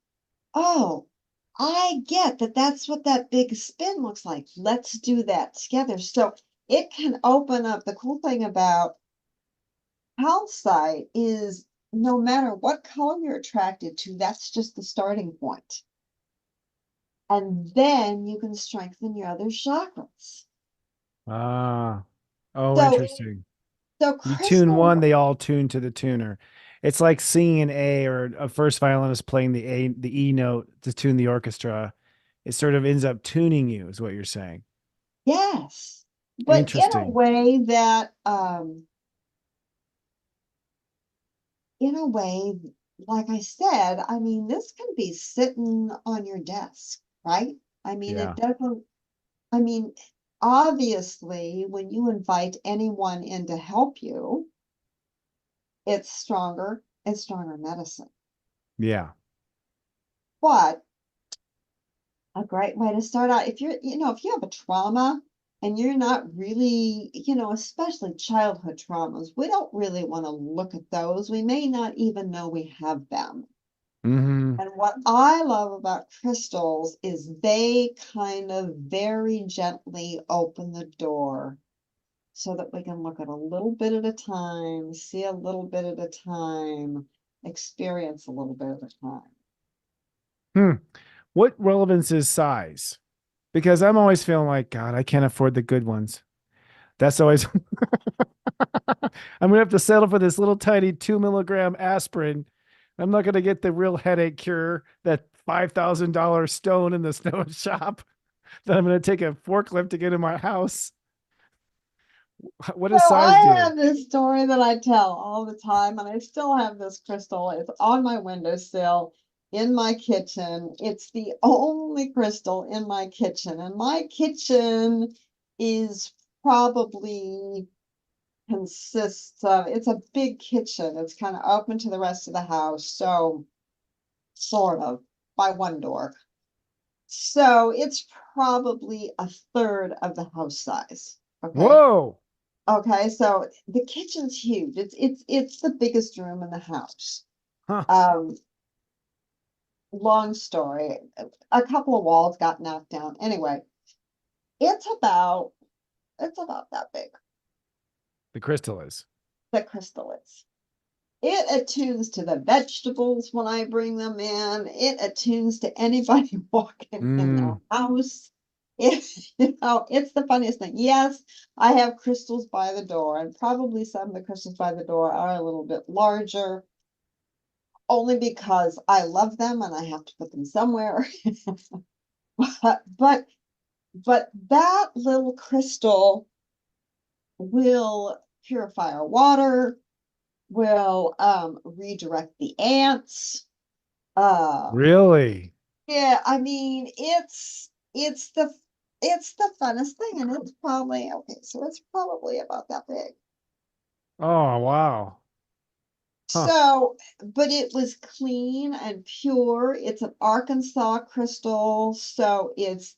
oh, I get that that's what that big spin looks like. Let's do that together. So it can open up. The cool thing about calcite is no matter what color you're attracted to, that's just the starting point. And then you can strengthen your other chakras. Ah. Oh, So, interesting. so You tune crystals, one, they all tune to the tuner. It's like singing an A or a first violinist playing the E note to tune the orchestra. It sort of ends up tuning you, is what you're saying. yes, but Interesting. in a way, like I said, I mean, this can be sitting on your desk, right? I mean, it Yeah. doesn't, I mean, obviously, when you invite anyone in to help you, it's stronger medicine. Yeah. But a great way to start out, if you have a trauma and you're not really, especially childhood traumas, we don't really want to look at those. We may not even know we have them. Hmm. And what I love about crystals is they kind of very gently open the door so that we can look at a little bit at a time, see a little bit at a time, experience a little bit at a time. Hmm. What relevance is size? Because I'm always feeling like, God, I can't afford the good ones. That's always, I'm gonna have to settle for this little tiny 2 milligram aspirin. I'm not gonna get the real headache cure, that $5,000 stone in the stone shop that I'm gonna take a forklift to get in my house. What So does size I do? have this story that I tell all the time, and I still have this crystal. It's on my windowsill in my kitchen. It's the only crystal in my kitchen, and my kitchen is probably consists of it's a big kitchen. It's kind of open to the rest of the house, so sort of by one door. So it's probably a third of the house size. Okay. Whoa. Okay, so the kitchen's huge. It's the biggest room in the house. Huh. Um, long story. A couple of walls got knocked down. Anyway, it's about It's about that big. The crystal is. The crystal is. It attunes to the vegetables when I bring them in. It attunes to anybody walking in their house. It's the funniest thing. Yes, I have crystals by the door, and probably some of the crystals by the door are a little bit larger, only because I love them and I have to put them somewhere. but but that little crystal will purify our water, will redirect the ants. Really? Yeah, I mean, it's the funnest thing, and it's probably okay, so it's probably about that big. Oh, wow. Huh. So, but it was clean and pure. It's an Arkansas crystal, so it's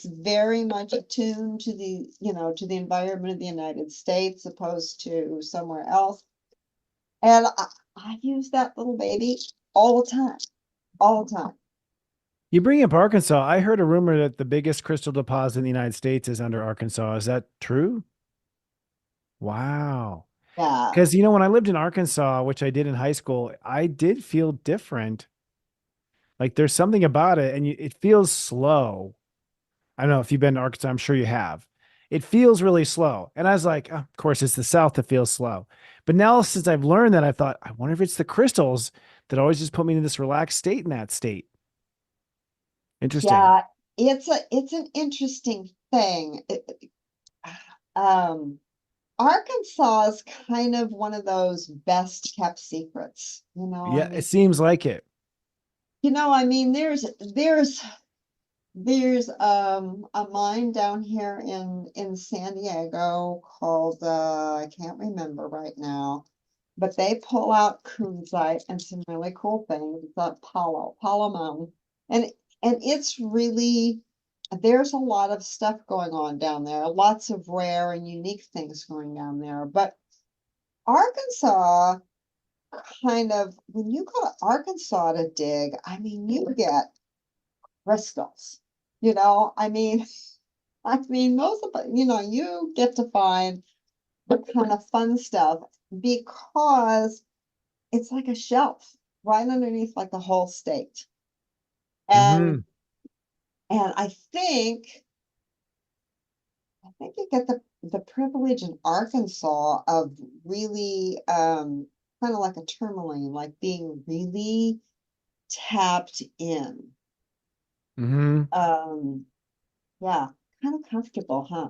very much attuned to to the environment of the United States, opposed to somewhere else. And I use that little baby all the time, all the time. You bring up Arkansas. I heard a rumor that the biggest crystal deposit in the United States is under Arkansas. Is that true? Wow. Yeah, Because, when I lived in Arkansas, which I did in high school, I did feel different. Like there's something about it and it feels slow. I don't know if you've been to Arkansas, I'm sure you have. It feels really slow. And I was like, "Oh, of course, it's the South that feels slow." But now, since I've learned that, I thought, I wonder if it's the crystals that always just put me in this relaxed state in that state. Interesting. yeah, it's an interesting thing. Um, Arkansas is kind of one of those best kept secrets, I Yeah, it mean, seems like it. I mean, there's a mine down here in San Diego called I can't remember right now, but they pull out kunzite and some really cool things. It's at Palo Mountain, and it's really there's a lot of stuff going on down there, lots of rare and unique things going down there. But Arkansas, kind of when you go to Arkansas to dig, I mean, you get crystals. I mean, most of it, you get to find the kind of fun stuff because it's like a shelf right underneath like the whole state. And Hmm. I think you get the privilege in Arkansas of really kind of like a tourmaline, like being really tapped in. Hmm. Um, yeah, kind of comfortable, huh?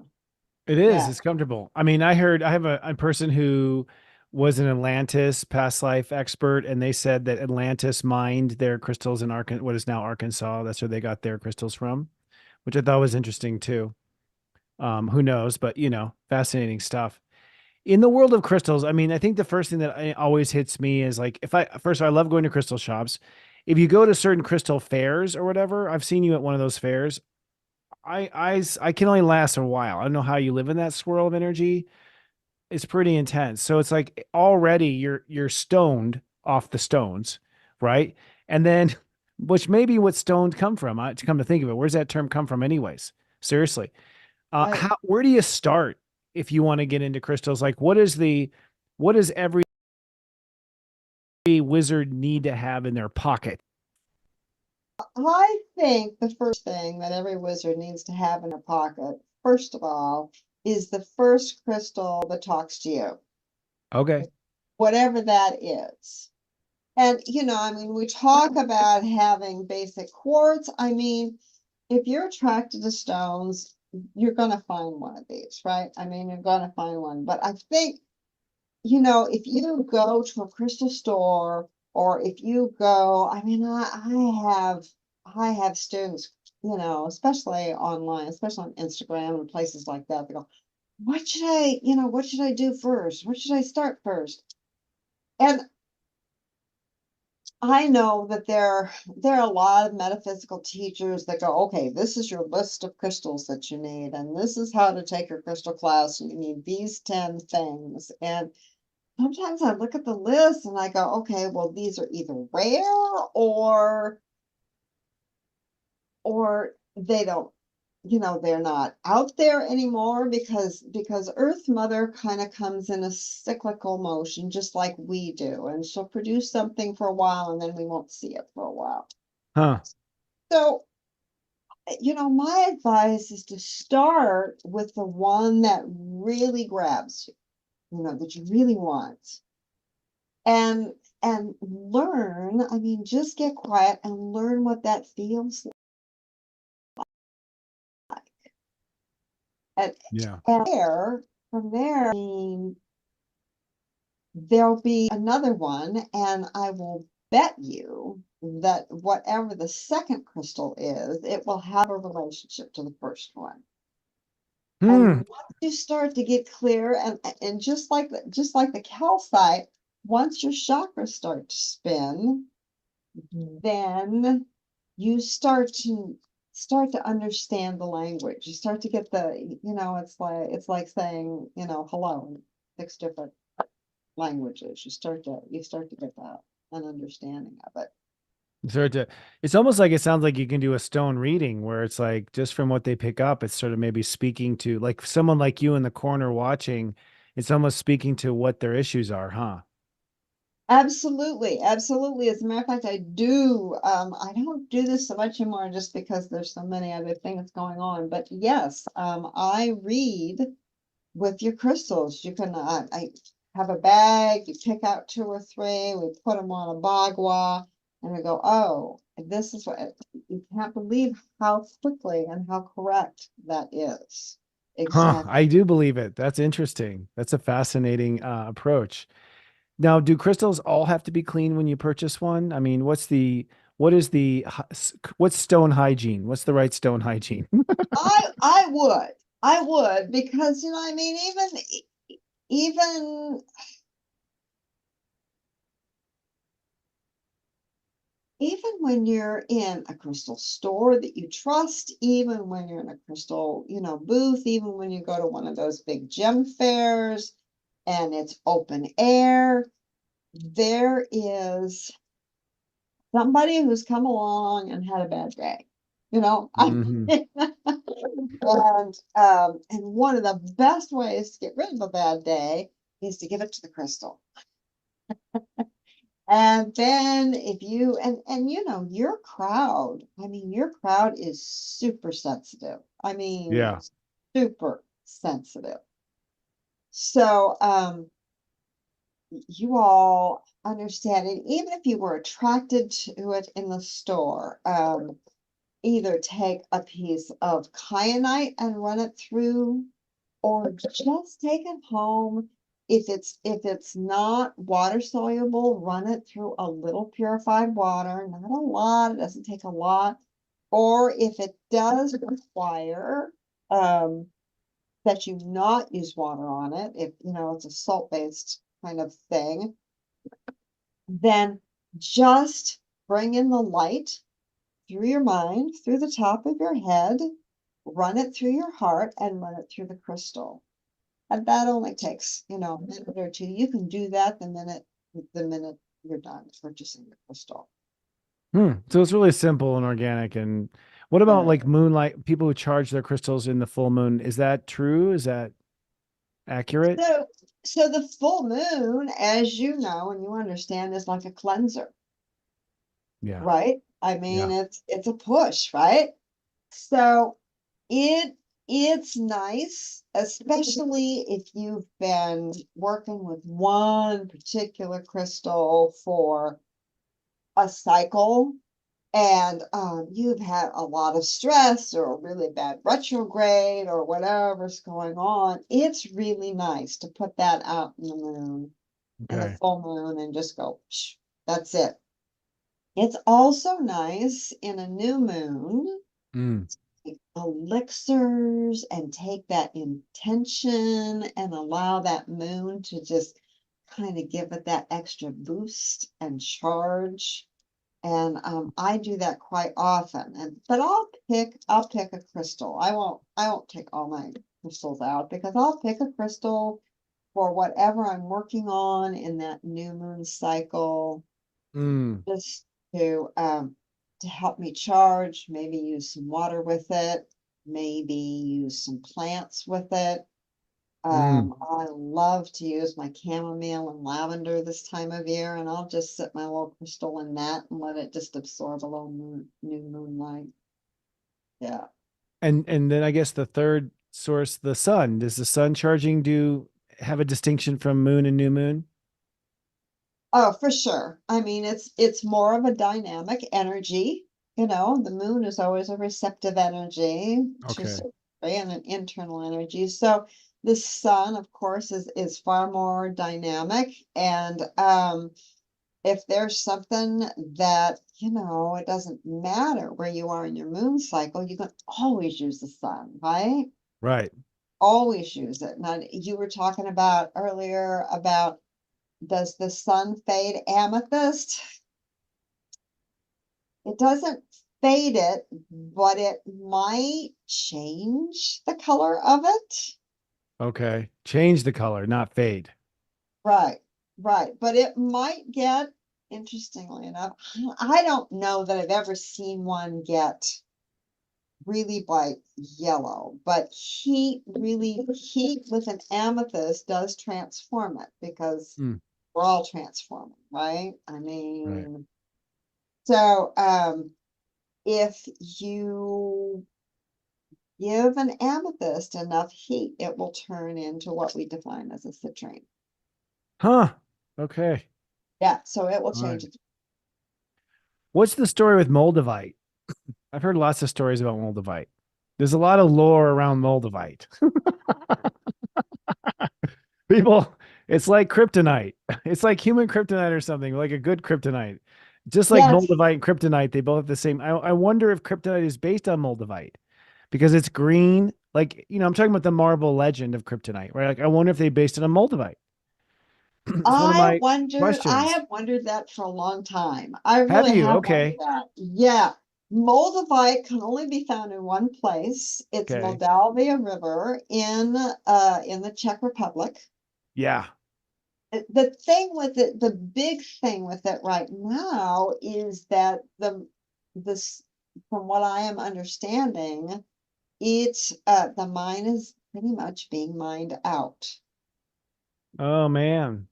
It is. Yeah. It's comfortable. I mean, I have a person who was an Atlantis past life expert, and they said that Atlantis mined their crystals in Arkansas, what is now Arkansas. That's where they got their crystals from, which I thought was interesting too. Who knows? But fascinating stuff. In the world of crystals, I mean, I think the first thing that always hits me is like, if I first of all, I love going to crystal shops. If you go to certain crystal fairs or whatever, I've seen you at one of those fairs. I can only last a while. I don't know how you live in that swirl of energy. It's pretty intense. So it's like already you're stoned off the stones, right? And then, which may be what stoned come from. To come to think of it, where's that term come from, anyways? Seriously, I where do you start if you want to get into crystals? Like, what does every wizard need to have in their pocket? I think the first thing that every wizard needs to have in their pocket, first of all, is the first crystal that talks to you, Okay. whatever that is. And, I mean, we talk about having basic quartz. I mean, if you're attracted to stones, you're going to find one of these, right? I mean, you're going to find one. But I think, if you go to a crystal store or if you go, I mean, I have students, especially online, especially on Instagram and places like that. They go, what should I do first? What should I start first? And I know that there are a lot of metaphysical teachers that go, okay, this is your list of crystals that you need, and this is how to take your crystal class, and you need these 10 things. And sometimes I look at the list and I go, okay, well, these are either rare or they don't they're not out there anymore because Earth Mother kind of comes in a cyclical motion, just like we do. And she'll produce something for a while and then we won't see it for a while. Huh. So, my advice is to start with the one that really grabs you, that you really want. And learn, just get quiet and learn what that feels like. And, Yeah. from there, there'll be another one, and I will bet you that whatever the second crystal is, it will have a relationship to the first one. And Hmm. once you start to get clear, and just like the calcite, once your chakras start to spin, then you start to understand the language. You start to get it's like saying, hello in 6 different languages. You start to get that an understanding of it. It's almost like it sounds like you can do a stone reading where it's like just from what they pick up, it's sort of maybe speaking to like someone like you in the corner watching, it's almost speaking to what their issues are, huh? Absolutely, absolutely. As a matter of fact, I don't do this so much anymore just because there's so many other things going on. But yes, I read with your crystals. You can, I have a bag, you pick out 2 or 3, we put them on a bagua, and we go, oh, this is what, you can't believe how quickly and how correct that is. Huh. Exactly. I do believe it. That's interesting. That's a fascinating approach. Now, do crystals all have to be clean when you purchase one? I mean, what's stone hygiene? What's the right stone hygiene? I would, because, even even when you're in a crystal store that you trust, even when you're in a crystal, booth, even when you go to one of those big gem fairs and it's open air, there is somebody who's come along and had a bad day. Hmm. And one of the best ways to get rid of a bad day is to give it to the crystal. And then if you and your crowd, your crowd is super sensitive. Yeah. Super sensitive. So you all understand it, even if you were attracted to it in the store, either take a piece of kyanite and run it through, or just take it home. If it's not water soluble, run it through a little purified water, not a lot, it doesn't take a lot. Or if it does require that you not use water on it, if it's a salt-based kind of thing, then just bring in the light through your mind, through the top of your head, run it through your heart, and run it through the crystal. And that only takes, a minute or 2. You can do that the minute you're done purchasing the crystal. Hmm. So it's really simple and organic. And what about Uh, like moonlight, people who charge their crystals in the full moon? Is that true? Is that accurate? so, so the full moon, as you know and you understand, is like a cleanser, Yeah. right? Yeah. It's a push, right? So it it's nice, especially if you've been working with one particular crystal for a cycle, and you've had a lot of stress or a really bad retrograde or whatever's going on. It's really nice to put that out in the moon, in the Okay. full moon, and just go, psh, that's it. It's also nice in a new moon, Mm. take elixirs and take that intention and allow that moon to just kind of give it that extra boost and charge. And I do that quite often. But I'll pick a crystal. I won't take all my crystals out, because I'll pick a crystal for whatever I'm working on in that new moon cycle, Mm. just to help me charge, maybe use some water with it. maybe use some plants with it. Mm. I love to use my chamomile and lavender this time of year, and I'll just sit my little crystal in that and let it just absorb a little new moonlight. Yeah. And then I guess the third source, the sun. Does the sun charging do have a distinction from moon and new moon? Oh, for sure. I mean, it's more of a dynamic energy. You know, the moon is always a receptive energy to a Okay. certain degree and an internal energy. So the sun, of course, is far more dynamic. And if there's something that, you know, it doesn't matter where you are in your moon cycle, you can always use the sun, right? Right. Always use it. Now, you were talking about earlier about, does the sun fade amethyst? It doesn't fade it, but it might change the color of it. Okay. Change the color, not fade. Right, right. But it might get, interestingly enough, I don't know that I've ever seen one get really bright yellow, but heat with an amethyst does transform it because Mm. we're all transforming, right? I Right. mean, so if you give an amethyst enough heat, it will turn into what we define as a citrine. Huh. Okay. Yeah, so it will All right. change it. What's the story with Moldavite? I've heard lots of stories about Moldavite. There's a lot of lore around Moldavite. People, it's like kryptonite. It's like human kryptonite or something, like a good kryptonite. Just like Yes, Moldavite and kryptonite, they both have the same. I wonder if kryptonite is based on Moldavite because it's green. Like, I'm talking about the Marvel legend of kryptonite, right? Like, I wonder if they based it on Moldavite. It's one of my I questions. have wondered that for a long time. I Have really you? have wondered Okay. that. Yeah. Moldavite can only be found in one place. It's Okay. Moldavia River in the Czech Republic. Yeah. The thing with it, the big thing with it right now is that this, from what I am understanding, it's the mine is pretty much being mined out. Oh man.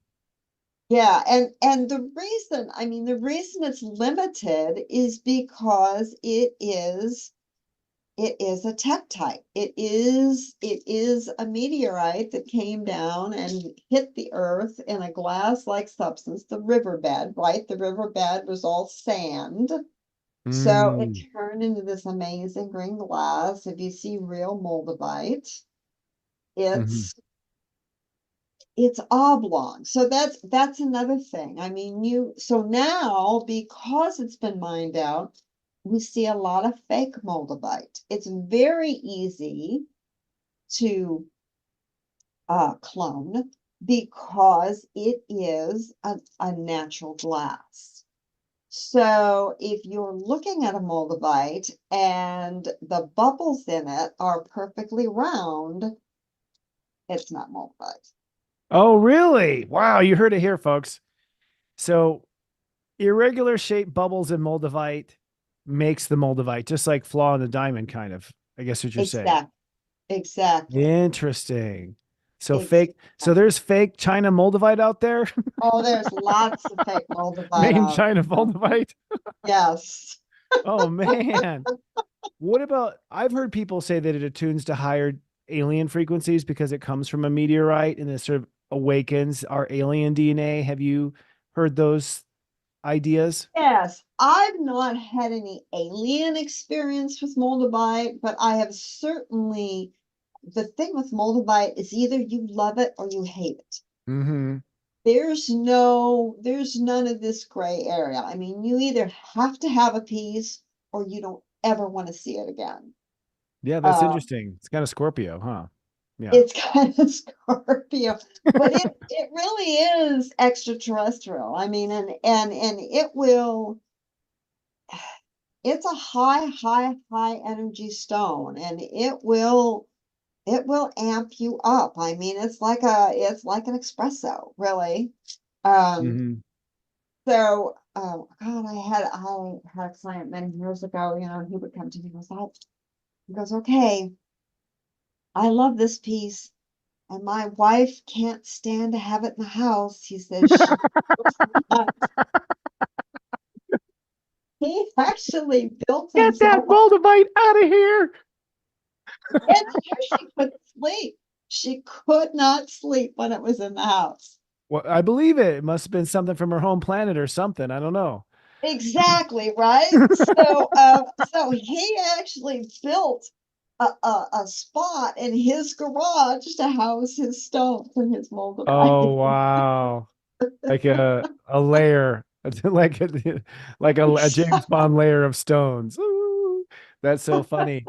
Yeah, and the reason, I mean, the reason it's limited is because it is a tektite. It is a meteorite that came down and hit the earth in a glass-like substance, the riverbed, right? The riverbed was all sand. So it Mm. turned into this amazing green glass. If you see real moldavite, Hmm. it's it's oblong. So that's another thing. I mean, so now because it's been mined out, we see a lot of fake moldavite. It's very easy to clone because it is a natural glass. So if you're looking at a moldavite and the bubbles in it are perfectly round, it's not moldavite. Oh, really? Wow, you heard it here, folks. So irregular shaped bubbles in Moldavite makes the Moldavite, just like flaw in the diamond, kind of. I guess what you're saying. Exactly. Exactly. Interesting. So Exactly. fake. So there's fake China Moldavite out there, Oh, there's lots of fake moldavite made in out China there. Moldavite. Yes. Oh man. What about? I've heard people say that it attunes to higher alien frequencies because it comes from a meteorite and it sort of awakens our alien DNA. Have you heard those ideas? Yes. I've not had any alien experience with moldavite, but I have certainly, the thing with moldavite is either you love it or you hate it. Mm-hmm. There's none of this gray area. I mean, you either have to have a piece or you don't ever want to see it again. Yeah, that's Uh, interesting. It's kind of Scorpio, huh? Yeah. it's kind of Scorpio, but it really is extraterrestrial. I mean, and it's a high energy stone, and it will amp you up. I mean, it's like an espresso, really. Um, Mm-hmm. so God, I had a client many years ago, he would come to me and goes, He goes, okay, I love this piece. And my wife can't stand to have it in the house. He says she he actually built Get that himself a moldavite out of here. bed where she couldn't sleep. She could not sleep when it was in the house. Well, I believe it. It must have been something from her home planet or something. I don't know. Exactly, right? So he actually built a spot in his garage to house his stones and his Oh moldavite. wow. Like a layer, like a James Bond layer of stones. Ooh, that's so funny.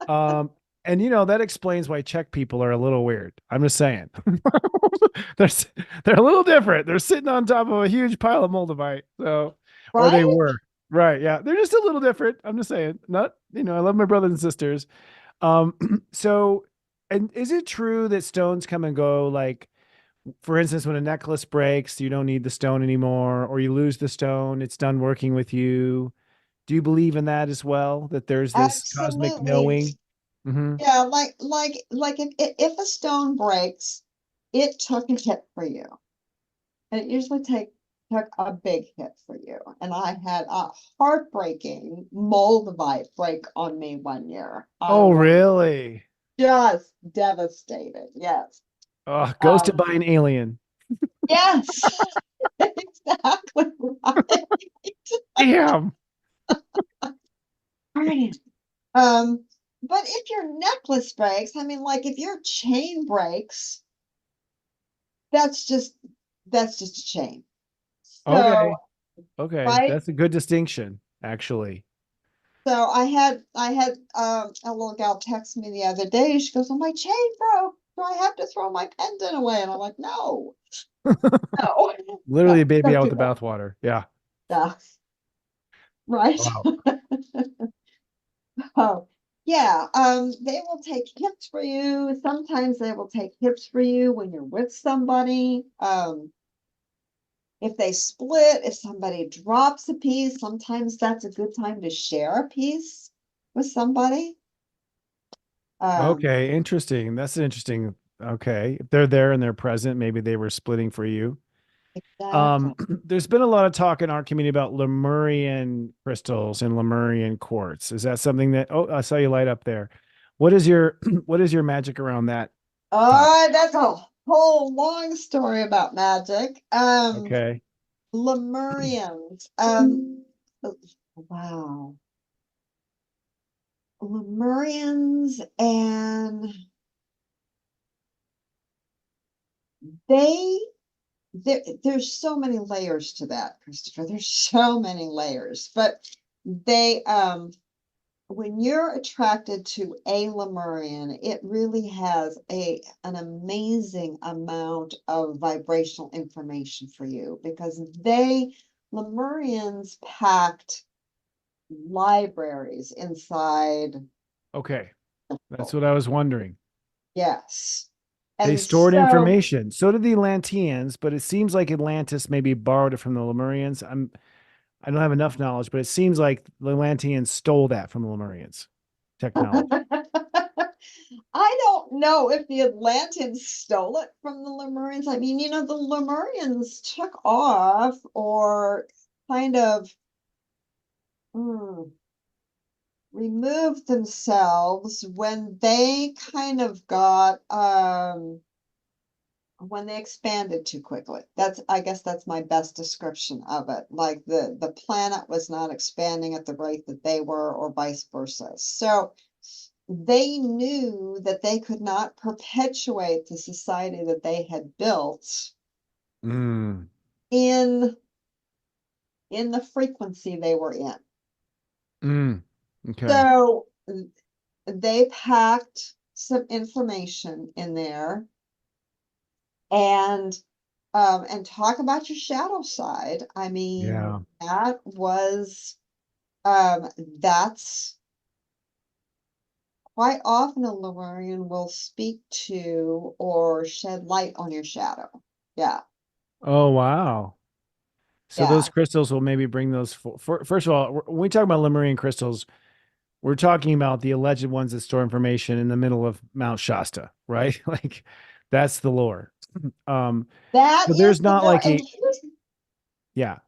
Um, and that explains why Czech people are a little weird. I'm just saying. they're they're a little different. They're sitting on top of a huge pile of moldavite. So, or they Right? were. Right. Yeah. They're just a little different. I'm just saying. Not, I love my brothers and sisters. Um, so, and is it true that stones come and go? Like, for instance, when a necklace breaks, you don't need the stone anymore, or you lose the stone, it's done working with you. Do you believe in that as well? That there's this cosmic Absolutely. knowing? Hmm. Yeah, like if a stone breaks, it took a hit for you. And it usually took a big hit for you. And I had a heartbreaking moldavite break on me one year. I Oh, was really? just devastated. Yes. Oh, ghosted Um, by an alien. yes, exactly right. Damn. Right. Um, but if your necklace breaks, I mean, like if your chain breaks, that's just that's just a chain. So, Okay. Okay. right. That's a good distinction, actually. So I had a little gal text me the other day. She goes, "Oh, my chain broke. Do I have to throw my pendant away?" And I'm like, "No, no, Literally no, a baby don't out do with the that." bathwater. Yeah. Yeah, right. Wow. Oh, yeah. They will take hits for you. Sometimes they will take hits for you when you're with somebody. If they split, if somebody drops a piece, sometimes that's a good time to share a piece with somebody. Um, Okay. Interesting. That's an interesting. Okay. If they're there and they're present, maybe they were splitting for you. exactly. There's been a lot of talk in our community about Lemurian crystals and Lemurian quartz. Is that something that, oh, I saw you light up there. What is your, what is your magic around that topic? That's a whole long story about magic. Okay. Lemurians. Wow. Lemurians and they there's so many layers to that, Christopher. There's so many layers. But they when you're attracted to a Lemurian, it really has an amazing amount of vibrational information for you because Lemurians packed libraries inside. Okay. That's what I was wondering. Yes. They And stored so information. So did the Atlanteans, but it seems like Atlantis maybe borrowed it from the Lemurians. I don't have enough knowledge, but it seems like the Atlanteans stole that from the Lemurians technology. I don't know if the Atlanteans stole it from the Lemurians. I mean, the Lemurians took off or kind of hmm, removed themselves when they kind of got when they expanded too quickly. I guess that's my best description of it. Like the planet was not expanding at the rate that they were, or vice versa. So they knew that they could not perpetuate the society that they had built Mm, in the frequency they were in. mm, okay. So they packed some information in there and talk about your shadow side. I Yeah. mean, that's quite often a Lemurian will speak to or shed light on your shadow. Yeah, Oh, wow. So those yeah. crystals will maybe bring those first of all, when we talk about Lemurian crystals, We're talking about the alleged ones that store information in the middle of Mount Shasta, right? Like that's the lore. Um, That so is there's the not lore. like And yeah,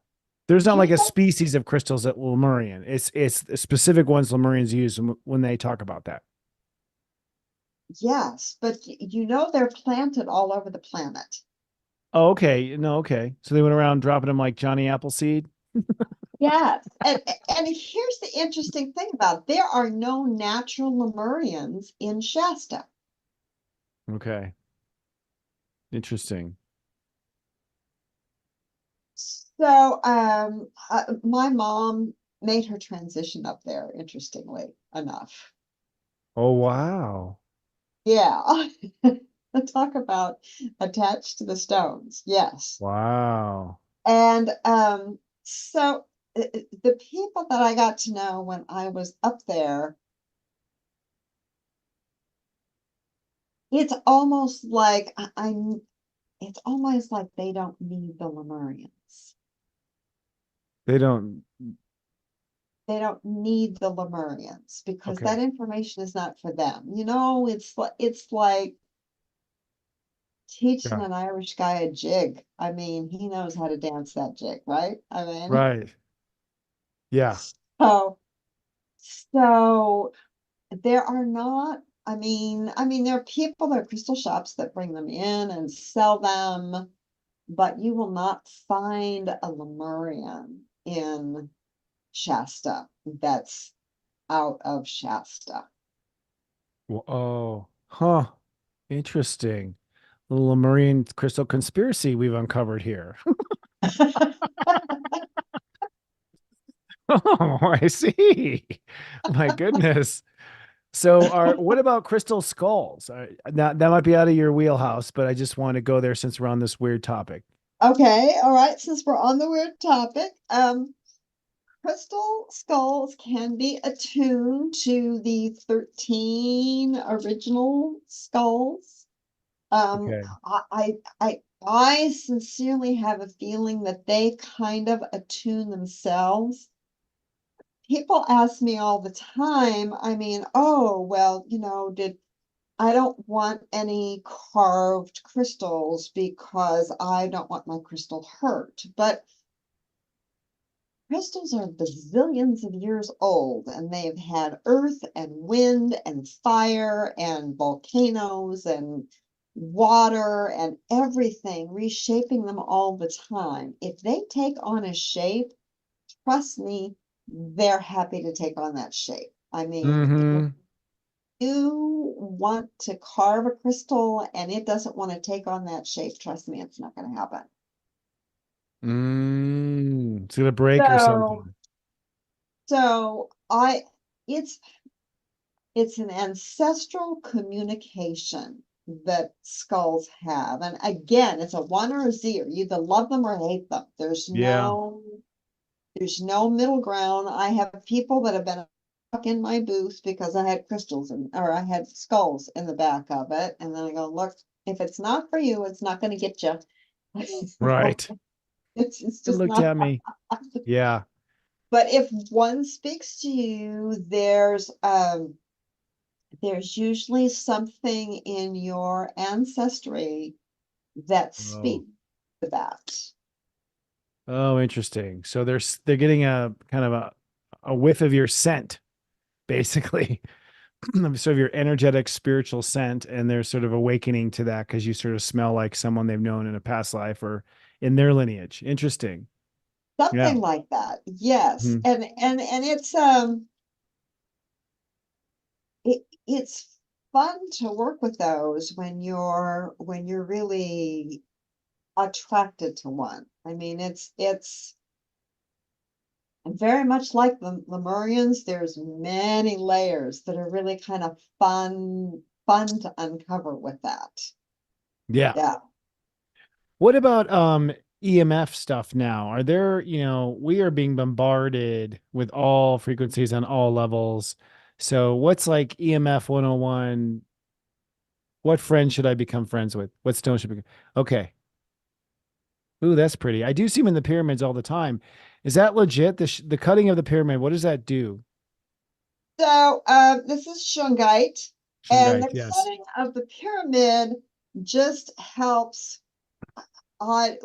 there's not like here's a the species of crystals that Lemurian. It's the specific ones Lemurians use when they talk about that. yes, but you know they're planted all over the planet. Oh, okay. No, okay. So they went around dropping them like Johnny Appleseed. Yes. And here's the interesting thing about it. There are no natural Lemurians in Shasta. Okay. Interesting. So my mom made her transition up there, interestingly enough. Oh, wow. Yeah. Talk about attached to the stones. Yes. Wow. And so the people that I got to know when I was up there, it's almost like it's almost like they don't need the Lemurians. They don't. They don't need the Lemurians because Okay. that information is not for them. You know, it's like teaching Yeah. an Irish guy a jig. I mean, he knows how to dance that jig, right? I mean, Right. Yeah. so so there are not, there are people, there are crystal shops that bring them in and sell them, but you will not find a Lemurian in Shasta that's out of Shasta. Oh, huh. Interesting. The Lemurian crystal conspiracy we've uncovered here. Oh, I see. My goodness. So, what about crystal skulls? That might be out of your wheelhouse, but I just want to go there since we're on this weird topic. Okay, all right, since we're on the weird topic, crystal skulls can be attuned to the 13 original skulls. Okay. I sincerely have a feeling that they kind of attune themselves. People ask me all the time, oh, well, did I don't want any carved crystals because I don't want my crystal hurt. But crystals are bazillions of years old and they've had earth and wind and fire and volcanoes and water and everything reshaping them all the time. If they take on a shape, trust me, they're happy to take on that shape. If Mm-hmm. you want to carve a crystal and it doesn't want to take on that shape, trust me, it's not going to happen. It's gonna break or So, something. so it's it's an ancestral communication that skulls have. And again, it's a one or a zero. You either love them or hate them. Yeah. There's no middle ground. I have people that have been in my booth because I had crystals or I had skulls in the back of it. And then I go, look, if it's not for you, it's not going to get you. Right. It's It just looked not. at me. Yeah. But if one speaks to you, there's usually something in your ancestry that Oh. speaks to that. Oh, interesting. So they're getting a kind of a whiff of your scent, basically. Sort of your energetic spiritual scent, and they're sort of awakening to that because you sort of smell like someone they've known in a past life or in their lineage. Interesting. Yeah. Something like that. Yes. Mhm. And it's fun to work with those when you're really attracted to one. It's very much like the Lemurians. There's many layers that are really kind of fun to uncover with that. Yeah. Yeah. What about EMF stuff now? Are there, we are being bombarded with all frequencies on all levels. So what's like EMF 101? What friend should I become friends with? What stone should I become? Okay. Ooh, that's pretty. I do see them in the pyramids all the time. Is that legit? The cutting of the pyramid, what does that do? So this is shungite, and Shungite, the yes. cutting of the pyramid just helps.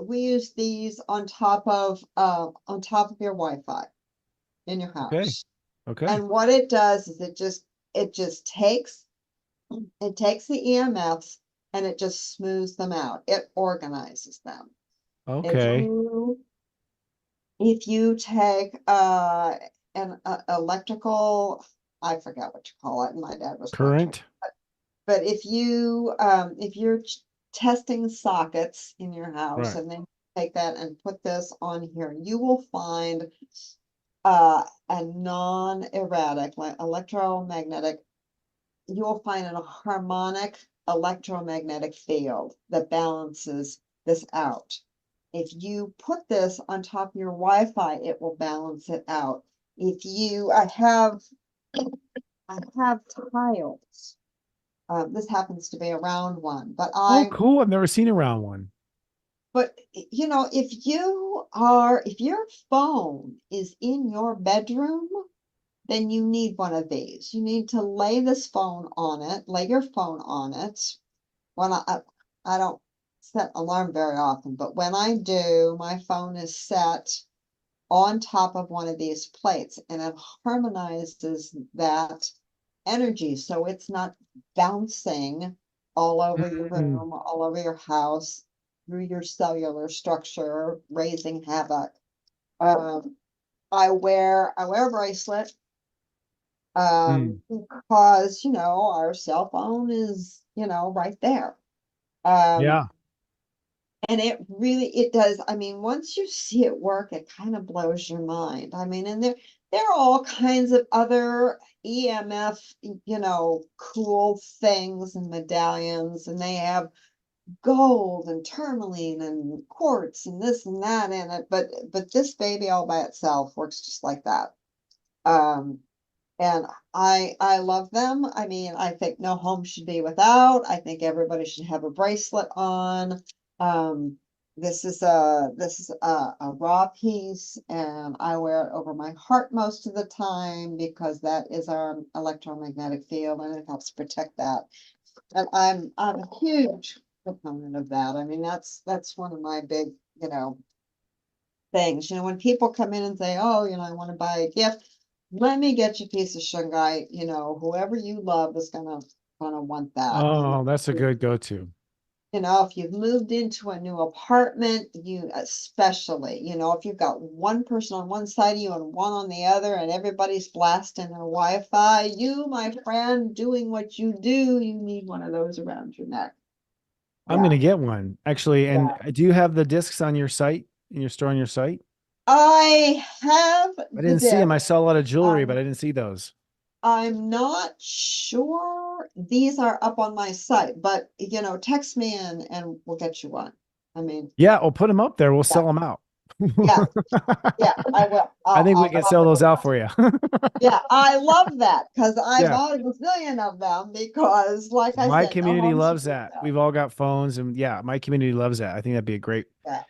We use these on top of your Wi-Fi in your Okay. house. Okay. And what it does is it just takes the EMFs and it just smooths them out. It organizes them. If Okay. you if you take an electrical, I forget what you call it, and my dad was electrical. Current. But if you're testing sockets in your house Right. and then take that and put this on here, you will find a non-erratic, like electromagnetic, you will find a harmonic electromagnetic field that balances this out. If you put this on top of your Wi-Fi, it will balance it out. If you, I have tiles. This happens to be a round one, Oh, cool. I've never seen a round one. but you know, if your phone is in your bedroom, then you need one of these. You need to lay this phone on it, lay your phone on it. When I don't set alarm very often, but when I do, my phone is set on top of one of these plates and it harmonizes that energy so it's not bouncing all over your Mm, room, all over your house, through your cellular structure, raising havoc. Um, I wear a bracelet mm. because our cell phone is right there. Um, Yeah. and it does. I mean, once you see it work, it kind of blows your mind. I mean, and there are all kinds of other EMF, cool things and medallions, and they have gold and tourmaline and quartz and this and that in it. But this baby all by itself works just like that. Um, and I love them. I mean, I think no home should be without. I think everybody should have a bracelet on. Um, this is a raw piece, and I wear it over my heart most of the time because that is our electromagnetic field, and it helps protect that. And I'm a huge proponent of that. I mean, that's one of my big, you know, things. When people come in and say, "Oh, I want to buy a gift," let me get you a piece of shungite. Whoever you love is gonna want that. Oh, that's a good go-to. If you've moved into a new apartment, you especially, if you've got one person on one side of you and one on the other, and everybody's blasting their Wi-Fi, you, my friend, doing what you do, you need one of those around your neck. I'm Yeah, gonna get one actually. And yeah. do you have the discs on your site, in your store on your site? I have I the didn't see them. I disc. saw a lot of jewelry, but I'm I didn't see those. I'm not sure these are up on my site, but text me and we'll get you one. I mean, Yeah, we'll put them up there. We'll yeah, sell them out. yeah, yeah, I will. I think we I'll can sell probably those do out that. for you. Yeah, I love that because I Yeah. bought a gazillion of them because, like I My said, no community home should loves be that. without. We've all got phones and yeah, my community loves that. I think that'd be Yeah.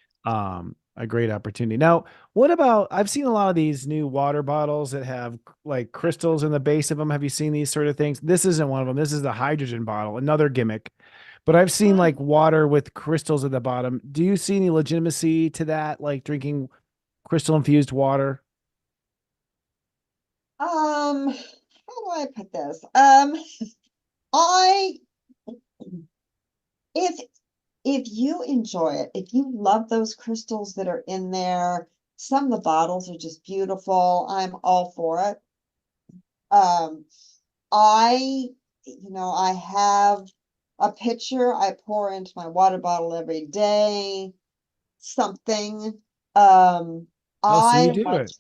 a great opportunity. Now, what about I've seen a lot of these new water bottles that have like crystals in the base of them. Have you seen these sort of things? This isn't one of them. This is the hydrogen bottle, another gimmick. But I've seen like water with crystals at the bottom. Do you see any legitimacy to that, like drinking crystal infused water? How do I put this? I if if you enjoy it, if you love those crystals that are in there, some of the bottles are just beautiful. I'm all for it. Um, I have a pitcher I pour into my water bottle every day, something. Um, Oh, so you I do like it.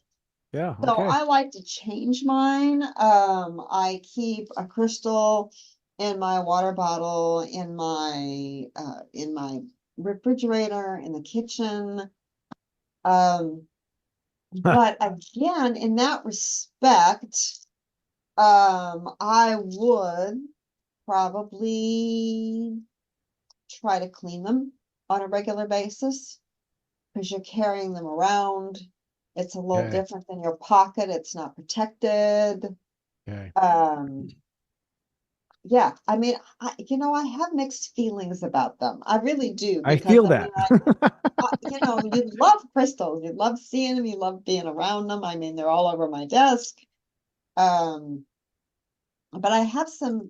Yeah. so Okay. I like to change mine. I keep a crystal in my water bottle in my refrigerator in the kitchen. Um, but again, in that respect, I would probably try to clean them on a regular basis because you're carrying them around. It's a little Okay. different than your pocket. It's not protected. Okay. Yeah, I mean, I have mixed feelings about them. I really do, I because feel I mean, that. you love crystals, you love seeing them, you love being around them. I mean, they're all over my desk. Um, but I have some,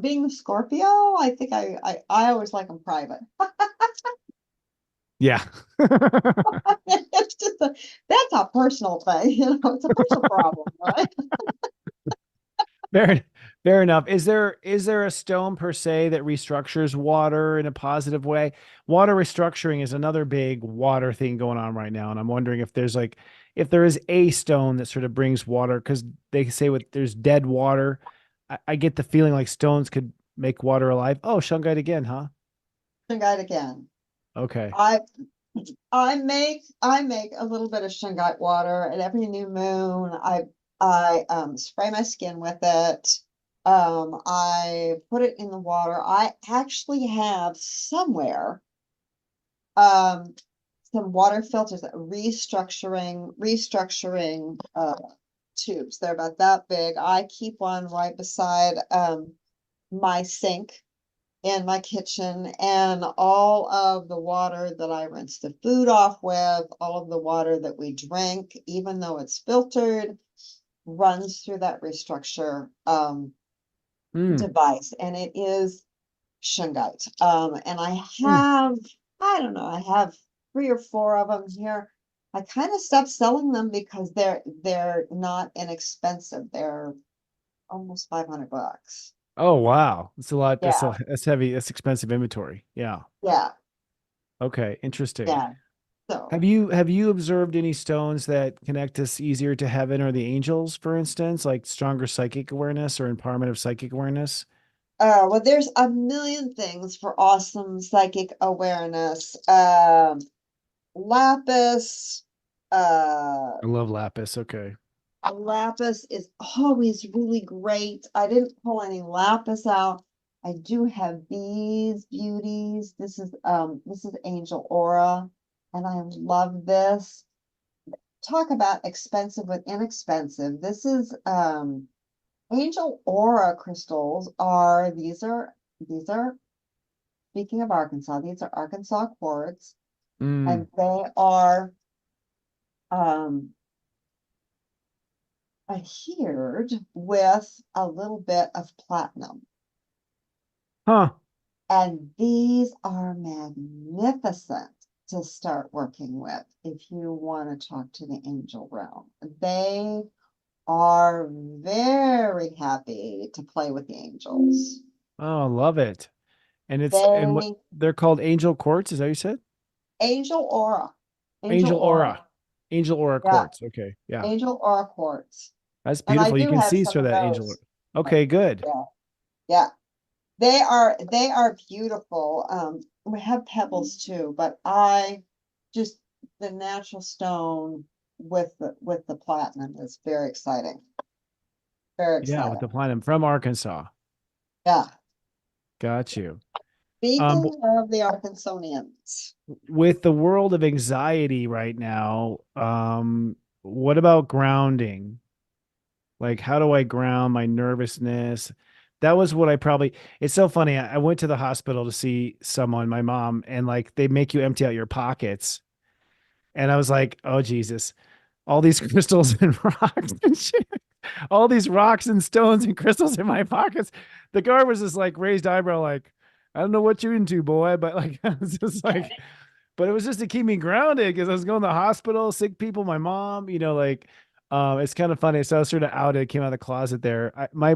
being the Scorpio, I think I always like them private. Yeah. It's just that's a personal thing, it's a personal problem, right? Fair, fair enough. Is there a stone per se that restructures water in a positive way? Water restructuring is another big water thing going on right now, and I'm wondering if there is a stone that sort of brings water, because they say there's dead water. I get the feeling like stones could make water alive. Oh, shungite again, huh? Shungite again. Okay. I I make a little bit of shungite water at every new moon. I spray my skin with it. I put it in the water. I actually have somewhere um some water filters that restructuring tubes. They're about that big. I keep one right beside my sink in my kitchen, and all of the water that I rinse the food off with, all of the water that we drink, even though it's filtered, runs through that restructure Hmm. device, and it is shungite. And Hmm. I don't know, I have 3 or 4 of them here. I kind of stopped selling them because they're not inexpensive. They're almost $500. Oh, wow. That's a lot. Yeah, That's heavy. That's expensive inventory. Yeah. yeah, Okay. Interesting. yeah. So Have you observed any stones that connect us easier to heaven or the angels, for instance, like stronger psychic awareness or empowerment of psychic awareness? well, there's a million things for awesome psychic awareness. Lapis, uh, I love lapis. Okay. lapis is always really great. I didn't pull any lapis out. I do have these beauties. This is Angel Aura, and I love this. Talk about expensive with inexpensive. This is Angel Aura crystals are these are speaking of Arkansas, these are Arkansas quartz, Mm. and they are um, adhered with a little bit of platinum. Huh. And these are magnificent to start working with if you want to talk to the angel realm. They are very happy to play with the angels. Oh, I love it. And what They they're called angel quartz, is that what you said? Angel Aura, Angel Angel Aura, aura. Angel aura yeah, quartz. Okay. Yeah. Angel Aura quartz. That's And I beautiful. You do can have see some through of that angel. those. Okay, good. Yeah, yeah. They are beautiful. We have pebbles too, but I just the natural stone with the platinum is very exciting. Very Yeah, with exciting. the platinum from Arkansas. Yeah. Got you. Um, Speaking of the Arkansonians, with the world of anxiety right now, what about grounding? Like, how do I ground my nervousness? That was what I probably, it's so funny. I went to the hospital to see someone, my mom, and like they make you empty out your pockets. And I was like, oh, Jesus, all these crystals and rocks and shit, all these rocks and stones and crystals in my pockets. The guard was just like raised eyebrow, like, I don't know what you're into, boy, but like, I was just like, but it was just to keep me grounded because I was going to the hospital, sick people, my mom, like, it's kind of funny. So I was sort of outed, came out of the closet there. My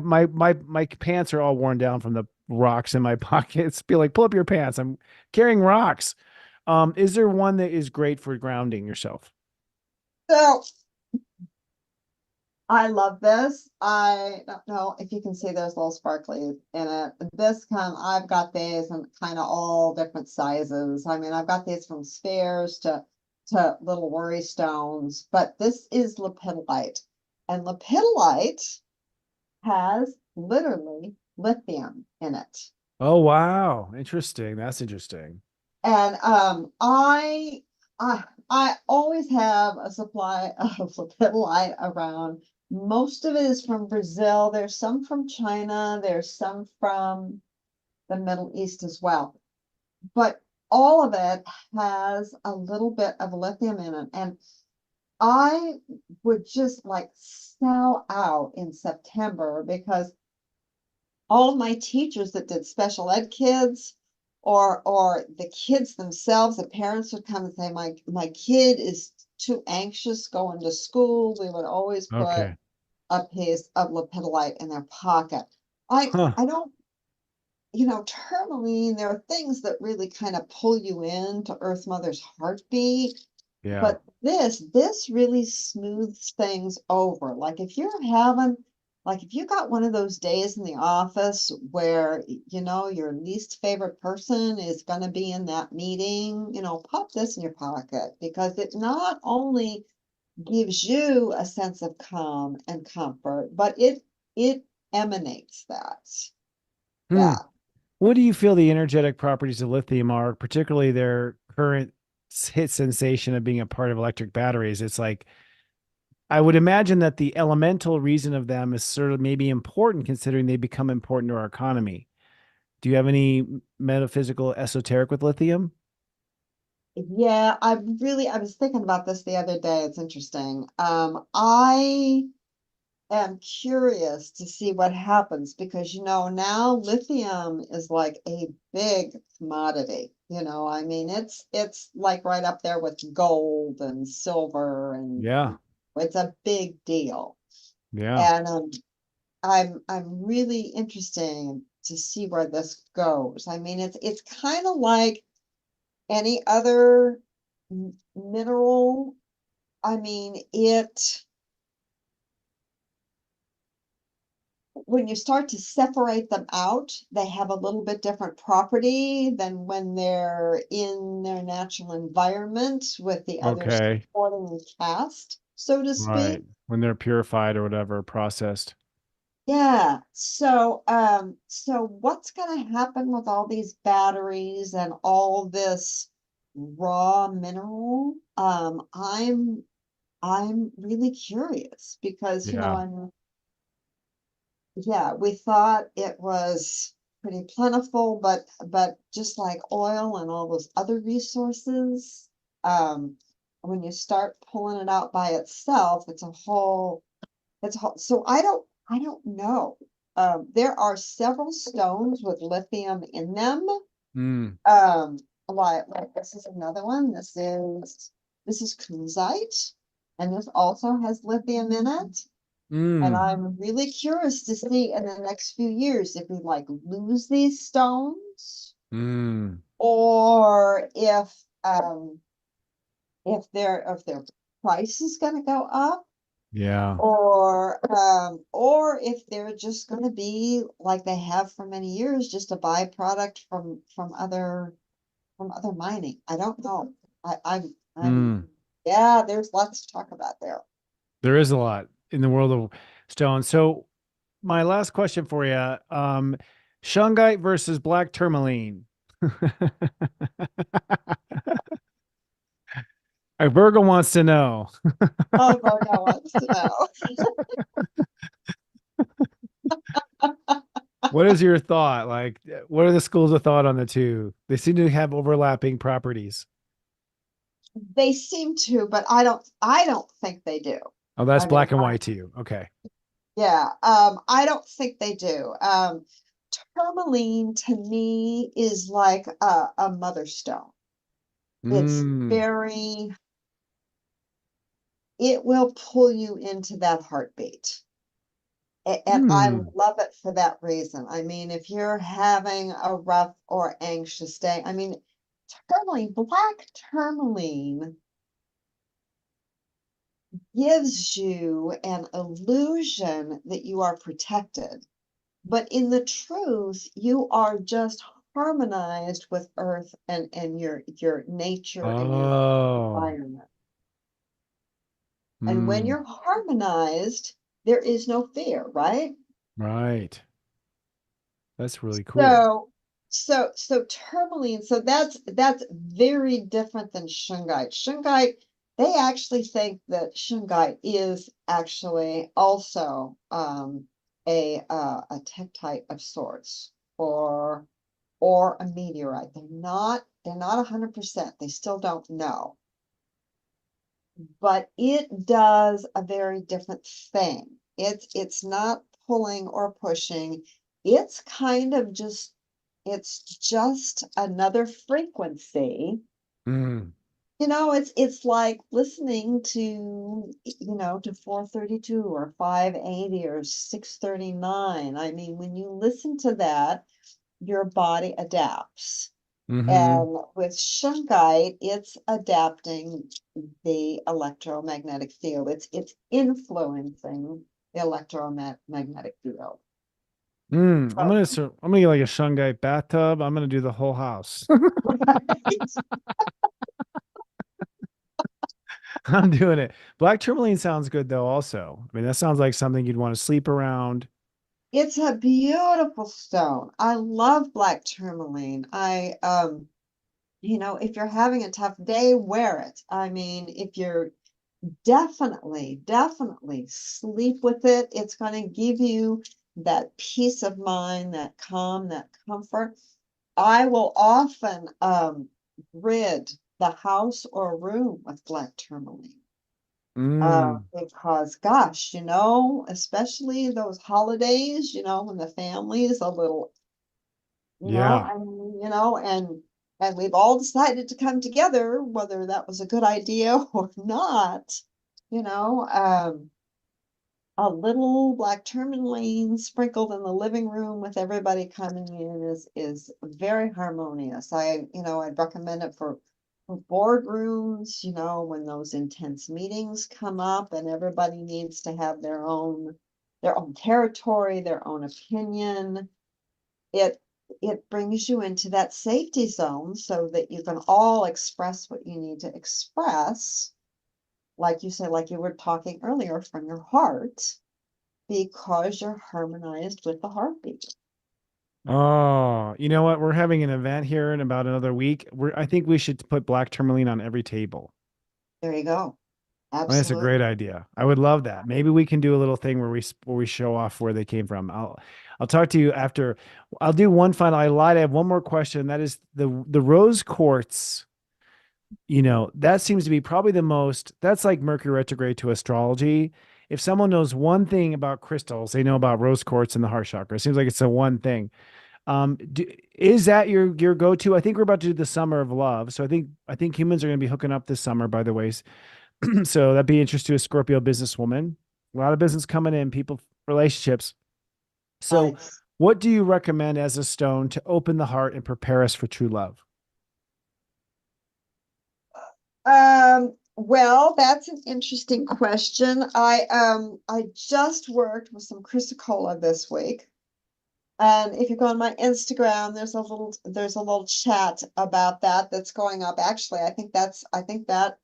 pants are all worn down from the rocks in my pockets. Be like, pull up your pants. I'm carrying rocks. Is there one that is great for grounding yourself? so I love this. I don't know if you can see there's little sparklies in it. I've got these in kind of all different sizes. I mean, I've got these from spheres to little worry stones, but this is lepidolite. And lepidolite has literally lithium in it. Oh, wow. Interesting. That's interesting. And I always have a supply of lepidolite around Most of it is from Brazil. There's some from China. There's some from the Middle East as well. But all of it has a little bit of lithium in it. And I would just like sell out in September because all of my teachers that did special ed kids or the kids themselves, the parents would come and say, my kid is too anxious going to school. We would always put Okay. a piece of lepidolite in their pocket. I Huh. I don't, tourmaline, there are things that really kind of pull you into Earth Mother's heartbeat, Yeah. but this really smooths things over. Like if you got one of those days in the office where your least favorite person is going to be in that meeting, pop this in your pocket because it not only gives you a sense of calm and comfort, but it emanates that. Hmm. Yeah. What do you feel the energetic properties of lithium are, particularly their current hit sensation of being a part of electric batteries? It's like, I would imagine that the elemental reason of them is sort of maybe important considering they become important to our economy. Do you have any metaphysical esoteric with lithium? Yeah, I was thinking about this the other day. It's interesting. I am curious to see what happens because now lithium is like a big commodity. I mean it's like right up there with gold and silver, and Yeah. it's a big deal. Yeah. And I'm really interested to see where this goes. I mean it's kind of like any other mineral. I mean when you start to separate them out, they have a little bit different property than when they're in their natural environment with the others Okay. supporting the cast, so to speak. Right. When they're purified or whatever, processed. Yeah. So what's going to happen with all these batteries and all this raw mineral? I'm really curious because, Yeah. yeah, we thought it was pretty plentiful, but just like oil and all those other resources, um, when you start pulling it out by itself, it's a whole, so I don't know. There are several stones with lithium in them. Mm. Um, like this is another one. This is kunzite, and this also has lithium in it. And Mm. I'm really curious to see in the next few years if we like lose these stones Mm. or if their price is going to go up, Yeah. or if they're just going to be like they have for many years, just a byproduct from other mining. I don't know. I'm Mm. Yeah, there's lots to talk about there. There is a lot in the world of stone. So my last question for you, shungite versus black tourmaline. A Virgo wants to know. Oh, Virgo wants to know. What is your thought? Like, what are the schools of thought on the two? They seem to have overlapping properties. They seem to, but I don't think they do. Oh, that's I mean, black and white to you. Okay. yeah, I don't think they do. Tourmaline to me is like a mother stone. It's Mm. very, it will pull you into that heartbeat. And I Hmm. love it for that reason. I mean, if you're having a rough or anxious day, I mean, black tourmaline gives you an illusion that you are protected. But in the truth, you are just harmonized with earth and your nature and your Oh. environment. And when Mm. you're harmonized, there is no fear, right? Right. That's really cool. So tourmaline, so that's very different than shungite. Shungite, they actually think that shungite is actually also a tektite of sorts, or a meteorite. They're not 100%. They still don't know. But it does a very different thing. It's not pulling or pushing. It's kind of just, it's just another frequency. Mm. It's like listening to, to 432 or 580 or 639. I mean, when you listen to that, your body adapts. Hmm. And with shungite, it's adapting the electromagnetic field. It's influencing the electromagnetic field. I'm gonna get like a shungite bathtub. I'm gonna do the whole house. I'm doing it. Black tourmaline sounds good though, also. I mean, that sounds like something you'd want to sleep around. It's a beautiful stone. I love black tourmaline. If you're having a tough day, wear it. I mean, if you're definitely sleep with it. It's going to give you that peace of mind, that calm, that comfort. I will often rid the house or room with black tourmaline. Mm, Because gosh, especially those holidays, when the family is a little, yeah. and we've all decided to come together, whether that was a good idea or not, you know, a little black tourmaline sprinkled in the living room with everybody coming in is very harmonious. I'd recommend it for boardrooms, when those intense meetings come up and everybody needs to have their own territory, their own opinion. It brings you into that safety zone so that you can all express what you need to express, like you said, like you were talking earlier, from your heart, because you're harmonized with the heartbeat. Oh, you know what? We're having an event here in about another week. I think we should put black tourmaline on every table. There you go. Well, that's a great Absolutely. idea. I would love that. Maybe we can do a little thing where we show off where they came from. I'll talk to you after. I'll do one final. I lied. I have one more question. That is the rose quartz. That seems to be probably the most. That's like Mercury retrograde to astrology. If someone knows one thing about crystals, they know about rose quartz and the heart chakra. It seems like it's the one thing. Is that your go-to? I think we're about to do the summer of love. So I think humans are going to be hooking up this summer, by the way. So that'd be interesting to a Scorpio businesswoman. A lot of business coming in, people, relationships. So, Nice. what do you recommend as a stone to open the heart and prepare us for true love? Well, that's an interesting question. I just worked with some chrysocolla this week. And if you go on my Instagram, there's a little chat about that's going up. Actually, I think that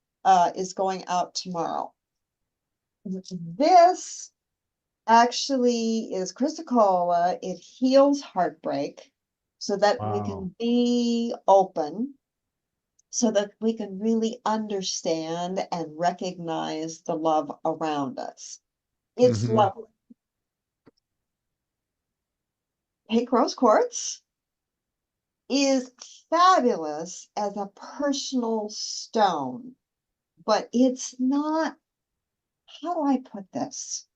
is going out tomorrow. This actually is chrysocolla. It heals heartbreak so that we Wow. can be open, so that we can really understand and recognize the love around us. It's Hmm. lovely. Pink rose quartz is fabulous as a personal stone, but it's not, how do I put this?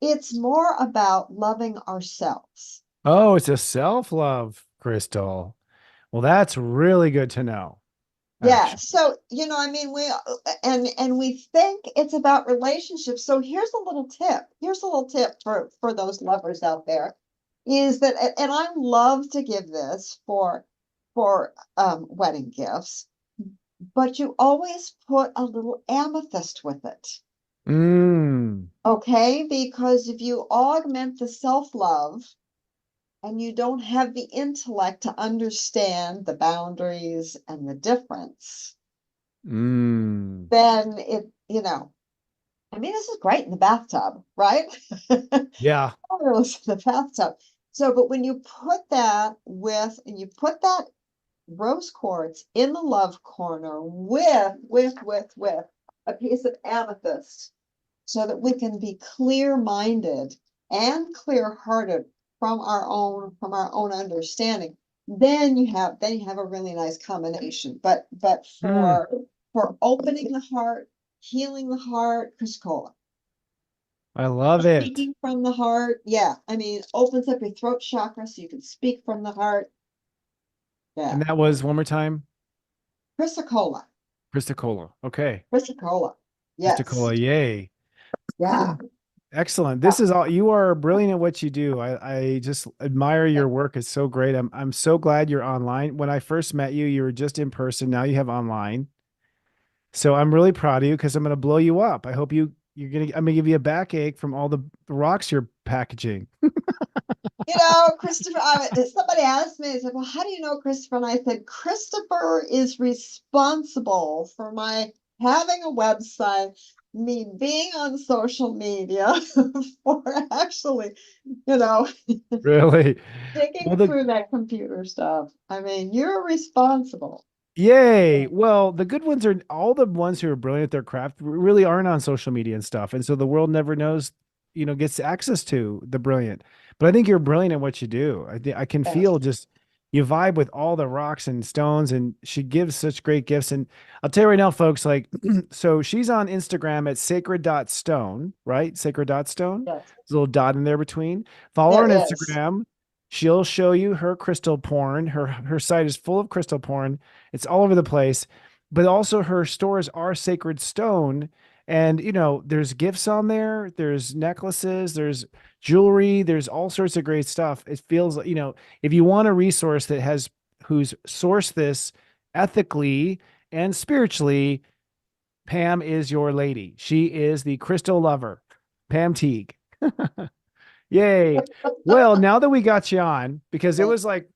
It's more about loving ourselves. Oh, it's a self-love crystal. Well, that's really good to know, Yeah, actually. so I mean, we think it's about relationships. So here's a little tip. Here's a little tip for those lovers out there, is that, and I love to give this for wedding gifts, but you always put a little amethyst with it. Mm, Okay? Because if you augment the self-love and you don't have the intellect to understand the boundaries and the difference, mm. then I mean, this is great in the bathtub, right? Yeah. Fabulous in the bathtub. So, but when you put that rose quartz in the love corner with a piece of amethyst so that we can be clear-minded and clear-hearted from our own understanding. Then you have a really nice combination. But Mm, for opening the heart, healing the heart, Chrysocolla. I love it. Speaking from the heart, yeah. I mean, it opens up your throat chakra so you can speak from the heart. And Yeah. that was one more time, Chrysocolla. Christicola. Okay. Chrysocolla. Yes. Christicola, yay. Yeah. Excellent. Yeah. This is all you are brilliant at what you do. I just admire your work. It's so great. I'm so glad you're online. When I first met you, you were just in person. Now you have online. So I'm really proud of you because I'm gonna blow you up. I hope I'm gonna give you a backache from all the rocks you're packaging. You know, Christopher, somebody asked me, they said, well, how do you know Christopher? And I said, Christopher is responsible for my having a website, me being on social media, for actually, you know, Really? digging Well, the through that computer stuff. I mean, you're responsible. Yay. Well, the good ones are all the ones who are brilliant at their craft really aren't on social media and stuff. And so the world never knows, gets access to the brilliant. But I think you're brilliant at what you do. I can Yes. feel just you vibe with all the rocks and stones, and she gives such great gifts. And I'll tell you right now, folks, like, so she's on Instagram at sacred.stone, right? Sacred.stone. Yes, There's a little dot in there between. Follow her there on is. Instagram. She'll show you her crystal porn. Her site is full of crystal porn. It's all over the place, but also her stores are sacred stone. And, there's gifts on there, there's necklaces, there's jewelry, there's all sorts of great stuff. It feels like, if you want a resource who's sourced this ethically and spiritually, Pam is your lady. She is the crystal lover, Pam Teague. Yay. Well, now that we got you on, because it was like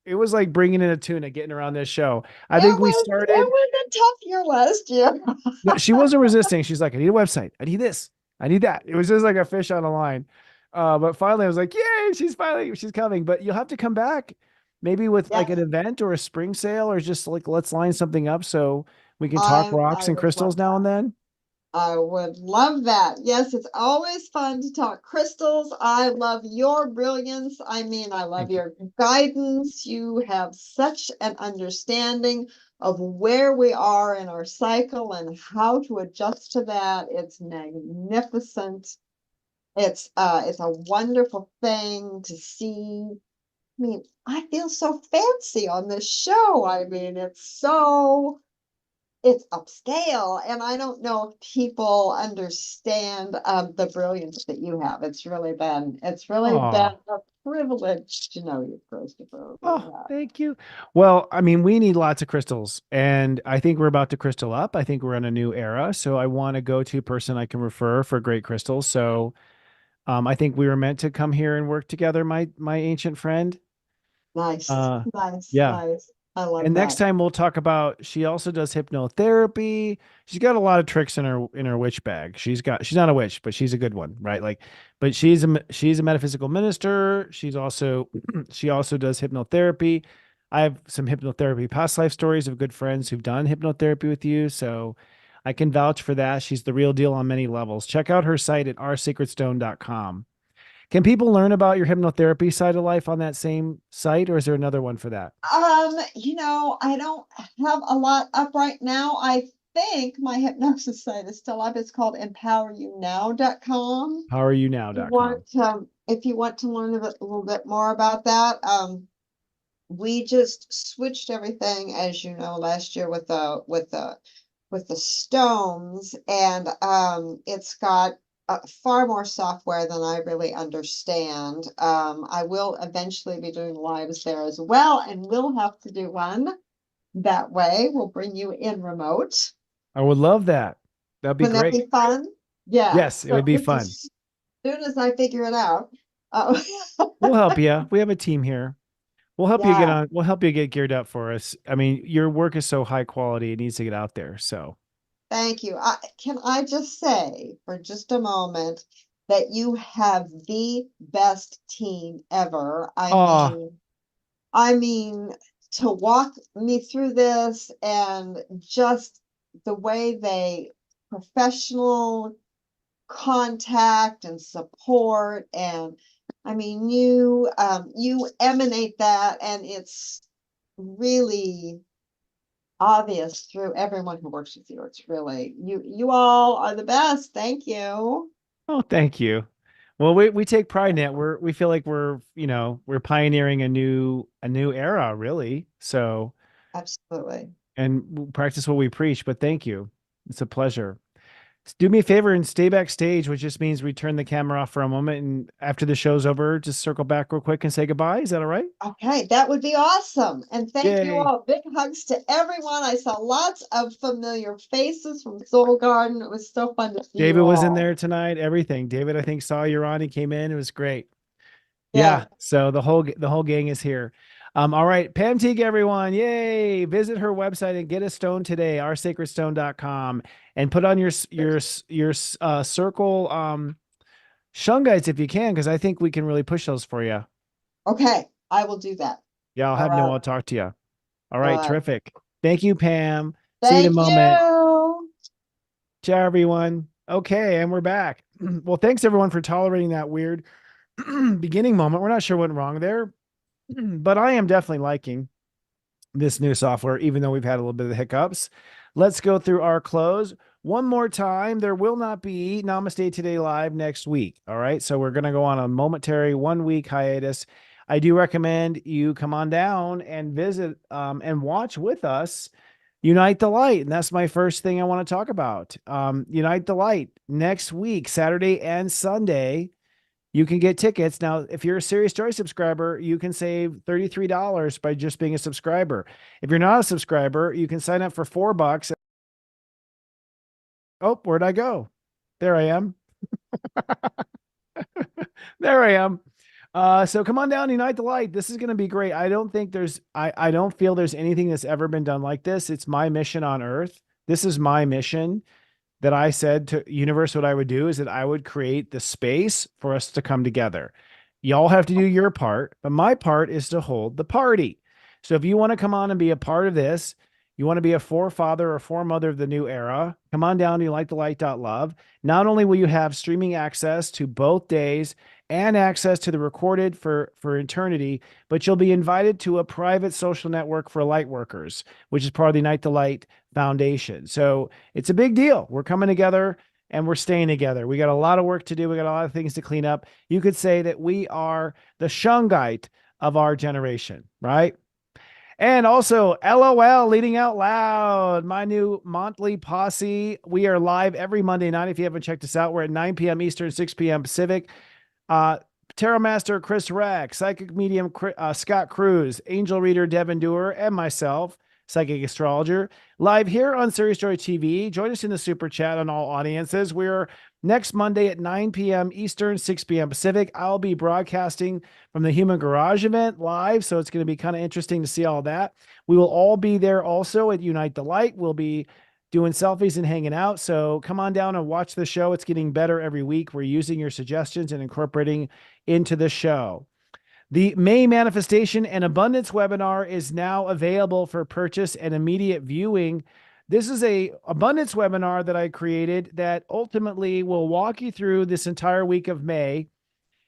bringing in a tuna getting around this show. I think we It started. was a tough year last year. No, she wasn't resisting. She's like, I need a website. I need this. I need that. It was just like a fish on a line. But finally, I was like, yay, she's coming. But you'll have to come back, maybe with like an Yes, event or a spring sale, or just like let's line something up so we can talk rocks I and would love crystals now and that. then. I would love that. Yes, it's always fun to talk crystals. I love your brilliance. I mean, I love Thank you. your guidance. You have such an understanding of where we are in our cycle and how to adjust to that. It's magnificent. It's a wonderful thing to see. I mean, I feel so fancy on this show. I mean, it's upscale, and I don't know if people understand the brilliance that you have. It's really been Oh, a privilege to know you, Christopher. It really oh, has. thank you. Well, I mean, we need lots of crystals, and I think we're about to crystal up. I think we're in a new era, so I want a go-to person I can refer for great crystals. So, I think we were meant to come here and work together, my ancient friend. Nice, Uh, nice, yeah. nice. I love And next that. time we'll talk about she also does hypnotherapy. She's got a lot of tricks in her witch bag. She's not a witch, but she's a good one, right? Like, but she's a metaphysical minister. She's also she also does hypnotherapy. I have some hypnotherapy past life stories of good friends who've done hypnotherapy with you, so I can vouch for that. She's the real deal on many levels. Check out her site at oursacredstone.com. Can people learn about your hypnotherapy side of life on that same site, or is there another one for that? I don't have a lot up right now. I think my hypnosis site is still up. It's called empoweryounow.com. Howyounow.com. If you want to learn a little bit more about that, we just switched everything, as you know, last year with the stones, and it's got far more software than I really understand. I will eventually be doing lives there as well, and we'll have to do one that way. We'll bring you in remote. I would love that. That'd be Wouldn't that great. be fun? Yeah. Yes, it would So be just fun. as soon as I figure it out. Uh, We'll help you. We have a team here. yeah. We'll help you get geared up for us. I mean, your work is so high quality, it needs to get out there. So, Thank you. Can I just say for just a moment that you have the best team ever. oh, I mean, to walk me through this and just the way professional contact and support. And I mean, you emanate that, and it's really obvious through everyone who works with you. It's really, you all are the best. Thank you. Oh, thank you. Well, we take pride in it. We feel like we're pioneering a new era, really. So, Absolutely. and we'll practice what we preach, but thank you. It's a pleasure. Do me a favor and stay backstage, which just means we turn the camera off for a moment, and after the show's over, just circle back real quick and say goodbye. Is that all right? Okay, that would be awesome. And thank you Yay. all. Big hugs to everyone. I saw lots of familiar faces from Soul Garden. It was so fun to see David you was in all. there tonight. Everything. David, I think, saw you on. He came in. It was great. Yeah. Yeah. So the whole gang is here. All right. Pam Teague, everyone. Yay. Visit her website and get a stone today, oursacredstone.com, and put on your circle shungites if you can, because I think we can really push those for you. Okay, I will do that. Yeah, I'll All have right. Noah talk to you. All right. All right. Terrific. Thank you, Pam. See you in a Thank moment. you. Ciao, everyone. Okay. And we're back. Well, thanks everyone for tolerating that weird beginning moment. We're not sure what went wrong there, but I am definitely liking this new software, even though we've had a little bit of the hiccups. Let's go through our close one more time. There will not be Namaste Today Live next week. All right. So we're going to go on a momentary 1 week hiatus. I do recommend you come on down and visit and watch with us Unite the Light. And that's my first thing I want to talk about. Unite the Light next week, Saturday and Sunday. You can get tickets. Now, if you're a Serious Joy subscriber, you can save $33 by just being a subscriber. If you're not a subscriber, you can sign up for $4. Oh, where'd I go? There I am. There I am. So come on down, Unite the Light. This is going to be great. I don't feel there's anything that's ever been done like this. It's my mission on earth. This is my mission that I said to universe, what I would do is that I would create the space for us to come together. Y'all have to do your part, but my part is to hold the party. So if you want to come on and be a part of this, you want to be a forefather or foremother of the new era, come on down to unitethelight.love. Not only will you have streaming access to both days and access to the recorded for eternity, but you'll be invited to a private social network for light workers, which is part of the Unite the Light Foundation. So it's a big deal. We're coming together and we're staying together. We got a lot of work to do. We got a lot of things to clean up. You could say that we are the Shungite of our generation, right? And also, LOL, Leading Out Loud, my new monthly posse. We are live every Monday night. If you haven't checked us out, we're at 9 p.m. Eastern, 6 p.m. Pacific. Tarot Master Chris Rack, Psychic Medium Scott Cruz, Angel Reader Devin Dewar, and myself, Psychic Astrologer, live here on Serious Joy TV. Join us in the super chat on all audiences. We're next Monday at 9 p.m. Eastern, 6 p.m. Pacific. I'll be broadcasting from the Human Garage event live, so it's going to be kind of interesting to see all that. We will all be there also at Unite the Light. We'll be doing selfies and hanging out. So come on down and watch the show. It's getting better every week. We're using your suggestions and incorporating into the show. The May Manifestation and Abundance webinar is now available for purchase and immediate viewing. This is a abundance webinar that I created that ultimately will walk you through this entire week of May.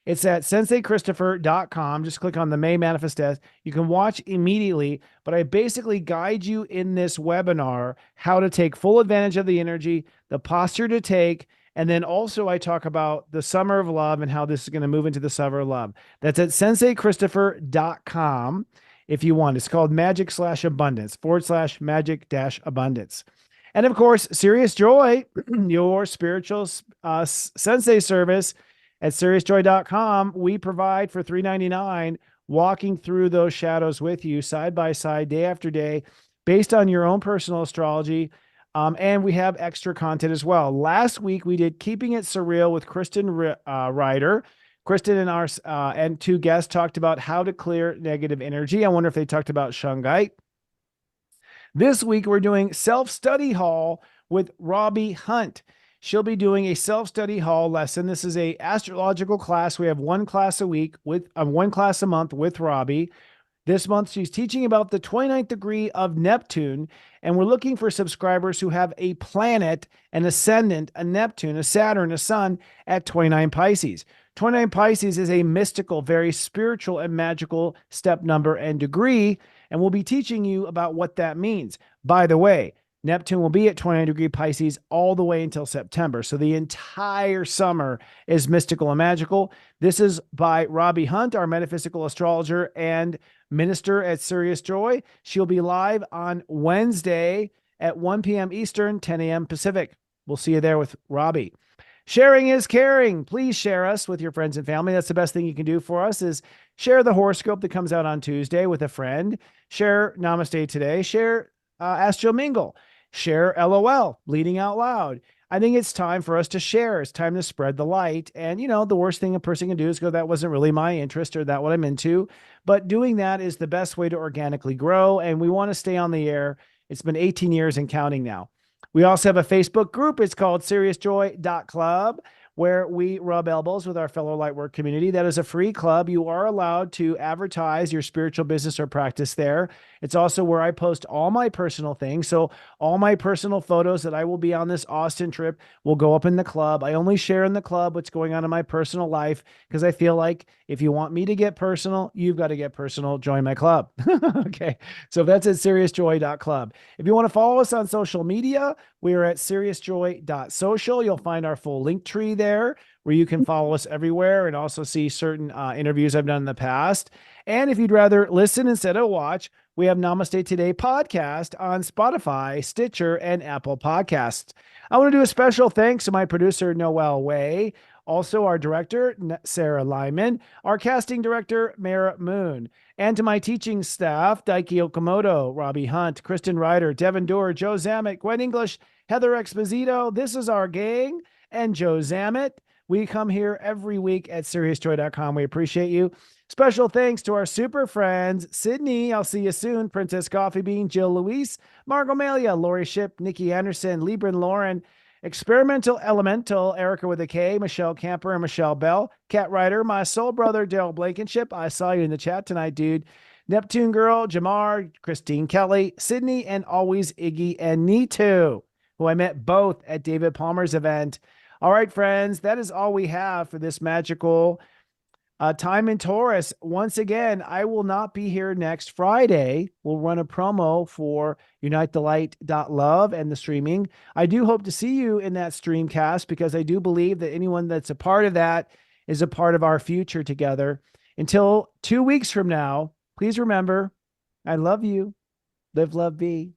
It's at senseiChristopher.com. Just click on the May Manifest. You can watch immediately, but I basically guide you in this webinar how to take full advantage of the energy, the posture to take, and then also I talk about the summer of love and how this is going to move into the summer of love. That's at senseiChristopher.com if you want. It's called magic/abundance /magic-abundance. And of course, Serious Joy, your spiritual sensei service at seriousjoy.com. We provide for $3.99 walking through those shadows with you side by side, day after day, based on your own personal astrology. And we have extra content as well. Last week, we did Keeping It Surreal with Kristen Ryder. Kristen and our and two guests talked about how to clear negative energy. I wonder if they talked about Shungite. This week, we're doing Self-Study Hall with Robbie Hunt. She'll be doing a self-study hall lesson. This is a astrological class. We have one class a week with one class a month with Robbie. This month, she's teaching about the 29th degree of Neptune, and we're looking for subscribers who have a planet, an ascendant, a Neptune, a Saturn, a Sun at 29 Pisces. 29 Pisces is a mystical, very spiritual and magical step number and degree, and we'll be teaching you about what that means. By the way, Neptune will be at 29 degree Pisces all the way until September. So the entire summer is mystical and magical. This is by Robbie Hunt, our metaphysical astrologer and minister at Sirius Joy. She'll be live on Wednesday at 1 p.m. Eastern, 10 a.m. Pacific. We'll see you there with Robbie. Sharing is caring. Please share us with your friends and family. That's the best thing you can do for us is share the horoscope that comes out on Tuesday with a friend. Share Namaste today. Share Astro Mingle. Share LOL, Leading Out Loud. I think it's time for us to share. It's time to spread the light. And, the worst thing a person can do is go, that wasn't really my interest or that what I'm into. But doing that is the best way to organically grow. And we want to stay on the air. It's been 18 years and counting now. We also have a Facebook group. It's called SeriousJoy.club, where we rub elbows with our fellow Lightwork community. That is a free club. You are allowed to advertise your spiritual business or practice there. It's also where I post all my personal things. So all my personal photos that I will be on this Austin trip will go up in the club. I only share in the club what's going on in my personal life because I feel like if you want me to get personal, you've got to get personal. Join my club. Okay. So that's at SeriousJoy.club. If you want to follow us on social media, we are at SeriousJoy.social. You'll find our full link tree there where you can follow us everywhere and also see certain interviews I've done in the past. And if you'd rather listen instead of watch, we have Namaste Today podcast on Spotify, Stitcher, and Apple Podcasts. I want to do a special thanks to my producer, Noel Way, also our director, Sarah Lyman, our casting director, Mara Moon, and to my teaching staff, Daiki Okamoto, Robbie Hunt, Kristen Ryder, Devin Dorr, Joe Zammit, Gwen English, Heather Exposito. This is our gang, and Joe Zammit. We come here every week at SeriousJoy.com. We appreciate you. Special thanks to our super friends, Sydney, I'll see you soon, Princess Coffee Bean, Jill Louise, Margot Malia, Lori Ship, Nikki Anderson, Libran Lauren, Experimental Elemental, Erica with a K, Michelle Camper, and Michelle Bell, Cat Ryder, my soul brother, Daryl Blankenship. I saw you in the chat tonight, dude. Neptune Girl, Jamar, Christine Kelly, Sydney, and always Iggy and Nitu, who I met both at David Palmer's event. All right, friends, that is all we have for this magical time in Taurus. Once again, I will not be here next Friday. We'll run a promo for UniteTheLight.love and the streaming. I do hope to see you in that streamcast because I do believe that anyone that's a part of that is a part of our future together. Until 2 weeks from now, please remember, I love you. Live, love, be.